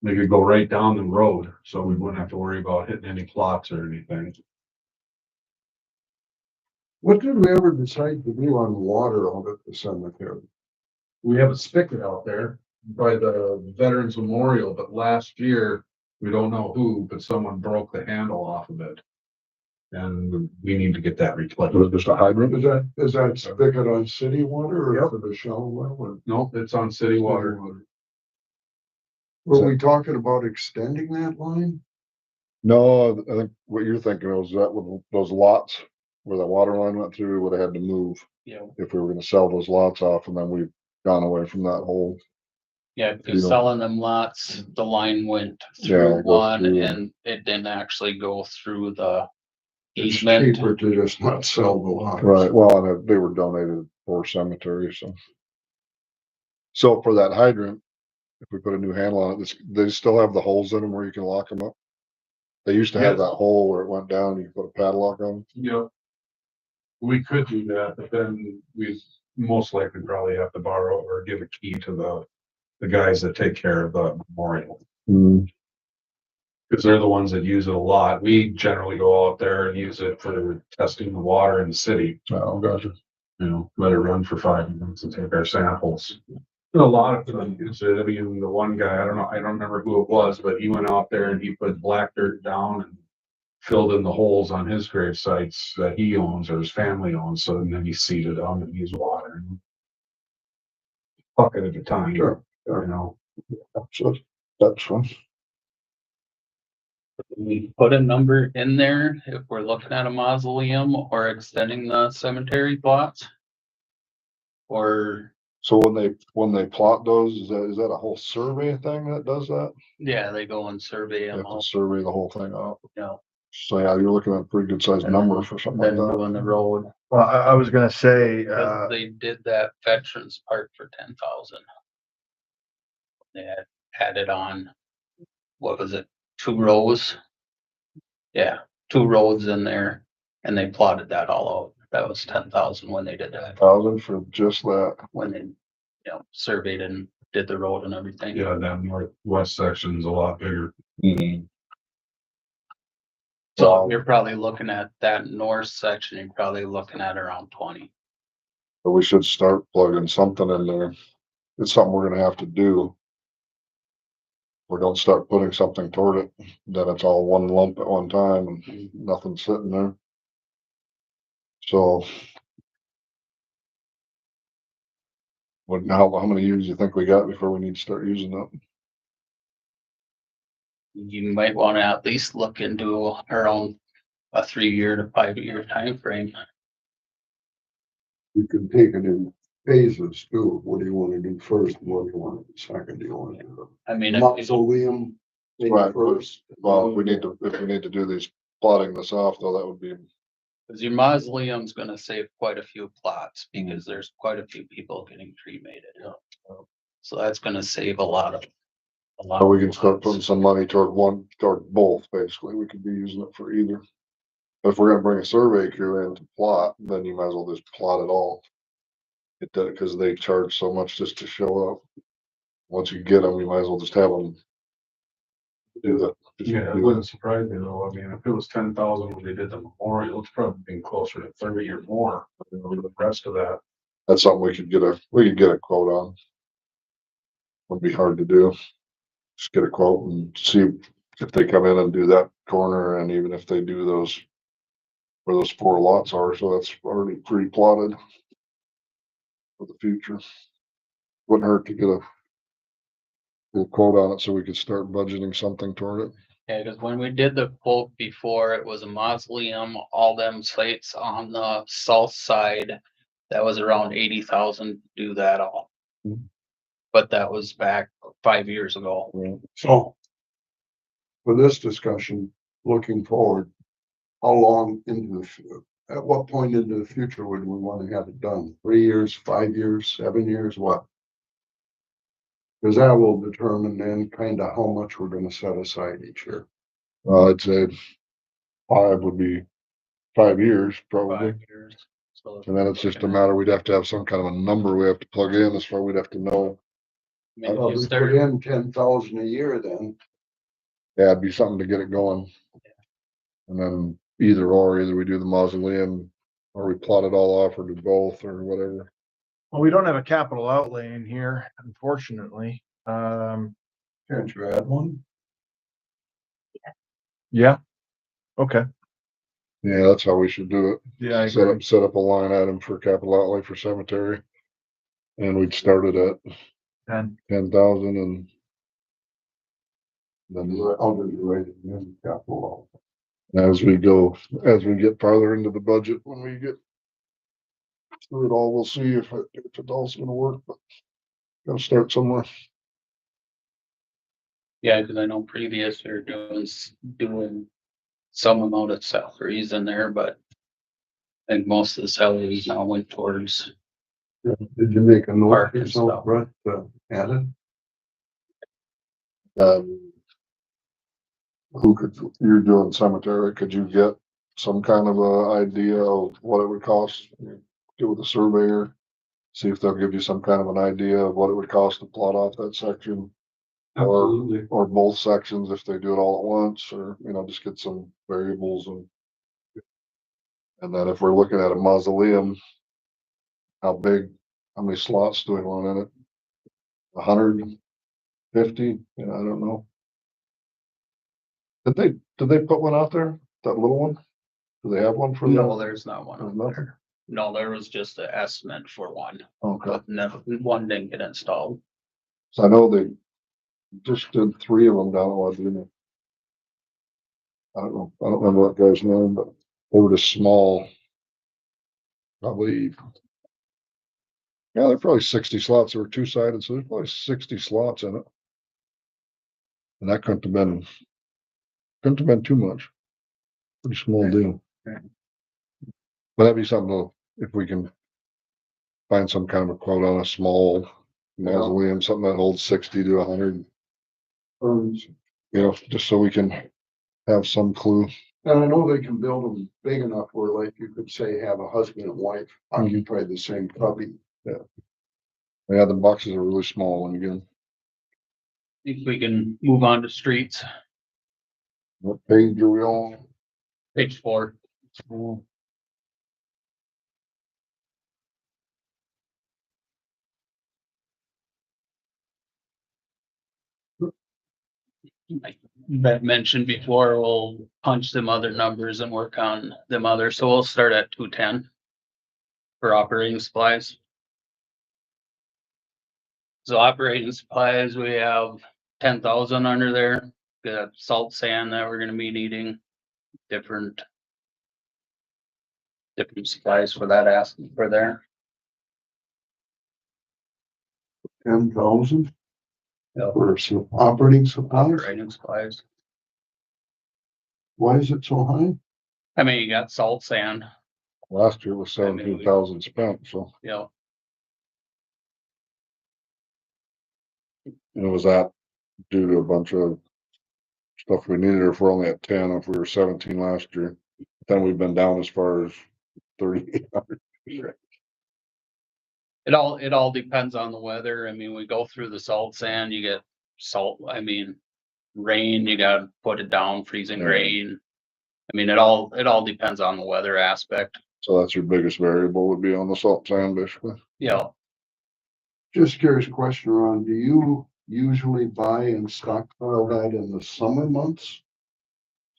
Speaker 7: They could go right down the road, so we wouldn't have to worry about hitting any plots or anything.
Speaker 5: What did we ever decide to do on water out at the cemetery?
Speaker 7: We have a spigot out there by the Veterans Memorial, but last year, we don't know who, but someone broke the handle off of it. And we need to get that replaced.
Speaker 6: Was it just a hydrant?
Speaker 5: Is that spigot on city water or is it a shallow well? Or-
Speaker 7: Nope, it's on city water.
Speaker 5: Were we talking about extending that line?
Speaker 6: No, I think what you're thinking was that with those lots where the water line went through, we would have had to move
Speaker 3: Yeah,
Speaker 6: if we were gonna sell those lots off, and then we've gone away from that whole.
Speaker 3: yeah,
Speaker 6: You
Speaker 3: because
Speaker 6: know.
Speaker 3: selling them lots, the line went
Speaker 6: Yeah,
Speaker 3: through
Speaker 6: go
Speaker 3: one
Speaker 6: through.
Speaker 3: and it didn't actually go through the
Speaker 5: It's
Speaker 3: easement.
Speaker 5: cheaper to just not sell the lots.
Speaker 6: Right, well, and they were donated for cemetery, so. So for that hydrant, if we put a new handle on it, they still have the holes in them where you can lock them up. They used to have
Speaker 7: Yes.
Speaker 6: that hole where it went down, you put a padlock on.
Speaker 7: Yep. We could do that, but then we most likely probably have to borrow or give a key to the guys that take care of the memorial. Because they're the ones that use it a lot. We generally go out there and use it for testing the water in the city.
Speaker 6: Oh, gotcha.
Speaker 7: You know, let it run for 5 minutes and take our samples. And a lot of them use it. I mean, the one guy, I don't remember who it was, but he went out there and he put black dirt down and filled in the holes on his grave sites that he owns or his family owns. So then he seeded them and he's watering. Bucket at a time.
Speaker 5: Sure.
Speaker 7: You know,
Speaker 6: So that's fun.
Speaker 3: We put a number in there if we're looking at a mausoleum or extending the cemetery plots. Or,
Speaker 6: So when they plot those, is that a whole survey thing that does that?
Speaker 3: yeah, they go and survey
Speaker 6: You
Speaker 3: them
Speaker 6: have to
Speaker 3: all,
Speaker 6: survey the whole thing out.
Speaker 3: you know,
Speaker 6: So yeah, you're looking at a pretty good sized
Speaker 3: And
Speaker 6: number for something like
Speaker 3: then
Speaker 6: that.
Speaker 3: doing the road.
Speaker 4: Well, I was gonna say,
Speaker 3: Because they did that Veterans Park for 10,000. They had added on, what was it, 2 rows? Yeah, 2 roads in there, and they plotted that all out. That was 10,000 when they did that,
Speaker 6: 1,000 for just that.
Speaker 3: when they, surveyed and did the road and everything.
Speaker 7: yeah, that northwest section's a lot bigger.
Speaker 3: So you're probably looking at that north section, you're probably looking at around 20.
Speaker 6: But we should start plugging something in there. It's something we're gonna have to do. We don't start putting something toward it, then it's all one lump at one time and nothing's sitting there. So. How many years do you think we got before we need to start using that?
Speaker 3: You might want to at least look into around a 3-year to 5-year time frame.
Speaker 5: You can take it in phases too. What do you want to do first? What do you want to do second? Do you want to do
Speaker 3: I mean,
Speaker 5: the mausoleum thing
Speaker 6: Right.
Speaker 5: first?
Speaker 6: Well, if we need to do these plotting this off though, that would be.
Speaker 3: because your mausoleum's gonna save quite a few plots, because there's quite a few people getting cremated. So that's gonna save a lot of.
Speaker 6: So we can start
Speaker 3: plots.
Speaker 6: putting some money toward both, basically. We could be using it for either. But if we're gonna bring a survey crew in to plot, then you might as well just plot it all. It does, because they charge so much just to show up. Once you get them, you might as well just have them do that. Just
Speaker 7: Yeah, it
Speaker 6: do
Speaker 7: wouldn't surprise me though. I mean, if it was 10,000 when they did the memorial, it's probably been closer to 30 or more. You know, the rest of that.
Speaker 6: That's something we could get a quote on. Would be hard to do. Just get a quote and see if they come in and do that corner, and even if they do those where those 4 lots are, so that's already pre-plotted for the future. Wouldn't hurt to get a quote on it so we could start budgeting something toward it.
Speaker 3: Yeah, because when we did the quote before, it was a mausoleum, all them sites on the south side. That was around 80,000 to do that all. But that was back 5 years ago.
Speaker 5: So for this discussion, looking forward, how long at what point into the future would we want to have it done? 3 years, 5 years, 7 years, what? Because that will determine then kind of how much we're going to set aside each year.
Speaker 6: I'd say 5 would be 5 years probably.
Speaker 3: 5 years. So
Speaker 6: And then it's just a matter, we'd have to have some kind of a number we have to plug in as far, we'd have to know.
Speaker 3: I mean, if
Speaker 5: Well,
Speaker 3: you
Speaker 5: we
Speaker 3: start-
Speaker 5: put in 10,000 a year then.
Speaker 6: Yeah, it'd be something to get it going. And then either we do the mausoleum or we plot it all off or do both or whatever.
Speaker 4: well, we don't have a capital outlay in here, unfortunately.
Speaker 5: Can't you add one?
Speaker 4: Yeah, okay,
Speaker 6: Yeah, that's how we should do it.
Speaker 4: yeah, I
Speaker 6: Set
Speaker 4: agree.
Speaker 6: up, set up a line item for capital outlay for cemetery. And we'd start it at 10,000 and then
Speaker 5: I'll do the rating and capital.
Speaker 6: as we go, as we get farther into the budget, when we get through it all, we'll see if it all's gonna work, but gotta start somewhere.
Speaker 3: Yeah, cause I know previous they're doing some amount of salaries in there, but I think most of the salaries now went towards,
Speaker 5: Did you make a note
Speaker 3: Park
Speaker 5: for
Speaker 3: and stuff.
Speaker 5: yourself, Brett, add it?
Speaker 6: Who could, you're doing cemetery, could you get some kind of a idea of what it would cost? Get with a surveyor, see if they'll give you some kind of an idea of what it would cost to plot off that section.
Speaker 5: Absolutely.
Speaker 6: Or both sections if they do it all at once, or, just get some variables and then if we're looking at a mausoleum, how many slots do we want in it? 150, I don't know. Did they put one out there? That little one? Do they have one for
Speaker 3: no,
Speaker 6: that?
Speaker 3: there's not one
Speaker 6: There's
Speaker 3: out
Speaker 6: nothing?
Speaker 3: there. No, there was just an estimate for one,
Speaker 6: Okay,
Speaker 3: but no, one didn't get installed.
Speaker 6: so I know they just did 3 of them down at Wadena. I don't know, I don't remember that guy's name, but they were just small. Probably, yeah, they're probably 60 slots. They were 2-sided, so there's probably 60 slots in it. And that couldn't have been too much. Pretty small deal.
Speaker 5: Okay.
Speaker 6: But that'd be something to, if we can find some kind of a quote on a small mausoleum, something that holds 60 to 100, just so we can have some clue.
Speaker 5: And I know they can build them big enough where like you could say have a husband and wife occupy the same cubby.
Speaker 6: Yeah, the boxes are really small and again,
Speaker 3: Think we can move on to streets,
Speaker 6: what page are we on?
Speaker 3: page 4. Like that mentioned before, we'll punch them other numbers and work on them other, so we'll start at 210 for operating supplies. So operating supplies, we have 10,000 under there. Got salt sand that we're gonna be needing, different supplies for that asking for there.
Speaker 5: 10,000
Speaker 3: Yep.
Speaker 5: for some operating supplies.
Speaker 3: Operating supplies.
Speaker 5: Why is it so high?
Speaker 3: I mean, you got salt sand,
Speaker 6: Last year was 17,000 spent, so.
Speaker 3: you know,
Speaker 6: And was that due to a bunch of stuff we needed, or if we're only at 10, if we were 17 last year, then we've been down as far as 3,800.
Speaker 3: it all depends on the weather. I mean, we go through the salt sand, you get salt, I mean, rain, you gotta put it down, freezing
Speaker 6: Yeah.
Speaker 3: rain. I mean, it all depends on the weather aspect,
Speaker 6: So that's your biggest variable would be on the salt sand, basically.
Speaker 3: you know.
Speaker 5: Just curious question, Ron, do you usually buy and stockpile that in the summer months?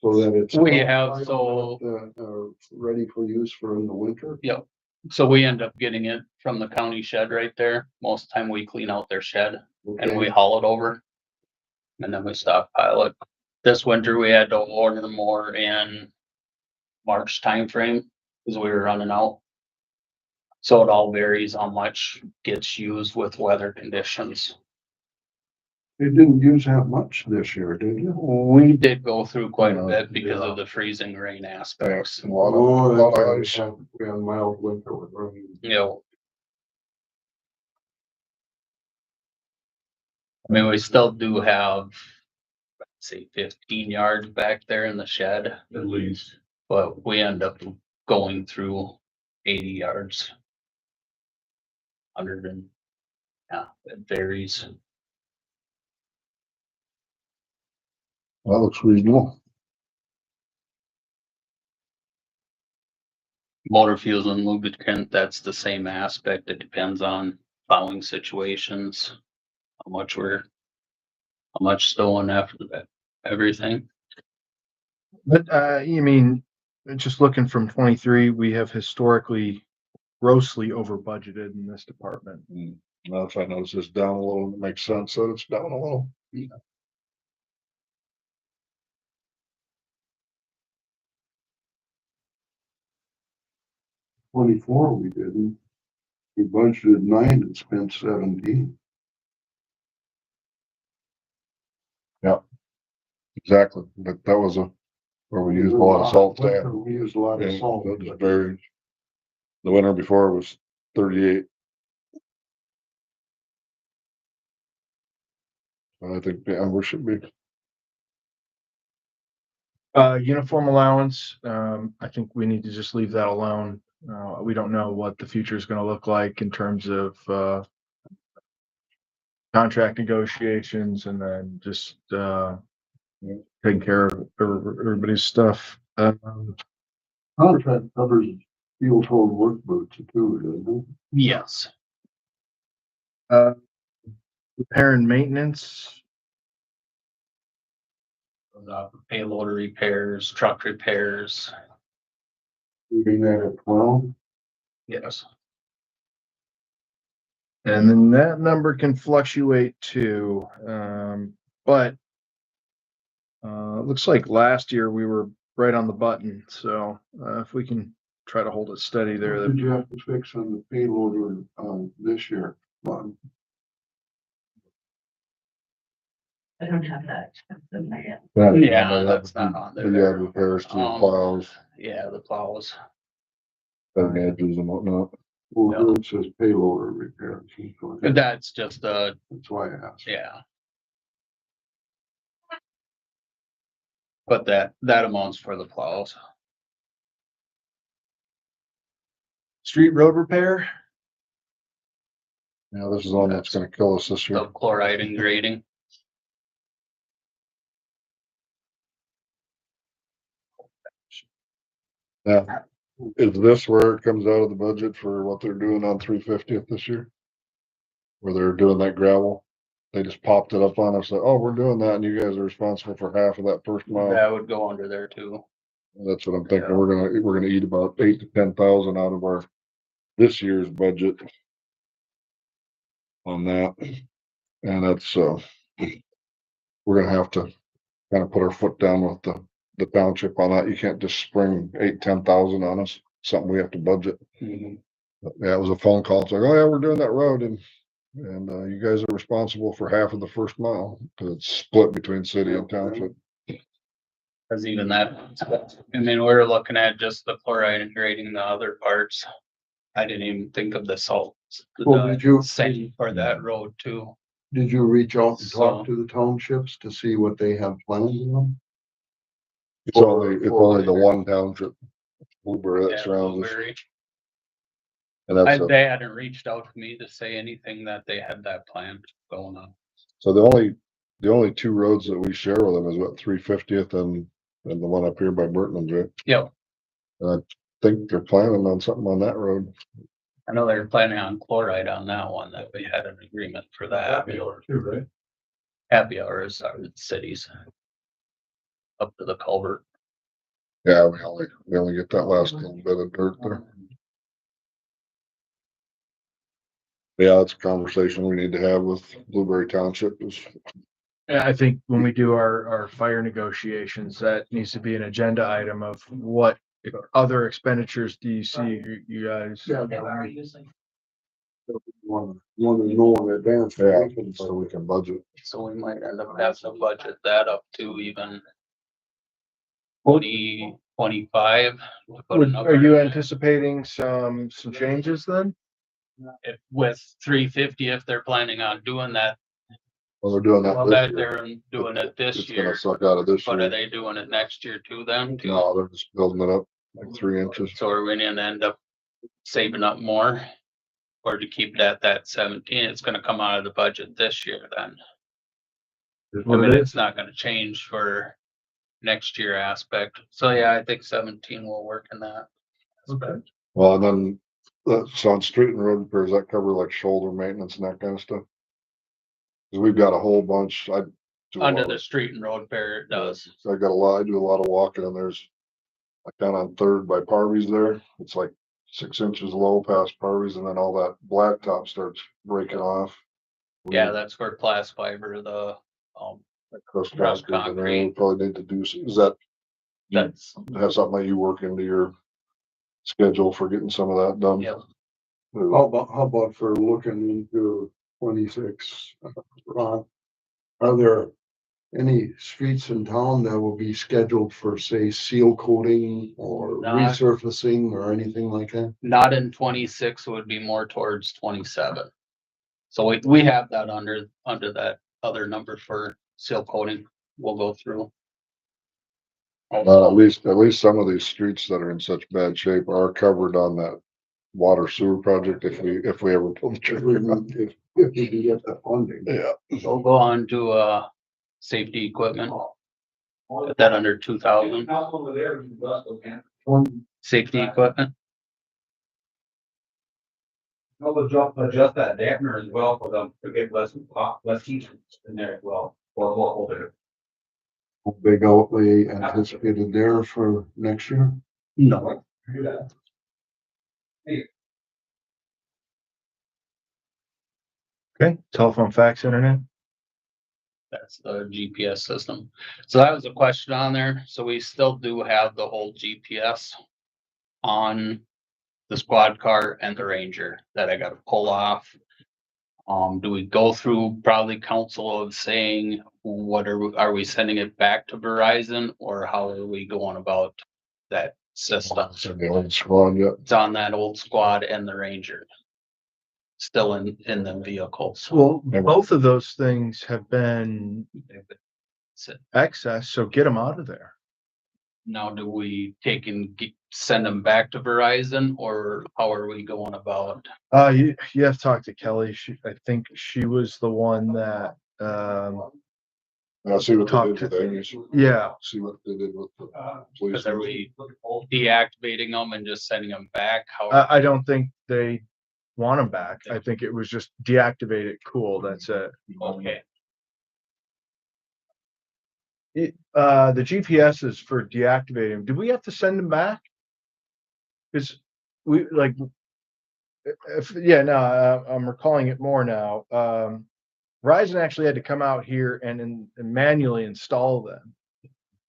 Speaker 5: So that it's.
Speaker 3: We have, so,
Speaker 5: Ready for use for in the winter?
Speaker 3: yep. So we end up getting it from the county shed right there. Most of the time we clean out their shed and we
Speaker 5: Okay.
Speaker 3: haul it over. And then we stockpile it. This winter we had to order more in March timeframe because we were running out. So it all varies how much gets used with weather conditions.
Speaker 5: It didn't use that much this year, did you?
Speaker 3: We did go through quite a
Speaker 6: Yeah,
Speaker 3: bit because of the freezing rain aspects.
Speaker 6: A lot
Speaker 5: Oh,
Speaker 6: of ice.
Speaker 5: we had a mild winter with rain.
Speaker 3: You know. I mean, we still do have, say, 15 yards back there in the shed,
Speaker 7: At least.
Speaker 3: but we end up going through 80 yards. 100 and, yeah, it varies.
Speaker 6: That looks reasonable.
Speaker 3: Motor fuels and lubricant, that's the same aspect. It depends on plowing situations, how much we're How much still on after that, everything?
Speaker 4: But, you mean, just looking from 23, we have historically grossly over budgeted in this department.
Speaker 6: Now, if I notice it's down a little, it makes sense that it's down a little.
Speaker 5: 24 we didn't. We budgeted 9 and spent 17.
Speaker 6: Exactly, but that was where we used a lot of salt
Speaker 5: Winter,
Speaker 6: sand.
Speaker 5: We used a lot of
Speaker 6: And
Speaker 5: salt.
Speaker 6: it was very, the winter before was 38. I think, yeah, we should be,
Speaker 4: Uniform allowance, I think we need to just leave that alone. We don't know what the future is gonna look like in terms of, contract negotiations and then just, taking care of everybody's stuff.
Speaker 5: Contract covers steel toed work boots too, doesn't it?
Speaker 3: Yes.
Speaker 4: Repair and maintenance,
Speaker 3: Payloader repairs, truck repairs,
Speaker 5: Leaving that at 12.
Speaker 3: yes.
Speaker 4: and then that number can fluctuate too. But it looks like last year we were right on the button, so if we can try to hold it steady there,
Speaker 5: What
Speaker 4: that'd
Speaker 5: did you have to fix on the payloader, this year? Ron?
Speaker 2: I don't have that.
Speaker 3: Yeah, that's not on there.
Speaker 6: yeah, repairs to plows,
Speaker 3: Yeah, the plows.
Speaker 6: cutting edges and whatnot.
Speaker 5: Well,
Speaker 3: Yeah.
Speaker 5: here it says payloader repairs.
Speaker 3: That's just
Speaker 5: That's why I asked.
Speaker 3: yeah. But that amounts for the plows.
Speaker 4: street road repair.
Speaker 6: Yeah, this is one that's gonna kill us this year.
Speaker 3: The chloride and grading.
Speaker 6: Yeah, is this where it comes out of the budget for what they're doing on 350th this year? Where they're doing that gravel? They just popped it up on us, like, oh, we're doing that, and you guys are responsible for half of that first mile.
Speaker 3: That would go under there too.
Speaker 6: That's what I'm thinking. We're gonna eat about 8 to 10,000 out of our this year's budget on that. And that's, we're gonna have to kind of put our foot down with the township on that. You can't just spring 8, 10,000 on us, something we have to budget. But yeah, it was a phone call. It's like, oh yeah, we're doing that road and you guys are responsible for half of the first mile because it's split between city and township.
Speaker 3: Cause even that, I mean, we're looking at just the chloride and grading the other parts. I didn't even think of the salt.
Speaker 5: Well, did you-
Speaker 3: Same for that road too.
Speaker 5: Did you reach out and
Speaker 3: So-
Speaker 5: talk to the townships to see what they have planned on them?
Speaker 6: It's only the one township, Blueberry, that
Speaker 3: Yeah,
Speaker 6: surrounds us.
Speaker 3: Blueberry.
Speaker 6: And that's,
Speaker 3: They hadn't reached out to me to say anything that they had that plan going on.
Speaker 6: so the only two roads that we share with them is what, 350th and the one up here by Burton's, right?
Speaker 3: Yep.
Speaker 6: And I think they're planning on something on that road.
Speaker 3: I know they're planning on chloride on that one, that we had an agreement for that.
Speaker 7: Happy hour too, right?
Speaker 3: Happy hours are the cities. Up to the culvert.
Speaker 6: Yeah, we only get that last little bit of dirt there. Yeah, it's a conversation we need to have with Blueberry Township is,
Speaker 4: Yeah, I think when we do our fire negotiations, that needs to be an agenda item of what other expenditures do you see, you guys?
Speaker 5: Yeah. Want to know in advance.
Speaker 6: yeah, so we can budget.
Speaker 3: So we might end up having to budget that up to even 2025.
Speaker 4: Are you anticipating some changes then?
Speaker 3: If with 350, if they're planning on doing that,
Speaker 6: Well, they're doing
Speaker 3: well,
Speaker 6: that
Speaker 3: that
Speaker 6: this year.
Speaker 3: they're doing it this
Speaker 6: It's gonna
Speaker 3: year,
Speaker 6: suck out of this
Speaker 3: but are
Speaker 6: year.
Speaker 3: they doing it next year too then? too?
Speaker 6: No, they're just building it up like 3 inches.
Speaker 3: So are we gonna end up saving up more? Or to keep it at that 17, it's gonna come out of the budget this year then. I mean, it's not gonna change for next year aspect. So yeah, I think 17 will work in that. aspect.
Speaker 6: Well, and then, so on street and road repairs, that cover like shoulder maintenance and that kind of stuff. Cause we've got a whole bunch, do a
Speaker 3: Under
Speaker 6: lot
Speaker 3: the
Speaker 6: of-
Speaker 3: street and road fair, it does.
Speaker 6: So I do a lot of walking and there's like down on Third by Parvy's there. It's like 6 inches low past Parvy's and then all that blacktop starts breaking off.
Speaker 3: Yeah, that's where class fiber, the,
Speaker 6: Crushed
Speaker 3: crushed
Speaker 6: concrete, and
Speaker 3: concrete.
Speaker 6: we probably need to do, is that,
Speaker 3: that's,
Speaker 6: have something that you work into your schedule for getting some of that done?
Speaker 3: yeah.
Speaker 5: How about for looking into 26, Ron? Are there any streets in town that will be scheduled for, say, seal coating or
Speaker 3: Not-
Speaker 5: resurfacing or anything like that?
Speaker 3: Not in 26, it would be more towards 27. So we have that under that other number for seal coating. We'll go through.
Speaker 6: Well, at least some of these streets that are in such bad shape are covered on that water sewer project if we ever pull the
Speaker 5: If
Speaker 6: trigger.
Speaker 5: we if we can get the funding.
Speaker 6: Yeah.
Speaker 3: So we'll go on to safety equipment. Put that under 2,000. Safety equipment.
Speaker 8: I'll adjust that dampener as well for them to get less heat in there as well, or what will do.
Speaker 5: Big outlay anticipated there for next year.
Speaker 3: No.
Speaker 8: Do that.
Speaker 4: Okay, telephone, fax, internet.
Speaker 3: That's the GPS system. So that was a question on there. So we still do have the whole GPS on the squad car and the Ranger that I gotta pull off. Do we go through probably council of saying, what are we sending it back to Verizon, or how are we going about that system?
Speaker 6: So the old squad yet.
Speaker 3: It's on that old squad and the Ranger. Still in the vehicles.
Speaker 4: Well, both of those things have been
Speaker 3: So
Speaker 4: excess, so get them out of there.
Speaker 3: now do we take and send them back to Verizon, or how are we going about?
Speaker 4: You have to talk to Kelly. I think she was the one that,
Speaker 6: I'll see what they
Speaker 4: Talk
Speaker 6: did
Speaker 4: to-
Speaker 6: with Amy's.
Speaker 4: yeah.
Speaker 6: See what they did with the police.
Speaker 3: Cause are we deactivating them and just sending them back? How?
Speaker 4: I don't think they want them back. I think it was just deactivate it, cool, that's it.
Speaker 3: Okay,
Speaker 4: The GPS is for deactivating. Do we have to send them back? Cause we like, I'm recalling it more now. Verizon actually had to come out here and manually install them.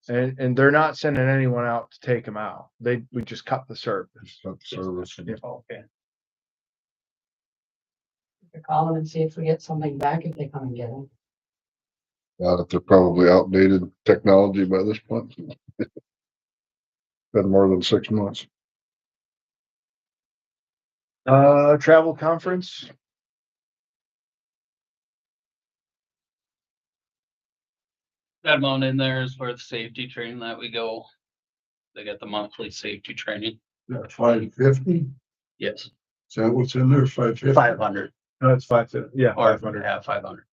Speaker 4: And they're not sending anyone out to take them out. We just cut the service.
Speaker 6: Service.
Speaker 4: Yeah.
Speaker 3: okay.
Speaker 2: Call them and see if we get something back if they come and get them.
Speaker 6: Now that they're probably outdated technology by this point. Been more than 6 months.
Speaker 4: Travel conference.
Speaker 3: That amount in there is for the safety training that we go. They get the monthly safety training.
Speaker 5: That's 550.
Speaker 3: Yes,
Speaker 5: Is that what's in there? 550.
Speaker 3: 500
Speaker 4: No, it's 550. Yeah,
Speaker 3: or
Speaker 4: 500.
Speaker 3: yeah, 500.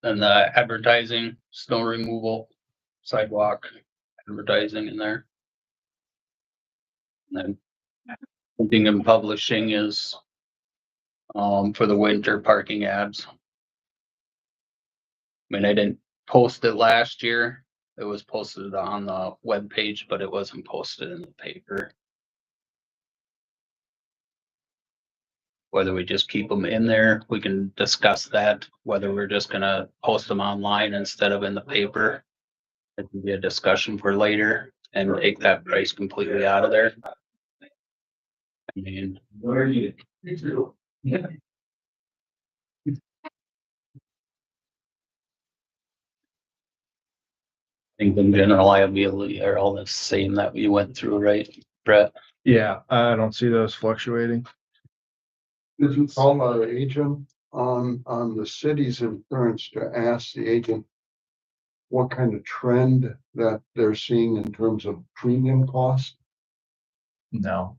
Speaker 3: And the advertising, snow removal, sidewalk advertising in there. And then printing and publishing is for the winter parking ads. I mean, I didn't post it last year. It was posted on the web page, but it wasn't posted in the paper. Whether we just keep them in there, we can discuss that, whether we're just gonna post them online instead of in the paper. It can be a discussion for later and take that price completely out of there. I mean,
Speaker 8: Where are you?
Speaker 3: yeah. I think in general liability are all the same that we went through, right, Brett?
Speaker 4: Yeah, I don't see those fluctuating.
Speaker 5: Did you call our agent on the city's insurance to ask the agent what kind of trend that they're seeing in terms of premium cost?
Speaker 4: No.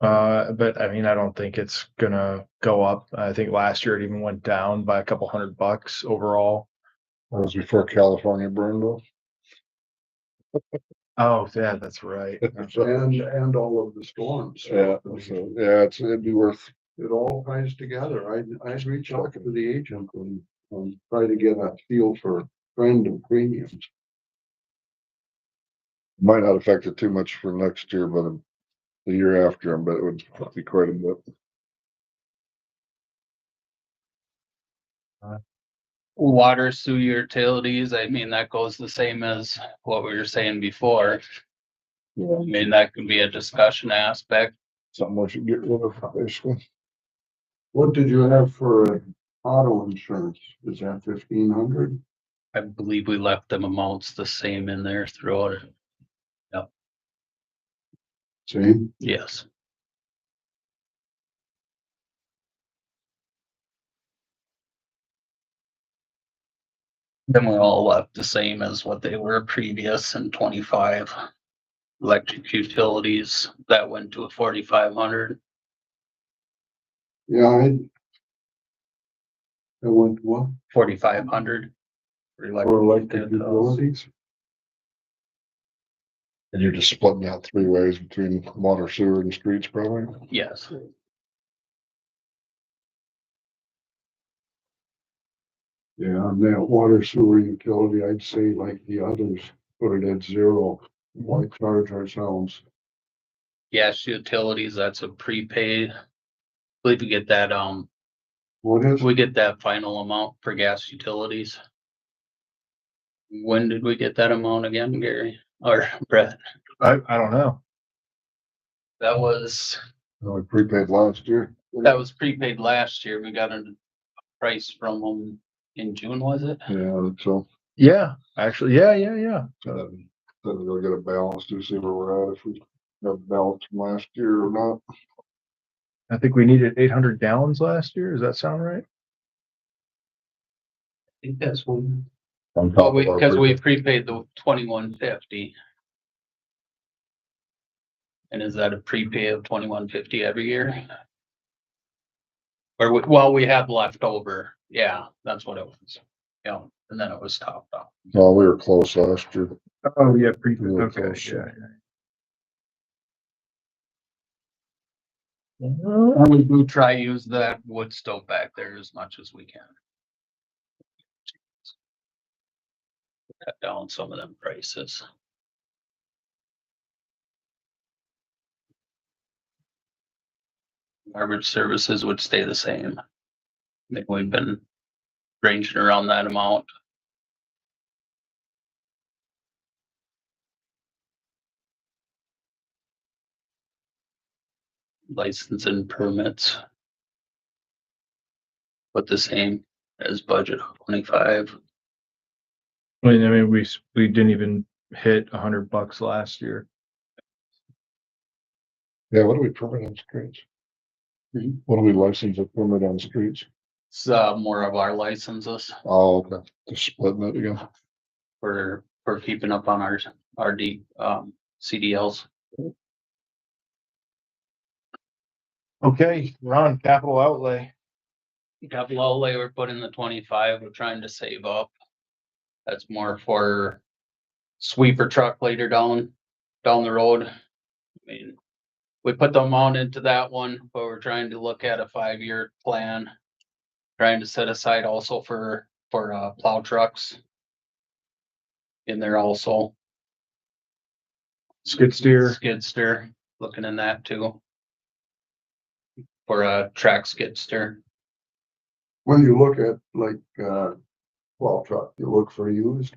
Speaker 4: But I mean, I don't think it's gonna go up. I think last year it even went down by a couple $100 overall.
Speaker 6: That was before California burned off.
Speaker 4: Oh, yeah, that's right.
Speaker 5: and all of the storms.
Speaker 6: Yeah, so, yeah, it'd be worth,
Speaker 5: It all ties together. I'd reach out to the agent and try to get a feel for trend and premiums.
Speaker 6: might not affect it too much for next year, but the year after, I bet it would be quite a bit.
Speaker 3: Water, sewer utilities, I mean, that goes the same as what we were saying before. I mean, that could be a discussion aspect.
Speaker 6: Something we should get rid of, basically.
Speaker 5: What did you have for auto insurance? Is that 1,500?
Speaker 3: I believe we left them amounts the same in there throughout it.
Speaker 5: Same?
Speaker 3: Yes. Then we all left the same as what they were previous in 25. Electric utilities, that went to a 4,500.
Speaker 5: Yeah, I went what?
Speaker 3: 4,500.
Speaker 5: For electric utilities?
Speaker 6: And you're just splitting out 3 ways between water, sewer and streets, probably.
Speaker 3: Yes.
Speaker 5: Yeah, and that water sewer utility, I'd say like the others, put it at 0. Why charge ourselves?
Speaker 3: Gas utilities, that's a prepaid. Believe we get that,
Speaker 5: What is?
Speaker 3: we get that final amount for gas utilities. When did we get that amount again, Gary or Brett?
Speaker 4: I don't know.
Speaker 3: That was
Speaker 6: We prepaid last year.
Speaker 3: prepaid last year. We got a price from them in June, was it?
Speaker 6: Yeah, so,
Speaker 4: Yeah, actually, yeah.
Speaker 6: then we'll get a balance to see where we're at, if we have balance from last year or not.
Speaker 4: I think we needed 800 gallons last year. Does that sound right?
Speaker 3: I think that's one.
Speaker 6: On top
Speaker 3: Well,
Speaker 6: of our
Speaker 3: because we
Speaker 6: prepaid.
Speaker 3: prepaid the 2150. And is that a prepay of 2150 every year? Or we had leftover. Yeah, that's what it was. Yeah, and then it was topped off.
Speaker 6: No, we were close last year.
Speaker 4: Oh, yeah, prepaid.
Speaker 6: Yeah,
Speaker 4: Okay,
Speaker 6: close.
Speaker 4: yeah.
Speaker 3: And we do try use that wood stove back there as much as we can. Cut down some of them prices. Garbage services would stay the same. I think we've been ranging around that amount. License and permits. But the same as budget of 25.
Speaker 4: I mean, we didn't even hit $100 last year.
Speaker 6: Yeah, what do we permit on streets?
Speaker 3: Mhm.
Speaker 6: What do we license a permit on streets?
Speaker 3: It's more of our licenses
Speaker 6: Oh, okay, just splitting it again.
Speaker 3: for keeping up on our deep CDLs.
Speaker 4: Okay, we're on capital outlay.
Speaker 3: Capital outlay, we're putting the 25, we're trying to save up. That's more for sweeper truck later down the road. I mean, we put the amount into that one, but we're trying to look at a 5-year plan. Trying to set aside also for plow trucks. In there also.
Speaker 4: Skid steer.
Speaker 3: Skid steer, looking in that too. For a track skid steer.
Speaker 5: When you look at like, plow truck, you look for used.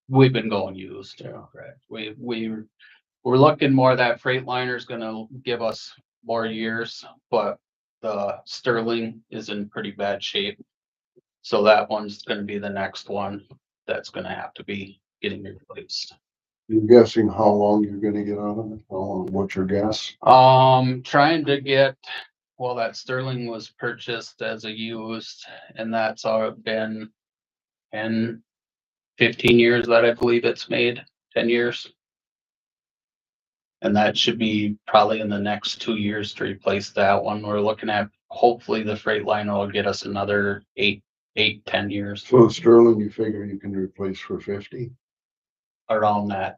Speaker 3: We've been going used, correct. We're looking more, that Freightliner is gonna give us more years, but the Sterling is in pretty bad shape. So that one's gonna be the next one that's gonna have to be getting replaced.
Speaker 5: You're guessing how long you're gonna get out of it? How long, what's your guess?
Speaker 3: Trying to get, well, that Sterling was purchased as a used, and that's all been 10, 15 years that I believe it's made, 10 years. And that should be probably in the next 2 years to replace that one. We're looking at, hopefully the Freightliner will get us another 10 years
Speaker 5: So Sterling, you figure you can replace for 50?
Speaker 3: around that.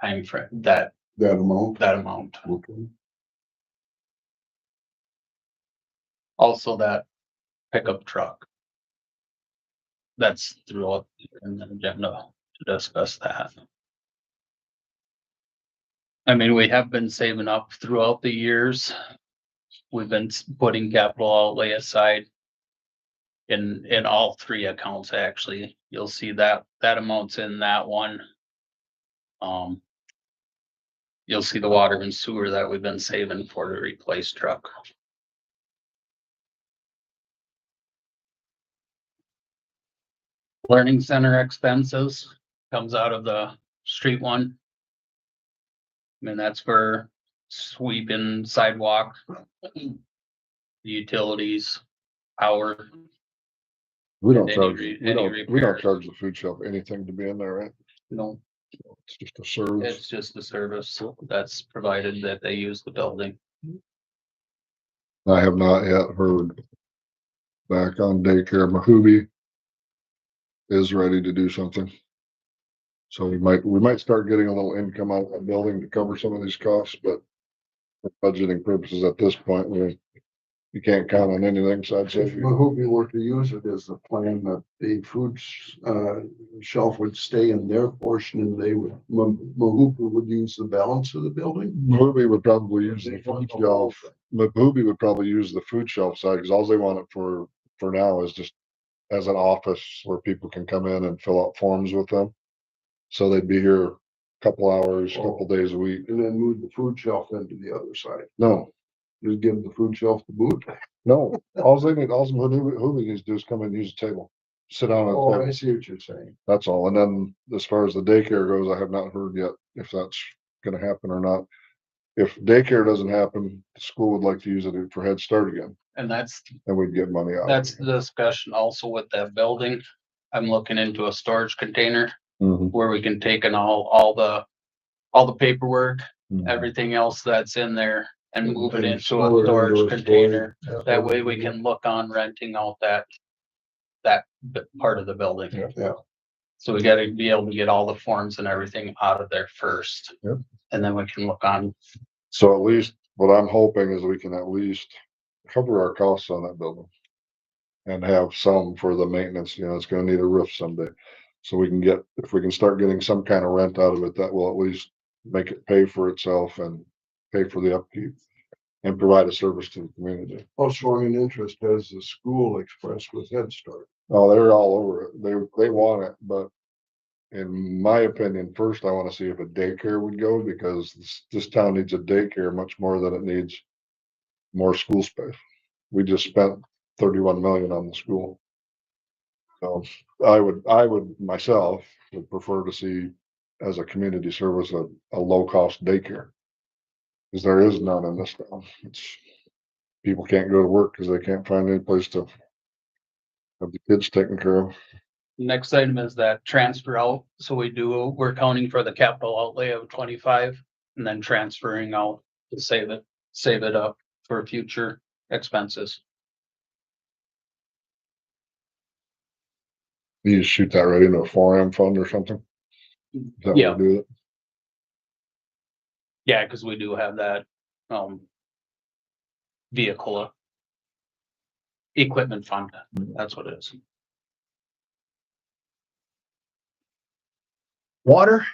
Speaker 3: time frame, that
Speaker 5: amount.
Speaker 3: amount.
Speaker 5: Okay.
Speaker 3: Also that pickup truck. That's throughout in the agenda to discuss that. I mean, we have been saving up throughout the years. We've been putting capital outlay aside. In all three accounts, actually, you'll see that amount's in that one. You'll see the water and sewer that we've been saving for the replace truck. Learning center expenses comes out of the street one. I mean, that's for sweeping sidewalk, utilities, power.
Speaker 6: We don't
Speaker 3: Any
Speaker 6: charge,
Speaker 3: re-
Speaker 6: we
Speaker 3: any
Speaker 6: don't
Speaker 3: repairs.
Speaker 6: charge the food shelf anything to be in there, right?
Speaker 3: No,
Speaker 6: It's just a service.
Speaker 3: it's just the service that's provided that they use the building.
Speaker 6: I have not yet heard back on daycare. Mahooby is ready to do something. So we might start getting a little income out of that building to cover some of these costs, but for budgeting purposes at this point, you can't count on anything. So I'd say
Speaker 5: If Mahooby were to use it as a plan that the food shelf would stay in their portion and they would, Mahooby would use the balance of the building.
Speaker 6: Mahooby would probably use the food shelf. Mahooby would probably use the food shelf side because all they want it for now is just as an office where people can come in and fill out forms with them. So they'd be here a couple hours, couple days a week.
Speaker 5: And then move the food shelf into the other side.
Speaker 6: No,
Speaker 5: Just give them the food shelf to boot.
Speaker 6: no. All Mahooby needs to do is come and use a table, sit down at a
Speaker 5: Oh,
Speaker 6: table.
Speaker 5: I see what you're saying.
Speaker 6: That's all. And then as far as the daycare goes, I have not heard yet if that's gonna happen or not. If daycare doesn't happen, the school would like to use it for Head Start again,
Speaker 3: And that's
Speaker 6: and we'd get money out.
Speaker 3: That's the discussion also with that building. I'm looking into a storage container
Speaker 6: Mhm.
Speaker 3: where we can take in all the paperwork,
Speaker 6: Mhm.
Speaker 3: everything else that's in there and move it
Speaker 5: And
Speaker 3: into a
Speaker 5: store it
Speaker 3: storage
Speaker 5: into a
Speaker 3: container.
Speaker 5: storage.
Speaker 3: That way we can look on renting out that part of the building.
Speaker 5: Yeah.
Speaker 3: So we gotta be able to get all the forms and everything out of there first.
Speaker 6: Yep.
Speaker 3: And then we can look on.
Speaker 6: So at least what I'm hoping is we can at least cover our costs on that building. And have some for the maintenance, it's gonna need a roof someday. So we can if we can start getting some kind of rent out of it, that will at least make it pay for itself and pay for the upkeep. And provide a service to the community.
Speaker 5: How strong an interest has the school expressed with Head Start?
Speaker 6: Oh, they're all over it. They want it, but in my opinion, first I want to see if a daycare would go because this town needs a daycare much more than it needs more school space. We just spent 31 million on the school. So I would myself would prefer to see as a community service a low cost daycare. Because there is none in this town. People can't go to work because they can't find any place to have the kids taken care of.
Speaker 3: Next item is that transfer out. So we're counting for the capital outlay of 25 and then transferring out to save it up for future expenses.
Speaker 6: You just shoot that right into a 4M fund or something? Is that
Speaker 3: Yeah.
Speaker 6: what we do it?
Speaker 3: Yeah, because we do have that vehicle equipment fund. That's what it is.
Speaker 4: Water?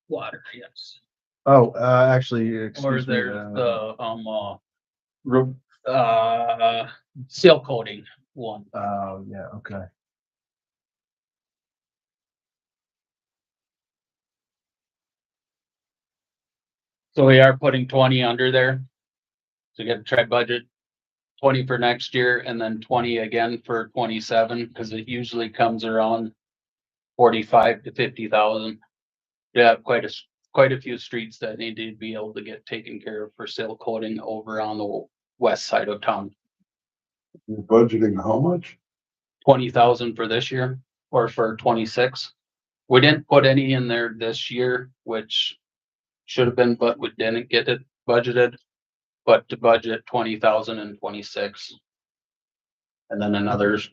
Speaker 3: Water, yes.
Speaker 4: Oh, actually,
Speaker 3: Or
Speaker 4: excuse me.
Speaker 3: there's the seal coating one.
Speaker 4: Oh, yeah, okay.
Speaker 3: So we are putting 20 under there. So you got to try budget 20 for next year and then 20 again for 27, because it usually comes around 45 to 50,000. Yeah, quite a few streets that need to be able to get taken care of for seal coating over on the west side of town.
Speaker 5: You're budgeting how much?
Speaker 3: 20,000 for this year or for 26. We didn't put any in there this year, which should have been, but we didn't get it budgeted. But to budget 20,000 and 26. And then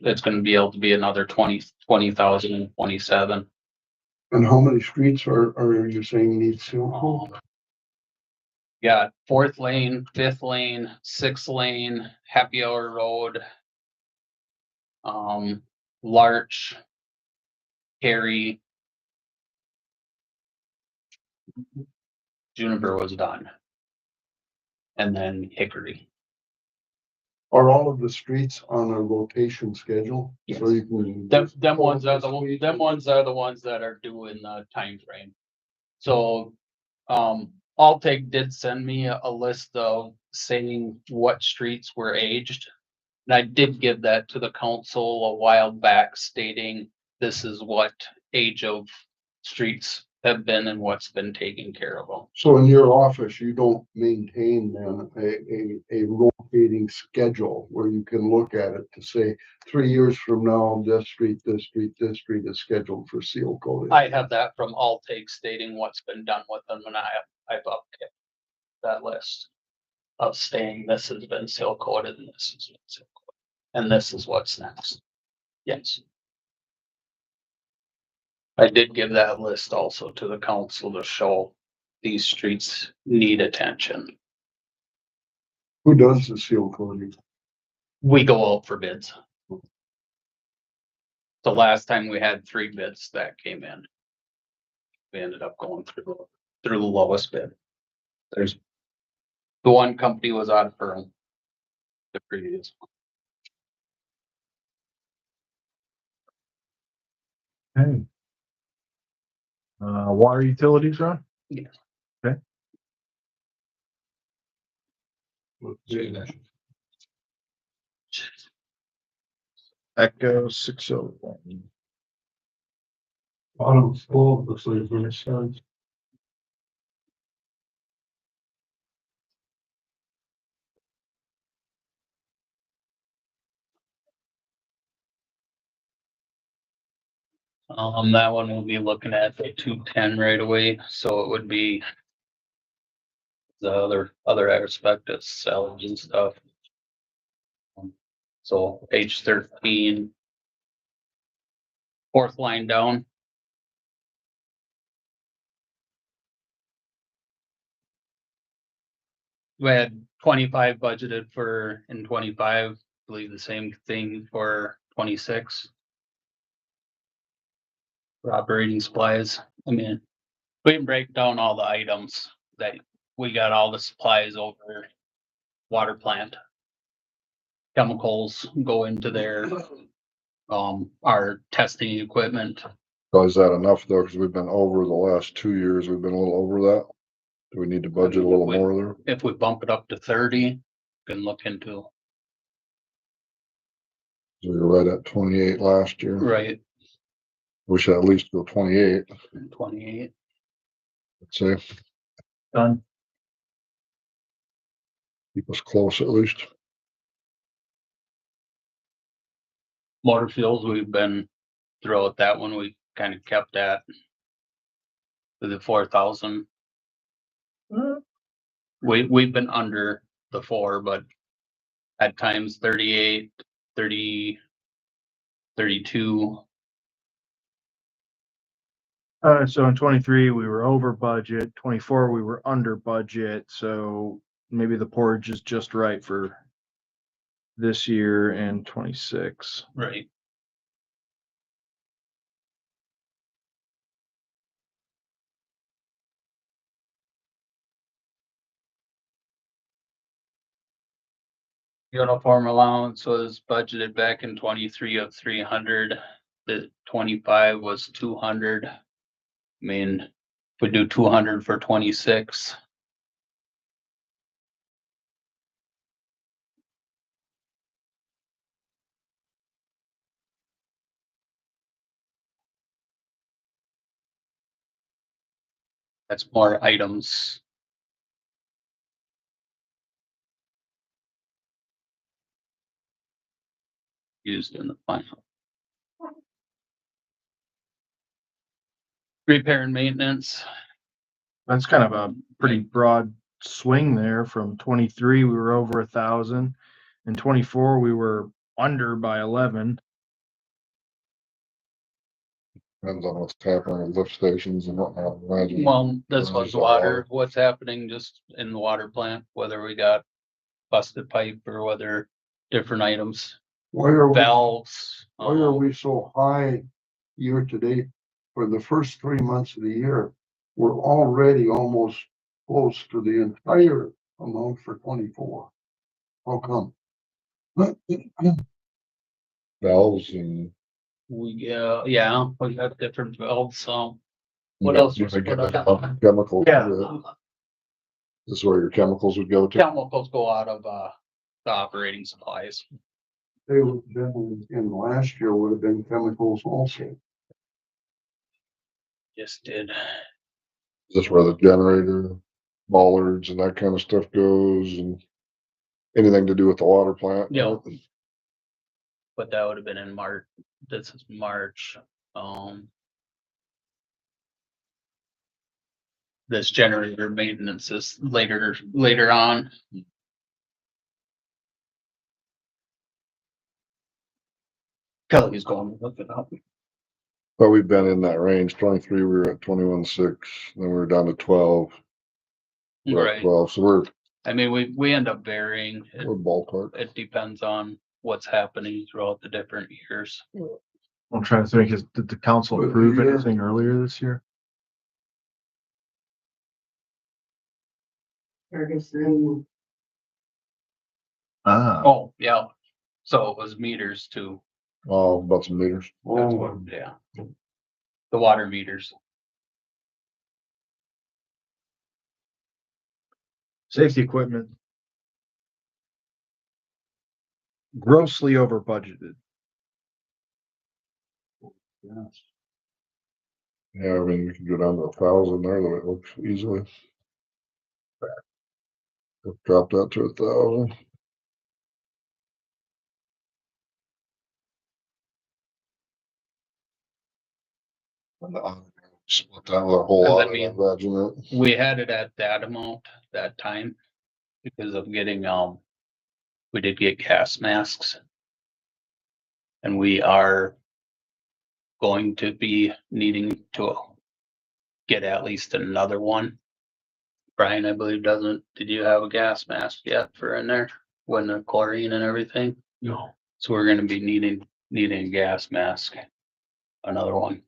Speaker 3: it's gonna be able to be another 20,000 and 27.
Speaker 5: And how many streets are you saying need seal coat?
Speaker 3: Yeah, 4th lane, 5th lane, 6th lane, Happy Hour Road. Larch. Cary. Juniper was done. And then Hickory.
Speaker 5: Are all of the streets on a rotation schedule? So you can.
Speaker 3: Them ones are the ones that are due in the time frame. So, Alltake did send me a list of saying what streets were aged. And I did give that to the council a while back stating this is what age of streets have been and what's been taken care of them.
Speaker 5: So in your office, you don't maintain then a rotating schedule where you can look at it to say 3 years from now, this street is scheduled for seal coating.
Speaker 3: I have that from Alltake stating what's been done with them, and I've updated that list of saying this has been seal coated and this has been seal coated, and this is what's next. Yes. I did give that list also to the council to show these streets need attention.
Speaker 5: Who does the seal coating?
Speaker 3: We go out for bids. The last time we had 3 bids that came in. We ended up going through the lowest bid. There's the one company was out of Pearl. The previous one.
Speaker 4: Hey. Water utilities, Ron?
Speaker 3: Yes.
Speaker 4: Okay. Echo 601.
Speaker 5: Bottom full, looks like when it starts.
Speaker 3: That one will be looking at the 210 right away, so it would be the other aspect of salads and stuff. So page 13. 4th line down. We had 25 budgeted for in 25, I believe the same thing for 26. For operating supplies, I mean, we can break down all the items that we got all the supplies over water plant. Chemicals go into there. Our testing equipment.
Speaker 6: So is that enough though? Cause we've been over the last 2 years, we've been a little over that. Do we need to budget a little more there?
Speaker 3: If we bump it up to 30, can look into.
Speaker 6: We were right at 28 last year.
Speaker 3: Right.
Speaker 6: We should at least go 28.
Speaker 3: 28.
Speaker 6: Let's say,
Speaker 4: Done.
Speaker 6: keep us close at least.
Speaker 3: Motor fuels, we've been throughout that one, we kind of kept at the 4,000. We've been under the 4, but at times 38, 30, 32.
Speaker 4: So in 23, we were over budget, 24, we were under budget, so maybe the porridge is just right for this year and 26.
Speaker 3: Right. Uniform allowance was budgeted back in 23 of 300. The 25 was 200. I mean, if we do 200 for 26. That's more items. Used in the final. Repair and maintenance.
Speaker 4: That's kind of a pretty broad swing there. From 23, we were over 1,000. In 24, we were under by 11.
Speaker 6: Depends on what's happening with lift stations and whatnot. I imagine.
Speaker 3: Well, this
Speaker 6: Or
Speaker 3: was
Speaker 6: just the
Speaker 3: water,
Speaker 6: water.
Speaker 3: what's happening just in the water plant, whether we got busted pipe or whether different items,
Speaker 5: Why are we,
Speaker 3: valves.
Speaker 5: why are we so high year to date? For the first 3 months of the year, we're already almost close to the entire amount for 24. How come?
Speaker 6: Valves and.
Speaker 3: We, yeah, we got different valves, so. What
Speaker 6: Yeah,
Speaker 3: else?
Speaker 6: you may get
Speaker 3: What
Speaker 6: that
Speaker 3: else?
Speaker 6: Chemical.
Speaker 4: Yeah.
Speaker 6: This is where your chemicals would go to.
Speaker 3: Chemicals go out of, the operating supplies.
Speaker 5: They would have been in last year would have been chemicals also.
Speaker 3: Just did.
Speaker 6: This is where the generator, bollards and that kind of stuff goes and anything to do with the water plant.
Speaker 3: Yeah. But that would have been in March. This is March. This generator maintenance is later on. Kelly's going to look it up.
Speaker 6: But we've been in that range. 23, we were at 21.6, then we were down to 12. We're at
Speaker 3: Right.
Speaker 6: 12, so
Speaker 3: I mean, we end up varying.
Speaker 6: we're ballpark.
Speaker 3: It depends on what's happening throughout the different years.
Speaker 4: I'm trying to think, did the council
Speaker 5: But
Speaker 4: approve
Speaker 5: yeah.
Speaker 4: anything earlier this year?
Speaker 5: Ferguson.
Speaker 4: Ah,
Speaker 3: Oh, yeah. So it was meters too.
Speaker 6: Oh, about some meters.
Speaker 3: That's what, yeah. The water meters.
Speaker 4: safety equipment. Grossly over budgeted.
Speaker 6: Yeah, I mean, we could go down to 1,000 there, though it looks easily. Drop that to 1,000. Split that with a whole lot, I imagine it.
Speaker 3: We had it at that amount that time because of getting, we did get gas masks. And we are going to be needing to get at least another one. Brian, I believe did you have a gas mask yet for in there when the chlorine and everything?
Speaker 7: No.
Speaker 3: So we're gonna be needing a gas mask. Another one.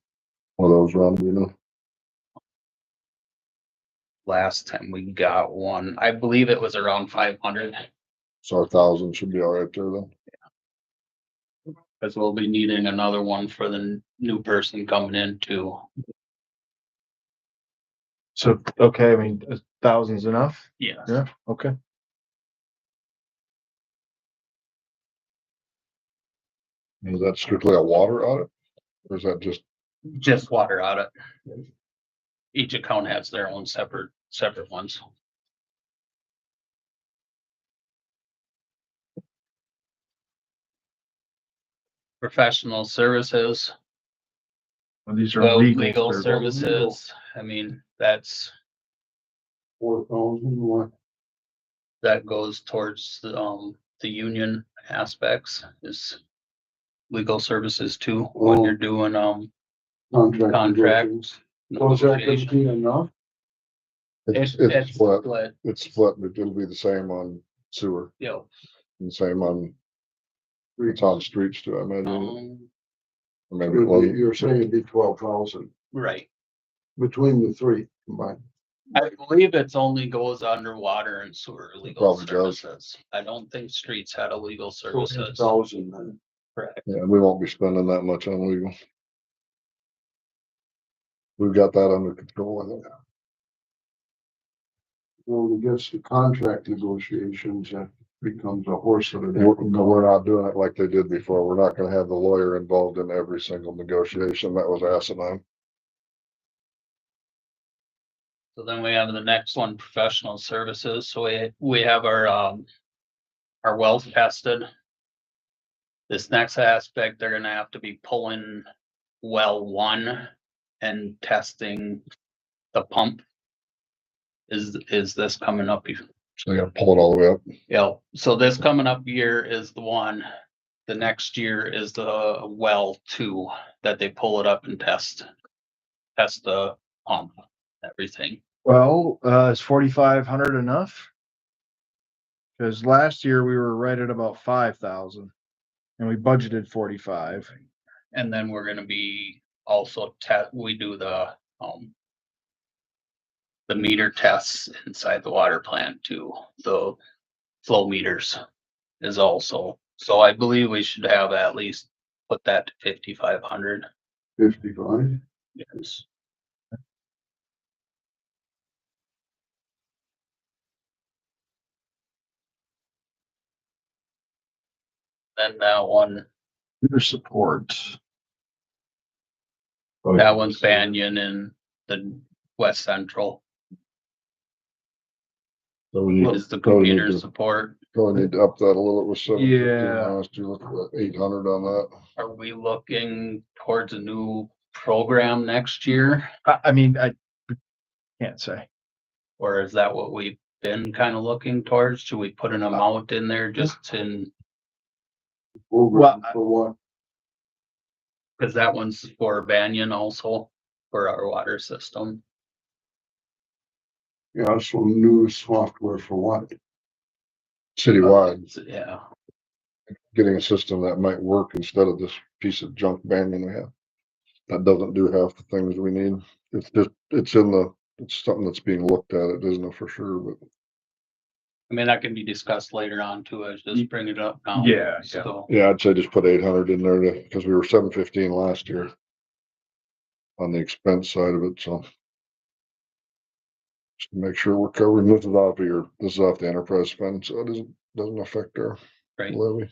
Speaker 6: One of those run, you know.
Speaker 3: Last time we got one, I believe it was around 500.
Speaker 6: So 1,000 should be all right there then.
Speaker 3: Cause we'll be needing another one for the new person coming in too.
Speaker 4: So, okay, I mean, 1,000's enough?
Speaker 3: Yeah.
Speaker 4: Yeah, okay.
Speaker 6: Is that strictly a water audit? Or is that
Speaker 3: Just water audit. Each account has their own separate ones. Professional services,
Speaker 4: These are
Speaker 3: well,
Speaker 4: legal.
Speaker 3: legal
Speaker 4: services.
Speaker 3: services, I mean, that's,
Speaker 5: 4,000, what?
Speaker 3: that goes towards the union aspects is legal services too, when you're doing,
Speaker 5: Contract.
Speaker 3: contracts.
Speaker 5: So is that gonna
Speaker 3: negotiation.
Speaker 5: be enough?
Speaker 6: it's split.
Speaker 3: split,
Speaker 6: It's split, but it'll be the same on sewer
Speaker 3: you know,
Speaker 6: and same on, it's on streets too, I imagine. Or maybe it wasn't.
Speaker 5: You're saying it'd be 12,000
Speaker 3: right.
Speaker 5: between the three combined.
Speaker 3: I believe it's only goes under water and sewer legal
Speaker 6: Probably does.
Speaker 3: services. I don't think streets had a legal
Speaker 5: So
Speaker 3: services.
Speaker 5: 8,000 then.
Speaker 3: Correct.
Speaker 6: Yeah, we won't be spending that much on legal. We've got that under control, I think.
Speaker 5: Well, against the contract negotiations, that becomes a horse of a
Speaker 6: We're,
Speaker 5: different
Speaker 6: no, we're not doing it like they did before. We're not gonna have the lawyer involved in every single negotiation. That was asinine.
Speaker 3: So then we have the next one, professional services. So we have our wells tested. This next aspect, they're gonna have to be pulling well one and testing the pump. Is this coming up?
Speaker 6: So they gotta pull it all the way up.
Speaker 3: Yeah, so this coming up year is the one the next year is the well 2 that they pull it up and test the pump, everything.
Speaker 4: Well, is 4,500 enough? Cause last year we were right at about 5,000 and we budgeted 45.
Speaker 3: And then we're gonna be also we do the meter tests inside the water plant too. The flow meters is also, so I believe we should have at least put that to 5,500.
Speaker 5: 55.
Speaker 3: Yes. Then that one,
Speaker 4: Your support.
Speaker 3: that one's Banyan in the West Central.
Speaker 6: So we need,
Speaker 3: Is the
Speaker 6: probably need
Speaker 3: computer
Speaker 6: to,
Speaker 3: support.
Speaker 6: probably need to up that a little. It was 715
Speaker 4: Yeah.
Speaker 6: last year. Look at that, 800 on that.
Speaker 3: Are we looking towards a new program next year?
Speaker 4: I mean, I can't say.
Speaker 3: Or is that what we've been kind of looking towards? Should we put an amount in there just in,
Speaker 5: Program for what?
Speaker 3: because that one's for Banyan also for our water system.
Speaker 5: Yeah, so new software for what?
Speaker 6: Citywide,
Speaker 3: Yeah,
Speaker 6: getting a system that might work instead of this piece of junk Banyan we have. That doesn't do half the things we need. It's just, it's something that's being looked at. It doesn't know for sure, but
Speaker 3: I mean, that can be discussed later on too. I just bring it up now.
Speaker 4: Yeah,
Speaker 3: So,
Speaker 6: yeah, I'd say just put 800 in there because we were 715 last year on the expense side of it, so. Just to make sure we're covering, this is off the enterprise fund, so it doesn't affect our
Speaker 3: right,
Speaker 6: levy.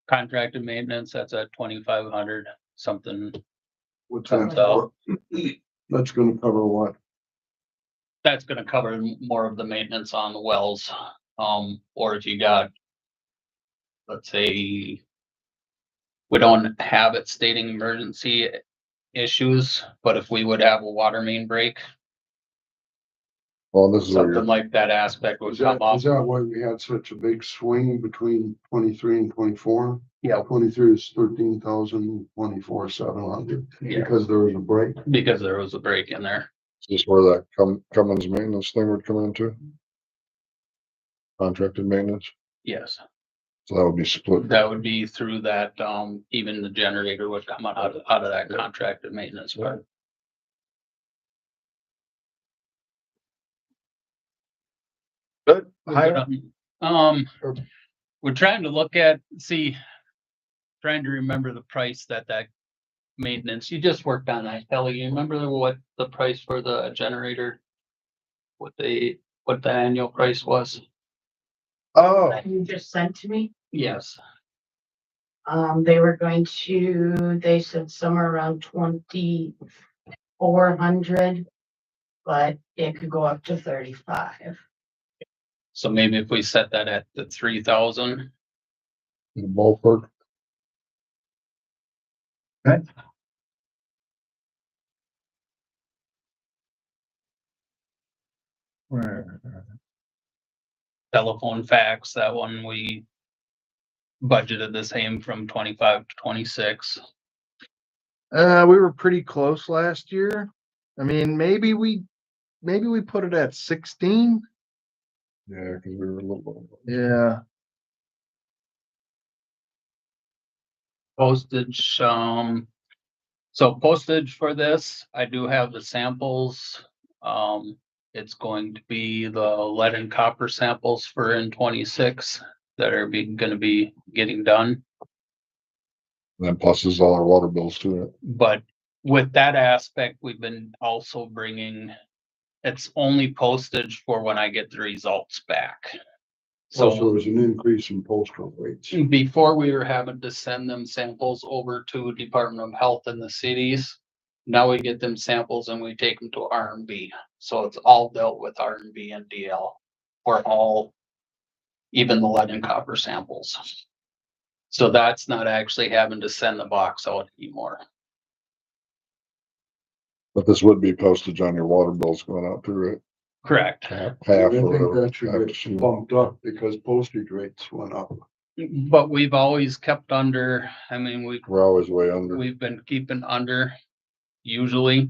Speaker 3: contracted maintenance, that's at 2,500, something.
Speaker 5: What's
Speaker 3: Comes
Speaker 5: that
Speaker 3: out.
Speaker 5: for? That's gonna cover what?
Speaker 3: That's gonna cover more of the maintenance on the wells. Or if you got, let's say, we don't have it stating emergency issues, but if we would have a water main break,
Speaker 6: Well, this is what
Speaker 3: something
Speaker 6: you're,
Speaker 3: like that aspect would
Speaker 5: Is
Speaker 3: come up.
Speaker 5: that why we had such a big swing between 23 and 24?
Speaker 3: Yeah.
Speaker 5: 23 is 13,000, 24 700,
Speaker 3: Yeah,
Speaker 5: because there was a break.
Speaker 3: because there was a break in there.
Speaker 6: is this where that Cummins maintenance thing would come into? Contracted maintenance,
Speaker 3: Yes,
Speaker 6: so that would be split.
Speaker 3: that would be through that, even the generator would come out of that contracted maintenance part.
Speaker 4: Good.
Speaker 3: We're trying to look at, trying to remember the price that maintenance, you just worked on that, Kelly, you remember what the price for the generator? What the annual price was?
Speaker 4: Oh,
Speaker 2: That you just sent to me.
Speaker 3: Yes,
Speaker 2: They were they said somewhere around 2,400, but it could go up to 35.
Speaker 3: so maybe if we set that at the 3,000,
Speaker 6: In the ballpark,
Speaker 3: telephone fax, that one we budgeted the same from 25 to 26.
Speaker 4: we were pretty close last year. I mean, maybe we put it at 16.
Speaker 6: yeah, because we were a little.
Speaker 4: Yeah.
Speaker 3: Postage, so postage for this, I do have the samples. It's going to be the lead and copper samples for in 26 that are gonna be getting done.
Speaker 6: And then plus is all our water bills too.
Speaker 3: But with that aspect, we've been also bringing, it's only postage for when I get the results back.
Speaker 5: Also, there
Speaker 3: So
Speaker 5: was an increase in postal rates.
Speaker 3: before we were having to send them samples over to Department of Health in the cities. Now we get them samples and we take them to R&B. So it's all dealt with R&B and DL for all, even the lead and copper samples. So that's not actually having to send the box out anymore.
Speaker 6: But this would be postage on your water bills going out too, right?
Speaker 3: Correct.
Speaker 6: Half
Speaker 5: I
Speaker 6: or
Speaker 5: think
Speaker 6: whatever.
Speaker 5: that should get bumped up because postage rates went up.
Speaker 3: But we've always kept under, I mean,
Speaker 6: We're always way under.
Speaker 3: we've been keeping under usually.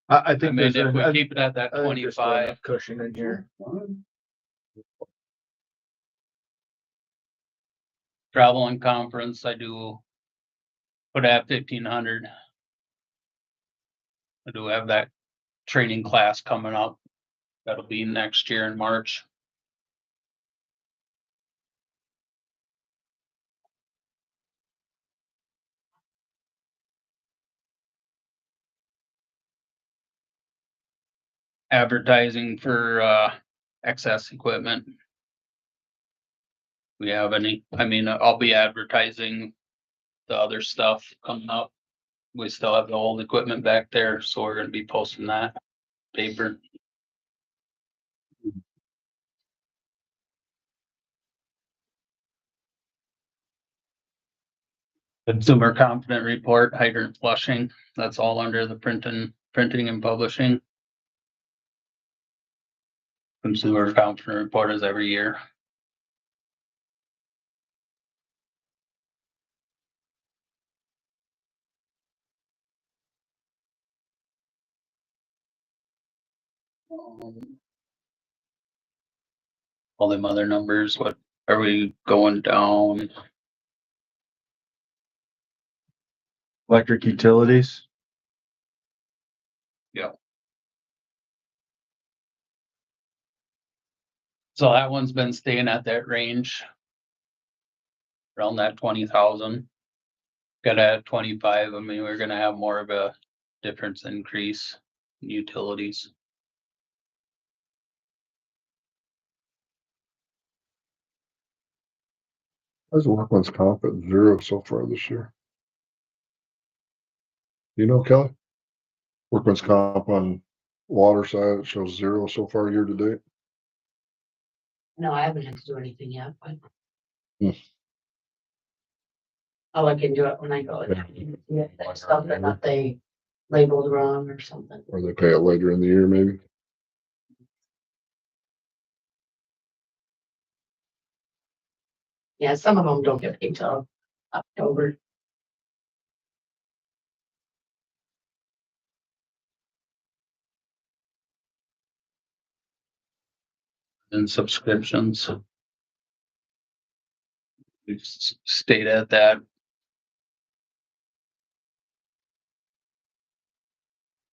Speaker 4: I
Speaker 3: I
Speaker 4: think
Speaker 3: mean,
Speaker 4: there's
Speaker 3: if we
Speaker 4: a,
Speaker 3: keep it at that
Speaker 4: I think there's still
Speaker 3: 25,
Speaker 4: enough cushion in here.
Speaker 3: travel and conference, I do put at 1,500. I do have that training class coming up. That'll be next year in March. Advertising for excess equipment. We have any, I mean, I'll be advertising the other stuff coming up. We still have the old equipment back there, so we're gonna be posting that paper. Consumer confident report, hydrant flushing, that's all under the printing and publishing. Consumer confident report is every year. All them other numbers, what are we going down?
Speaker 4: Electric utilities.
Speaker 3: So that one's been staying at that range. Around that 20,000. Got at 25, I mean, we're gonna have more of a difference increase in utilities.
Speaker 6: How's the workman's comp at 0 so far this year? You know, Kelly? Workman's comp on water side, it shows 0 so far year to date.
Speaker 2: No, I haven't had to do anything yet, but.
Speaker 6: Hmm.
Speaker 2: I'll look into it when I go. Yeah, that stuff that not they labeled wrong or something.
Speaker 6: Or they pay it later in the year, maybe.
Speaker 2: Yeah, some of them don't get paid till October.
Speaker 3: And subscriptions. We've stayed at that.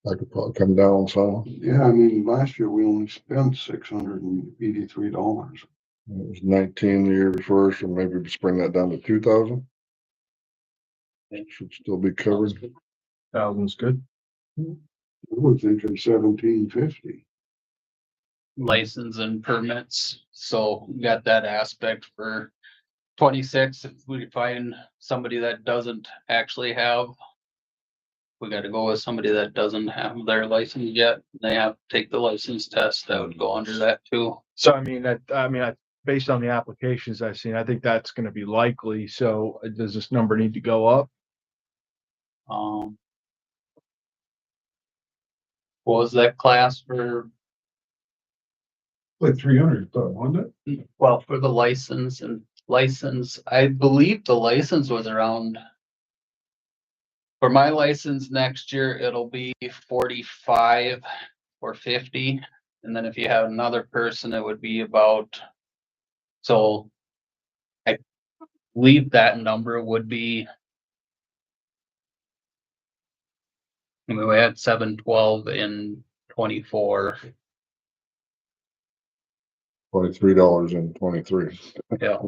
Speaker 6: I could probably come down some.
Speaker 5: Yeah, I mean, last year we only spent $683.
Speaker 6: It was 19 the year before, so maybe just bring that down to 2,000. It should still be covered.
Speaker 4: Thousand's good.
Speaker 5: I was thinking 1,750.
Speaker 3: License and permits, so we got that aspect for 26. If we find somebody that doesn't actually have. We gotta go with somebody that doesn't have their license yet. They have to take the license test. That would go under that too.
Speaker 4: So I mean, based on the applications I've seen, I think that's gonna be likely. So does this number need to go up?
Speaker 3: What was that class for?
Speaker 7: Like 300, wasn't it?
Speaker 3: Well, for the license, I believe the license was around. For my license next year, it'll be 45 or 50. And then if you have another person, it would be about. So I believe that number would be. I mean, we had 712 in 24.
Speaker 6: $23 in 23.
Speaker 3: Yeah.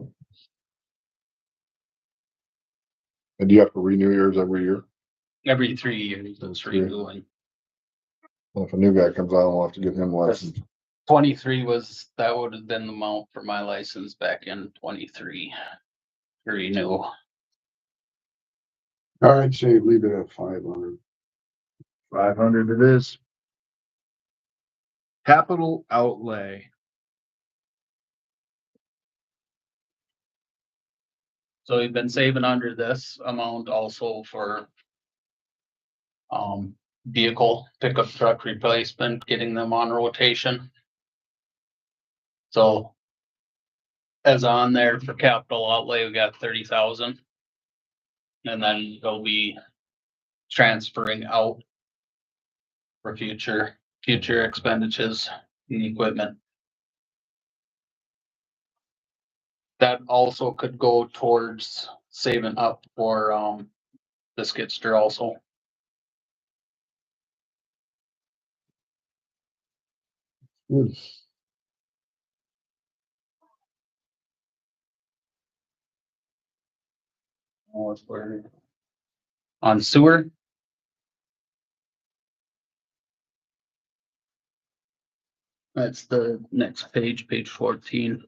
Speaker 6: And do you have to renew yours every year?
Speaker 3: Every 3 years, it's renewing.
Speaker 6: Well, if a new guy comes on, we'll have to get him licensed.
Speaker 3: 23 that would have been the amount for my license back in 23. To renew.
Speaker 5: All right, say leave it at 500.
Speaker 4: 500 it is. Capital outlay.
Speaker 3: So we've been saving under this amount also for. Vehicle pickup truck replacement, getting them on rotation. So. as on there for capital outlay, we got 30,000. And then they'll be transferring out for future expenditures in equipment. That also could go towards saving up for, the skidster also.
Speaker 5: Good.
Speaker 3: Oh, it's where- On sewer. That's the next page, page 14.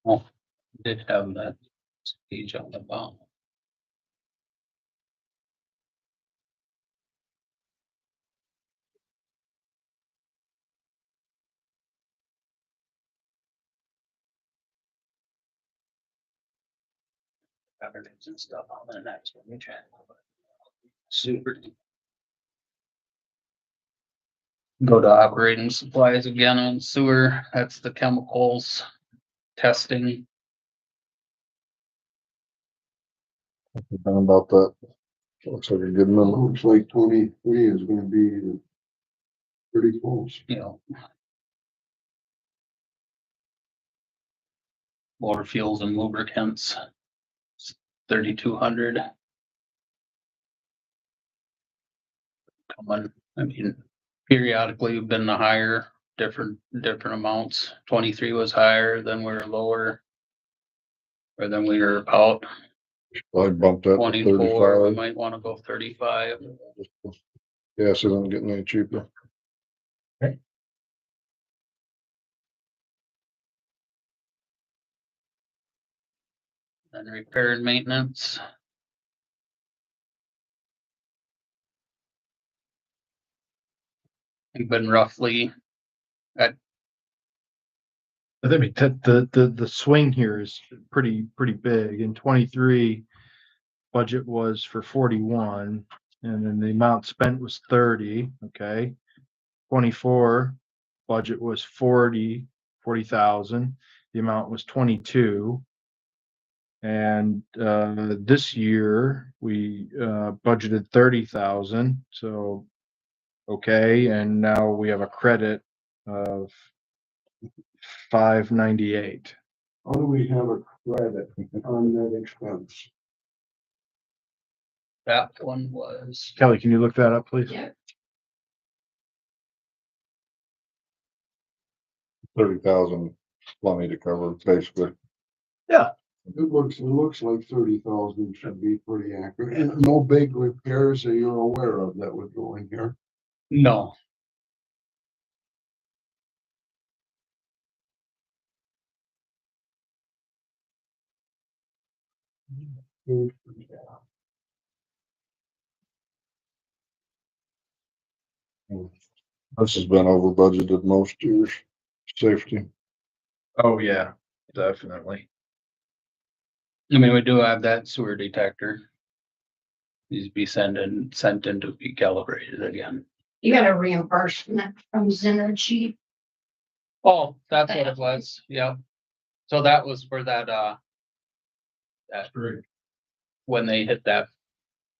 Speaker 3: Oh, did have that page on the bottom. Governance and stuff on the next one. Super. Go to operating supplies again on sewer. That's the chemicals testing.
Speaker 6: How about that? Looks like a good number.
Speaker 5: Looks like 23 is gonna be pretty close.
Speaker 3: You know. Motor fuels and lubricants. 3,200. Coming, I mean, periodically we've been the higher, different amounts. 23 was higher, then we were lower. Or then we were about
Speaker 6: I bumped that to
Speaker 3: 24, we
Speaker 6: 35.
Speaker 3: might wanna go 35.
Speaker 6: Gas isn't getting any cheaper.
Speaker 3: And repair and maintenance. We've been roughly at,
Speaker 4: I mean, the swing here is pretty big. In 23, budget was for 41, and then the amount spent was 30, okay? 24, budget was 40,000, the amount was 22. And this year, we budgeted 30,000, so, okay, and now we have a credit of 598.
Speaker 5: How do we have a credit on that expense?
Speaker 3: that one was,
Speaker 4: Kelly, can you look that up, please?
Speaker 2: Yeah.
Speaker 6: 30,000, plenty to cover, basically.
Speaker 5: It looks like 30,000 should be pretty accurate. And no big repairs that you're aware of that would go in here.
Speaker 3: no,
Speaker 6: This has been over budgeted most years. Safety.
Speaker 4: Oh, yeah, definitely.
Speaker 3: I mean, we do have that sewer detector. Needs to be sent in to be calibrated again.
Speaker 2: You got a reimbursement from Synergy.
Speaker 3: Oh, that's what it was, yeah. So that was for that, that, when they hit that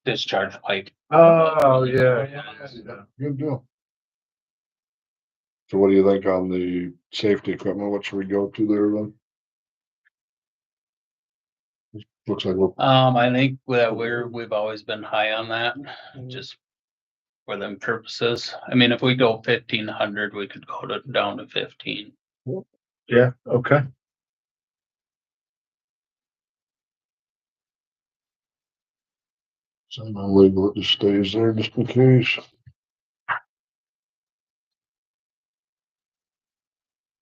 Speaker 3: discharge pipe.
Speaker 4: Oh, yeah.
Speaker 6: Good deal. So what do you think on the safety equipment? What should we go to there then? Looks like we're,
Speaker 3: I think that we've always been high on that, just for them purposes. I mean, if we go 1,500, we could go down to 15.
Speaker 4: Yeah, okay.
Speaker 6: so I'm legal, it just stays there just in case.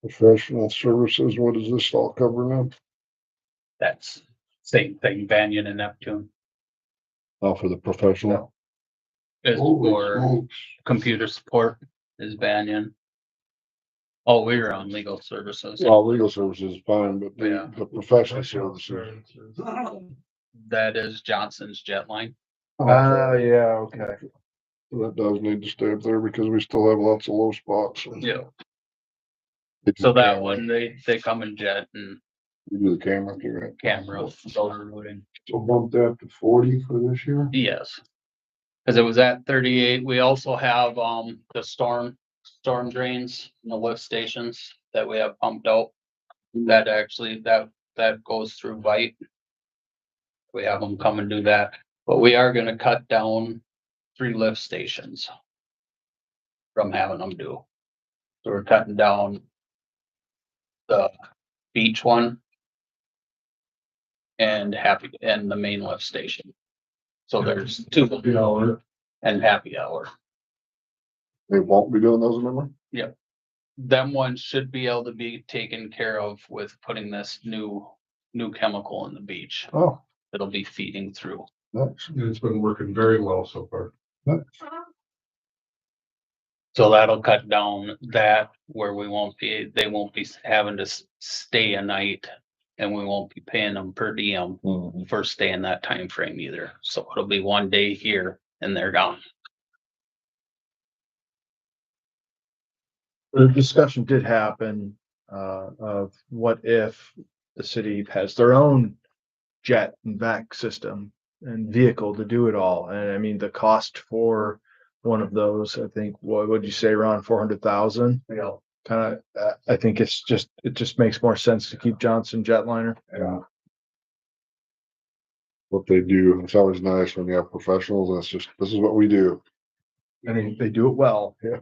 Speaker 6: Professional services, what does this all cover now?
Speaker 3: That's same thing, Banyan and Neptune
Speaker 6: Oh, for the professional.
Speaker 3: is
Speaker 5: Holy
Speaker 3: for
Speaker 5: smokes.
Speaker 3: computer support is Banyan. Oh, we were on legal services.
Speaker 6: Well, legal services is fine, but
Speaker 3: Yeah.
Speaker 6: the professional services.
Speaker 3: That is Johnson's Jet Line.
Speaker 4: Yeah, okay.
Speaker 6: That does need to stay up there because we still have lots of low spots.
Speaker 3: Yeah. So that one, they come in jet and
Speaker 6: You do the camera too, right?
Speaker 3: camera solar routing.
Speaker 5: So bump that to 40 for this year.
Speaker 3: Yes. Cause it was at 38. We also have, the storm drains and the lift stations that we have pumped out. That actually, that goes through Vite. We have them come and do that, but we are gonna cut down 3 lift stations from having them do. So we're cutting down the beach one and the main lift station. So there's 2 and happy hour.
Speaker 6: They won't be doing those anymore?
Speaker 3: Them ones should be able to be taken care of with putting this new chemical in the beach.
Speaker 6: Oh,
Speaker 3: It'll be feeding through.
Speaker 6: nice.
Speaker 7: And it's been working very well so far.
Speaker 3: So that'll cut down that where they won't be having to stay a night, and we won't be paying them per diem for staying that time frame either. So it'll be one day here and they're gone.
Speaker 4: The discussion did happen, of what if the city has their own jet and vac system and vehicle to do it all. And I mean, the cost for one of those, I think, what would you say, around 400,000?
Speaker 5: Yeah.
Speaker 4: Kind of, I think it just makes more sense to keep Johnson jetliner.
Speaker 6: Yeah. What they do, it's always nice when you have professionals, and it's just, this is what we do.
Speaker 4: I mean, they do it well.
Speaker 6: Yeah.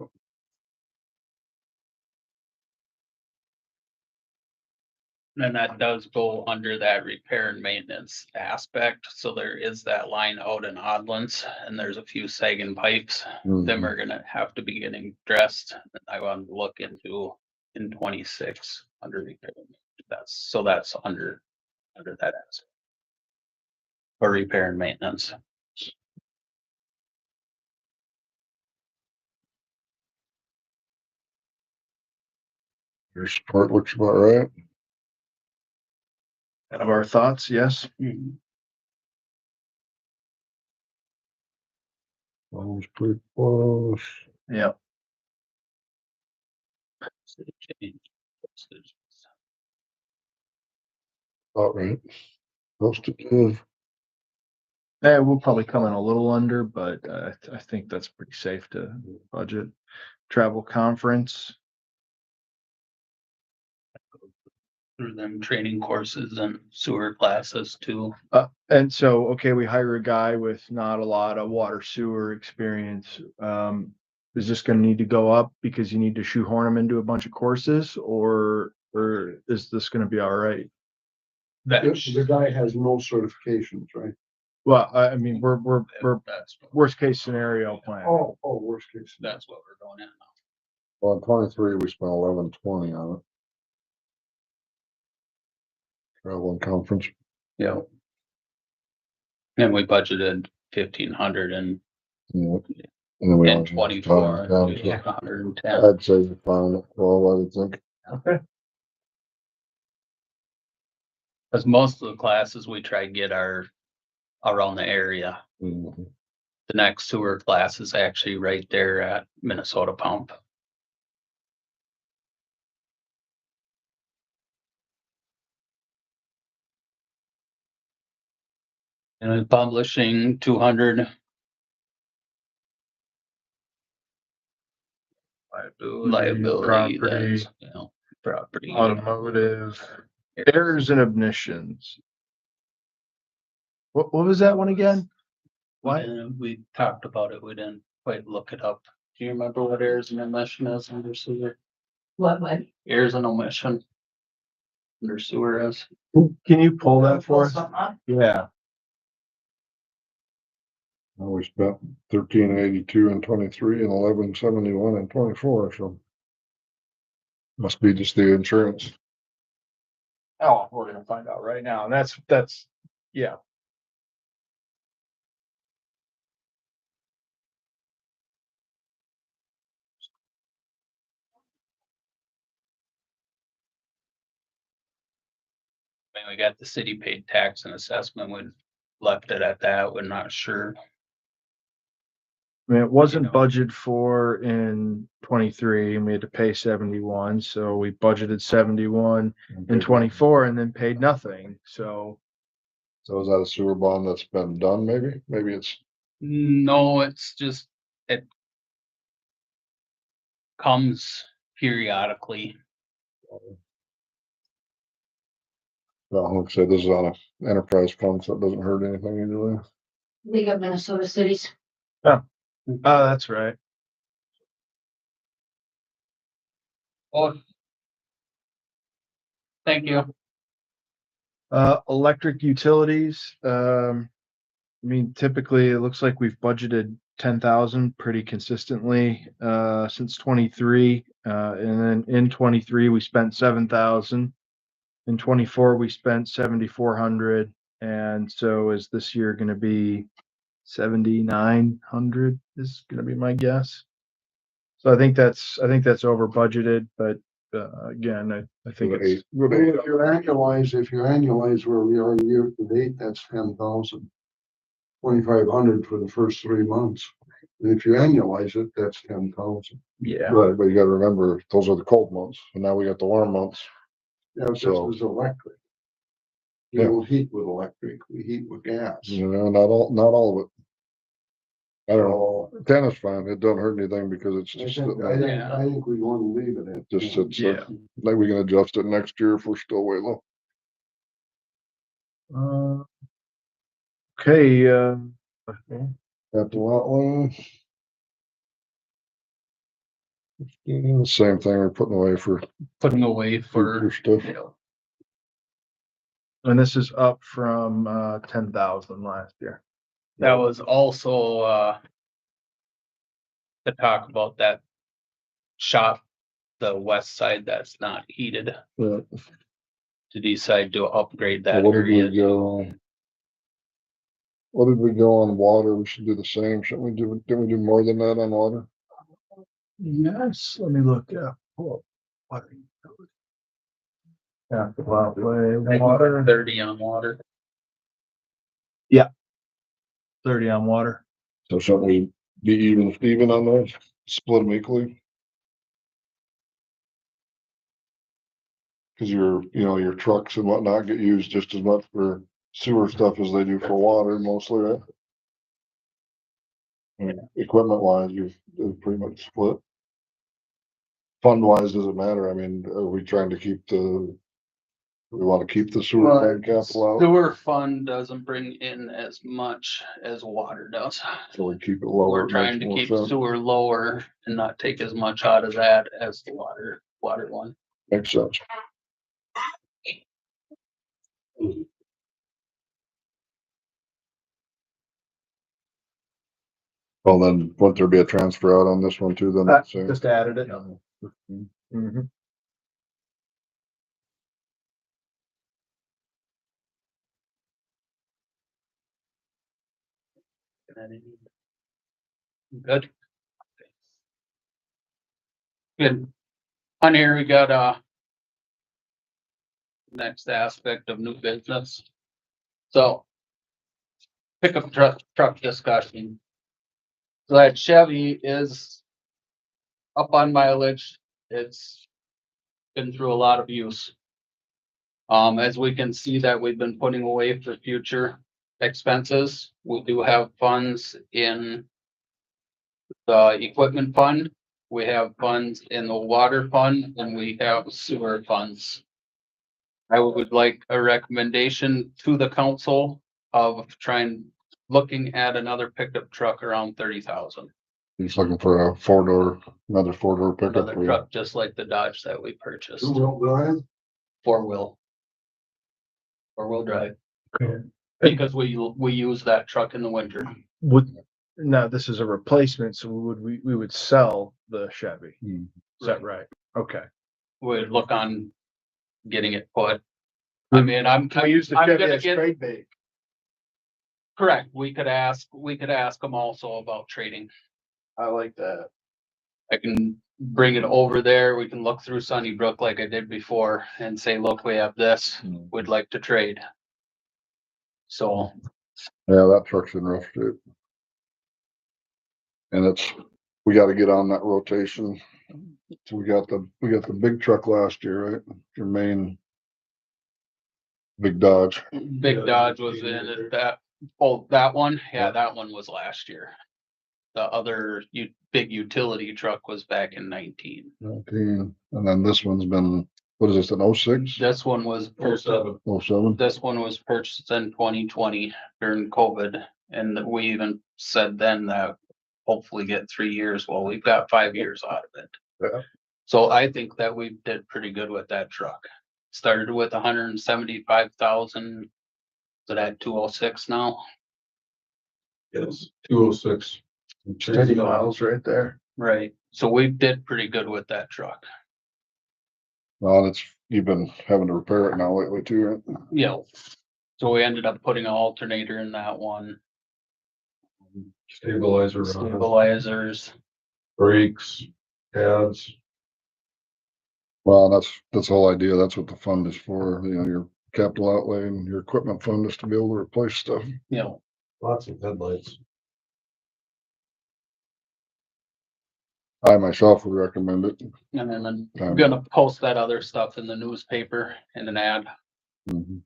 Speaker 3: And that does go under that repair and maintenance aspect. So there is that line out in Oddlands and there's a few sagging pipes. Them are gonna have to be getting dressed. And I want to look into in 26 under repair. That's under that aspect. For repair and maintenance.
Speaker 6: Your support looks about right.
Speaker 4: Kind of our thoughts, yes.
Speaker 6: Almost pretty close.
Speaker 4: Yeah.
Speaker 6: About right. Most of it.
Speaker 4: Yeah, we'll probably come in a little under, but I think that's pretty safe to budget. Travel conference.
Speaker 3: Through them training courses and sewer classes too.
Speaker 4: And so, okay, we hire a guy with not a lot of water sewer experience. Is this gonna need to go up because you need to shoehorn him into a bunch of courses, or is this gonna be all right?
Speaker 5: The guy has no certifications, right?
Speaker 4: Well, I mean, we're
Speaker 3: That's,
Speaker 4: worst case scenario plan.
Speaker 5: Oh, worst case.
Speaker 3: that's what we're going at now.
Speaker 6: Well, in 23, we spent 1120 on it. Travel and conference.
Speaker 3: Yeah. And we budgeted 1,500 and
Speaker 6: Yeah. And then we
Speaker 3: in
Speaker 6: always have
Speaker 3: 24,
Speaker 6: time,
Speaker 3: we hit 110.
Speaker 6: I'd say you're fine at 12, I would think.
Speaker 4: Okay.
Speaker 3: Cause most of the classes we try to get are around the area.
Speaker 6: Mhm.
Speaker 3: The next sewer class is actually right there at Minnesota Pump. And publishing 200. Liability,
Speaker 4: Property,
Speaker 3: that's, you know, property.
Speaker 4: automotive, errors and omissions. What was that one again? What?
Speaker 3: And we talked about it, we didn't quite look it up. Do you remember what errors and omission is under sewer?
Speaker 2: What?
Speaker 3: Errors and omission. Under sewer is,
Speaker 4: Can you pull that for us? Yeah.
Speaker 6: Well, we spent 1382 in 23 and 1171 in 24, so. Must be just the insurance.
Speaker 4: Oh, we're gonna find out right now. And that's, yeah.
Speaker 3: I mean, we got the city paid tax and assessment, we left it at that, we're not sure.
Speaker 4: I mean, it wasn't
Speaker 3: know.
Speaker 4: budgeted for in 23 and we had to pay 71, so we budgeted 71 in 24 and then paid nothing, so.
Speaker 6: So is that a sewer bond that's been done, maybe? Maybe it's,
Speaker 3: No, it's just, it comes periodically.
Speaker 6: well, like I said, this is on a enterprise fund, so it doesn't hurt anything usually.
Speaker 2: League of Minnesota Cities.
Speaker 4: Oh, that's right.
Speaker 3: Oh. Thank you.
Speaker 4: Electric utilities, I mean, typically it looks like we've budgeted 10,000 pretty consistently, since 23. And then in 23, we spent 7,000. In 24, we spent 7,400. And so is this year gonna be 7,900 is gonna be my guess. So I think that's over budgeted, but, again, I think
Speaker 6: Good
Speaker 4: it's,
Speaker 6: eight, good
Speaker 5: Well,
Speaker 6: eight.
Speaker 5: if you annualize where we are year to date, that's 10,000. 2,500 for the first 3 months. And if you annualize it, that's 10,000.
Speaker 4: yeah.
Speaker 6: Right, but you gotta remember, those are the cold months, and now we got the warm months.
Speaker 5: Yeah, this
Speaker 6: So-
Speaker 5: is electric. We
Speaker 6: Yeah.
Speaker 5: don't heat with electric, we heat with gas.
Speaker 6: You know, not all of it. I don't know, 10 is fine, it doesn't hurt anything because it's
Speaker 5: I
Speaker 6: just,
Speaker 5: think,
Speaker 6: sitting
Speaker 5: I
Speaker 6: there.
Speaker 5: think, I think we want to leave it at.
Speaker 6: Just
Speaker 5: 10.
Speaker 6: sits
Speaker 4: Yeah.
Speaker 6: there. Like we can adjust it next year if we're still way low.
Speaker 4: Okay,
Speaker 6: At the lot line. Same thing we're putting away for
Speaker 3: Putting away
Speaker 6: future
Speaker 3: for,
Speaker 6: stuff.
Speaker 4: and this is up from 10,000 last year.
Speaker 3: that was also, to talk about that shop, the west side that's not heated,
Speaker 6: Yeah.
Speaker 3: to decide to upgrade
Speaker 6: Well,
Speaker 3: that
Speaker 6: What did we
Speaker 3: area.
Speaker 6: go? What did we go on water? We should do the same, shouldn't we do, didn't we do more than that on water?
Speaker 4: Yes, let me look, yeah. Yeah, well, water,
Speaker 3: 30 on water.
Speaker 4: 30 on water.
Speaker 6: So shouldn't we be even on those, split them equally? Cause your trucks and whatnot get used just as much for sewer stuff as they do for water mostly, right? Equipment wise, you're pretty much split. Fund wise, doesn't matter. I mean, are we trying to keep we wanna keep the sewer fund capital out,
Speaker 3: Sewer fund doesn't bring in as much as water does.
Speaker 6: so we keep it lower.
Speaker 3: We're
Speaker 6: It
Speaker 3: trying
Speaker 6: makes
Speaker 3: to
Speaker 6: more
Speaker 3: keep
Speaker 6: sense.
Speaker 3: sewer lower and not take as much out of that as the water one.
Speaker 6: Makes sense. Well, then, wouldn't there be a transfer out on this one too, then? So-
Speaker 4: Just added it. Mhm.
Speaker 3: Good. Good. On here, we got, next aspect of new business. So. Pickup truck discussion. So that Chevy is up on mileage. It's been through a lot of use. As we can see that we've been putting away for future expenses. We do have funds in the equipment fund. We have funds in the water fund and we have sewer funds. I would like a recommendation to the council of looking at another pickup truck around 30,000.
Speaker 6: He's looking for another four-door pickup.
Speaker 3: Another
Speaker 6: for you.
Speaker 3: truck just like the Dodge that we purchased,
Speaker 5: Two-wheel drive?
Speaker 3: four-wheel. Four-wheel drive,
Speaker 4: Okay.
Speaker 3: because we use that truck in the winter.
Speaker 4: Now, this is a replacement, so we would sell the Chevy.
Speaker 6: Hmm.
Speaker 4: Is that right? Okay.
Speaker 3: We'd look on getting it put. I mean, I'm
Speaker 4: use the
Speaker 3: I'm
Speaker 4: Chevy
Speaker 3: gonna
Speaker 4: as
Speaker 3: get-
Speaker 4: trade bait.
Speaker 3: correct. We could ask them also about trading.
Speaker 4: I like that.
Speaker 3: I can bring it over there. We can look through Sunnybrook like I did before and say, look, we have this, we'd like to trade. So,
Speaker 6: Yeah, that truck's in rough shape. And we gotta get on that rotation. So we got the big truck last year, right? Your main big Dodge.
Speaker 3: Big Dodge was in it, that one, yeah, that one was last year. The other big utility truck was back in 19.
Speaker 6: 19, and then this one's been, what is this, an 06?
Speaker 3: This one was purchased,
Speaker 6: 07?
Speaker 3: this one was purchased in 2020 during COVID, and we even said then that hopefully get 3 years. Well, we've got 5 years out of it.
Speaker 6: Yeah.
Speaker 3: So I think that we did pretty good with that truck. Started with 175,000. So that 206 now,
Speaker 7: Yes, 206.
Speaker 4: Steady miles right there.
Speaker 3: right? So we did pretty good with that truck.
Speaker 6: Well, you've been having to repair it now lately too, right?
Speaker 3: Yeah. So we ended up putting an alternator in that one,
Speaker 7: Stabilizer,
Speaker 3: stabilizers.
Speaker 7: brakes, pads.
Speaker 6: Well, that's the whole idea. That's what the fund is for, your capital outlay and your equipment fund is to be able to replace stuff.
Speaker 3: You know,
Speaker 7: Lots of headlights.
Speaker 6: I myself would recommend it.
Speaker 3: and then I'm gonna post that other stuff in the newspaper in an ad
Speaker 6: Mhm.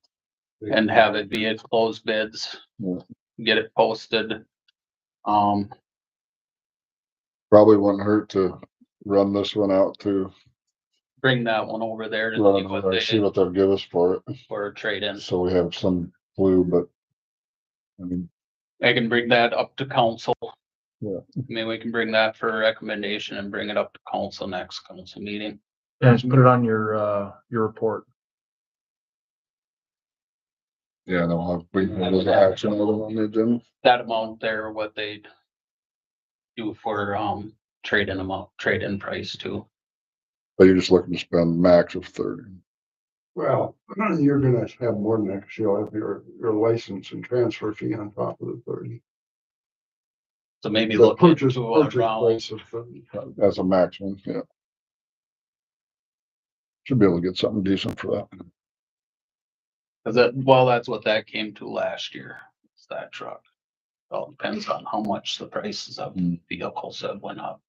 Speaker 3: and have it be a closed bids.
Speaker 6: Yeah.
Speaker 3: Get it posted.
Speaker 6: Probably wouldn't hurt to run this one out to
Speaker 3: Bring that one over there to
Speaker 6: run
Speaker 3: see
Speaker 6: it
Speaker 3: what
Speaker 6: over,
Speaker 3: they
Speaker 6: see what they'll give us for it.
Speaker 3: for a trade-in.
Speaker 6: So we have some clue, but I mean,
Speaker 3: I can bring that up to council.
Speaker 6: Yeah.
Speaker 3: I mean, we can bring that for a recommendation and bring it up to council next council meeting.
Speaker 4: And just put it on your report.
Speaker 6: yeah, no, we can have action on the agenda.
Speaker 3: That amount there, what they do for, trade-in amount, trade-in price too.
Speaker 6: But you're just looking to spend max of 30.
Speaker 5: Well, you're gonna have more than that, 'cause you'll have your license and transfer fee on top of the 30.
Speaker 3: So maybe
Speaker 5: The
Speaker 3: look
Speaker 5: purchase
Speaker 3: into
Speaker 5: price
Speaker 3: around,
Speaker 5: of 30.
Speaker 6: That's a maximum, yeah. Should be able to get something decent for that.
Speaker 3: cause that's what that came to last year, is that truck. All depends on how much the prices of vehicles have went up.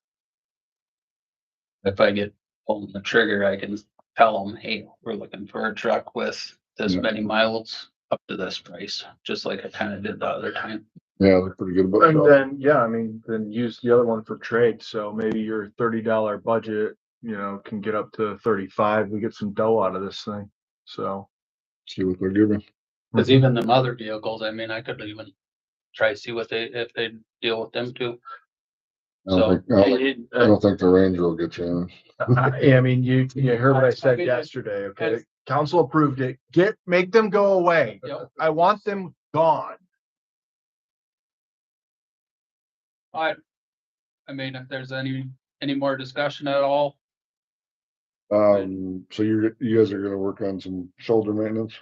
Speaker 3: If I get pulling the trigger, I can tell them, hey, we're looking for a truck with this
Speaker 6: Yeah.
Speaker 3: many miles up to this price, just like I kind of did the other time.
Speaker 6: Yeah, they're pretty good about
Speaker 4: And
Speaker 6: that.
Speaker 4: then, yeah, I mean, then use the other one for trade. So maybe your $30 budget, can get up to 35. We get some dough out of this thing. So.
Speaker 6: See what they're giving.
Speaker 3: Cause even them other vehicles, I mean, I could even try to see if they deal with them too.
Speaker 6: I don't think the Ranger will get you in.
Speaker 4: I mean, you heard what I said yesterday, okay? Council approved it. Make them go away.
Speaker 3: Yep.
Speaker 4: I want them gone.
Speaker 3: I mean, if there's any more discussion at all,
Speaker 6: So you guys are gonna work on some shoulder maintenance,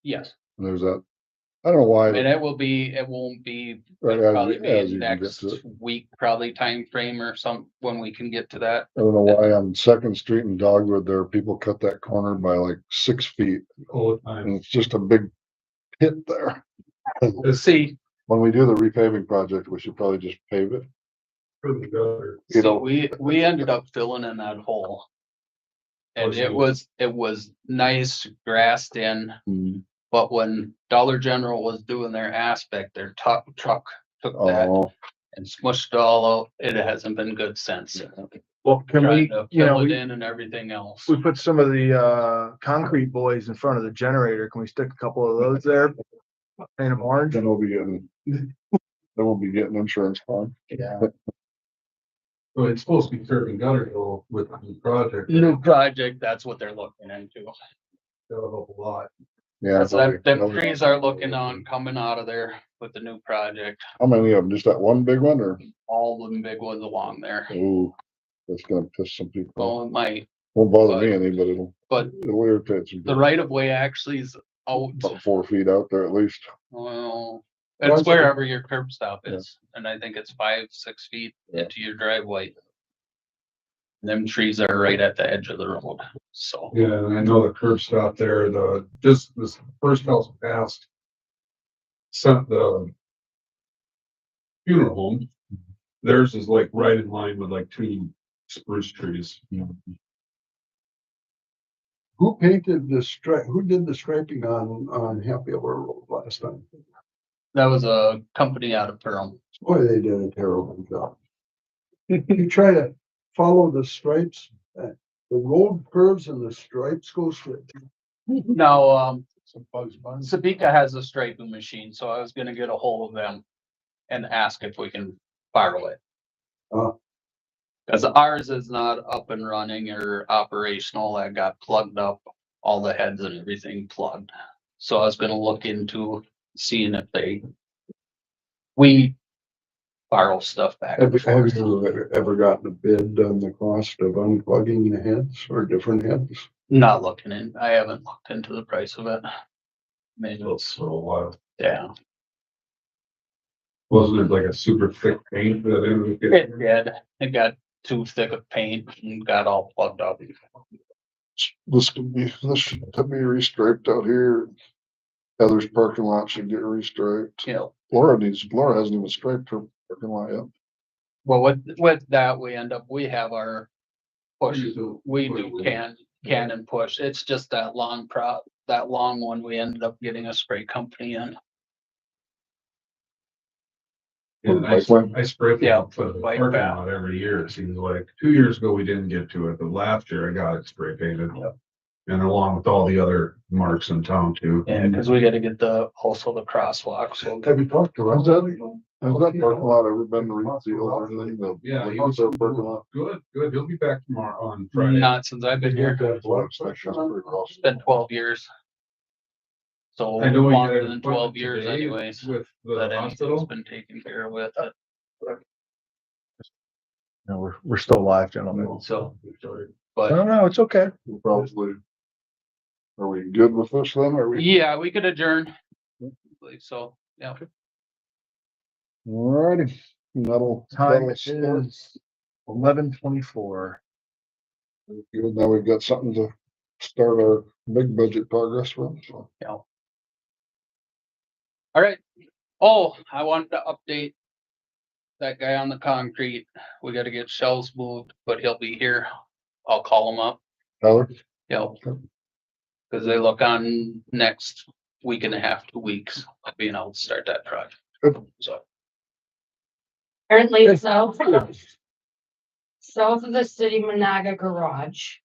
Speaker 3: yes.
Speaker 6: and there's that, I don't know why.
Speaker 3: I mean, it won't be,
Speaker 6: Right,
Speaker 3: it'll probably
Speaker 6: as
Speaker 3: be
Speaker 6: you can get
Speaker 3: next
Speaker 6: to it.
Speaker 3: week, probably time frame or when we can get to that.
Speaker 6: I don't know why on Second Street in Dogwood, there people cut that corner by like 6 feet,
Speaker 7: All the time.
Speaker 6: and it's just a big pit there.
Speaker 3: Let's see,
Speaker 6: When we do the repaving project, we should probably just pave it.
Speaker 7: For the gutter.
Speaker 6: You know,
Speaker 3: we ended up filling in that hole. And it was nice grassed in, but when Dollar General was doing their aspect, their truck took that
Speaker 6: oh,
Speaker 3: and smushed it all out. It hasn't been good since.
Speaker 4: Well, can
Speaker 3: Trying
Speaker 4: we,
Speaker 3: to fill it in and everything else.
Speaker 4: we put some of the concrete boys in front of the generator. Can we stick a couple of those there? Paint them orange?
Speaker 6: then we'll be getting insurance on.
Speaker 4: Yeah.
Speaker 7: Well, it's supposed to be curb and gutter though with the new project.
Speaker 3: New project, that's what they're looking into.
Speaker 7: That'll help a lot.
Speaker 6: Yeah.
Speaker 3: So them trees are looking on coming out of there with the new project.
Speaker 6: How many of them? Just that one big one, or?
Speaker 3: All the big ones along there.
Speaker 6: Oh, that's gonna piss some people off.
Speaker 3: Well, it might,
Speaker 6: Won't bother me any, but
Speaker 3: but
Speaker 6: it'll irritate some
Speaker 3: the
Speaker 6: people.
Speaker 3: right of way actually is out.
Speaker 6: About 4 feet out there at least.
Speaker 3: Well, it's wherever your curb stop is, and I think it's 5, 6 feet into your driveway. Them trees are right at the edge of the road, so.
Speaker 7: Yeah, and I know the curb stop there, this first house passed. Sent the funeral home, Theirs is like right in line with like two spruce trees.
Speaker 5: Who painted the stripe, who did the striping on Happy Hour Road last time?
Speaker 3: That was a company out of Pearl.
Speaker 5: Boy, they did a terrible job. You try to follow the stripes, the road curves and the stripes go straight.
Speaker 3: Now, Sabika has a striping machine, so I was gonna get a hold of them and ask if we can borrow it. Cause ours is not up and running or operational. I got plugged up, all the heads and everything plugged. So I was gonna look into seeing if we borrow stuff back.
Speaker 5: Have
Speaker 3: and forth.
Speaker 5: you ever gotten a bid on the cost of unplugging the heads or different heads?
Speaker 3: Not looking in, I haven't looked into the price of it. Maybe
Speaker 7: That's so wild.
Speaker 3: yeah,
Speaker 7: Wasn't it like a super thick paint that it
Speaker 3: it did. It got too thick of paint and got all plugged up.
Speaker 6: This could be, this should be restriped out here. Heather's parking lot should get restriped.
Speaker 3: You know,
Speaker 6: Laura hasn't even striped her parking lot yet.
Speaker 3: well, with that, we have our push, we do can and push. It's just that long one, we ended up getting a spray company in.
Speaker 7: And I spray
Speaker 3: Yeah,
Speaker 7: paint for the
Speaker 3: bike
Speaker 7: parking
Speaker 3: path.
Speaker 7: lot every year. It seems like 2 years ago, we didn't get to it, but last year I got it spray painted. And along with all the other marks in town too.
Speaker 3: Yeah, cause we gotta get also the crosswalk, so.
Speaker 5: Have you talked to
Speaker 6: Has
Speaker 5: Russ?
Speaker 6: that parking lot ever been resealed or anything?
Speaker 7: Yeah, he
Speaker 6: How's
Speaker 7: was
Speaker 6: our parking lot?
Speaker 7: good. He'll be back tomorrow on Friday.
Speaker 3: Not since I've been here. It's been 12 years. So
Speaker 7: I know he had
Speaker 3: longer
Speaker 7: an
Speaker 3: than 12
Speaker 7: appointment
Speaker 3: years
Speaker 7: today
Speaker 3: anyways.
Speaker 7: with the
Speaker 3: That anything's
Speaker 7: hospital.
Speaker 3: been taken care of with it.
Speaker 4: No, we're still live, gentlemen.
Speaker 3: So, but
Speaker 4: No, it's okay.
Speaker 6: We'll probably. Are we good with this then? Are we?
Speaker 3: yeah, we could adjourn. So, yeah.
Speaker 6: Alrighty.
Speaker 4: Time
Speaker 6: that'll start.
Speaker 4: is 11:24.
Speaker 6: Good. Now we've got something to start our big budget progress from. So.
Speaker 3: Yeah. All right. Oh, I wanted to update that guy on the concrete. We gotta get shelves moved, but he'll be here. I'll call him up.
Speaker 6: Tyler?
Speaker 3: Yep. Cause they look on next week and a half, 2 weeks of being able to start that project.
Speaker 6: Good.
Speaker 3: So,
Speaker 2: Currently south of the city Menahga garage.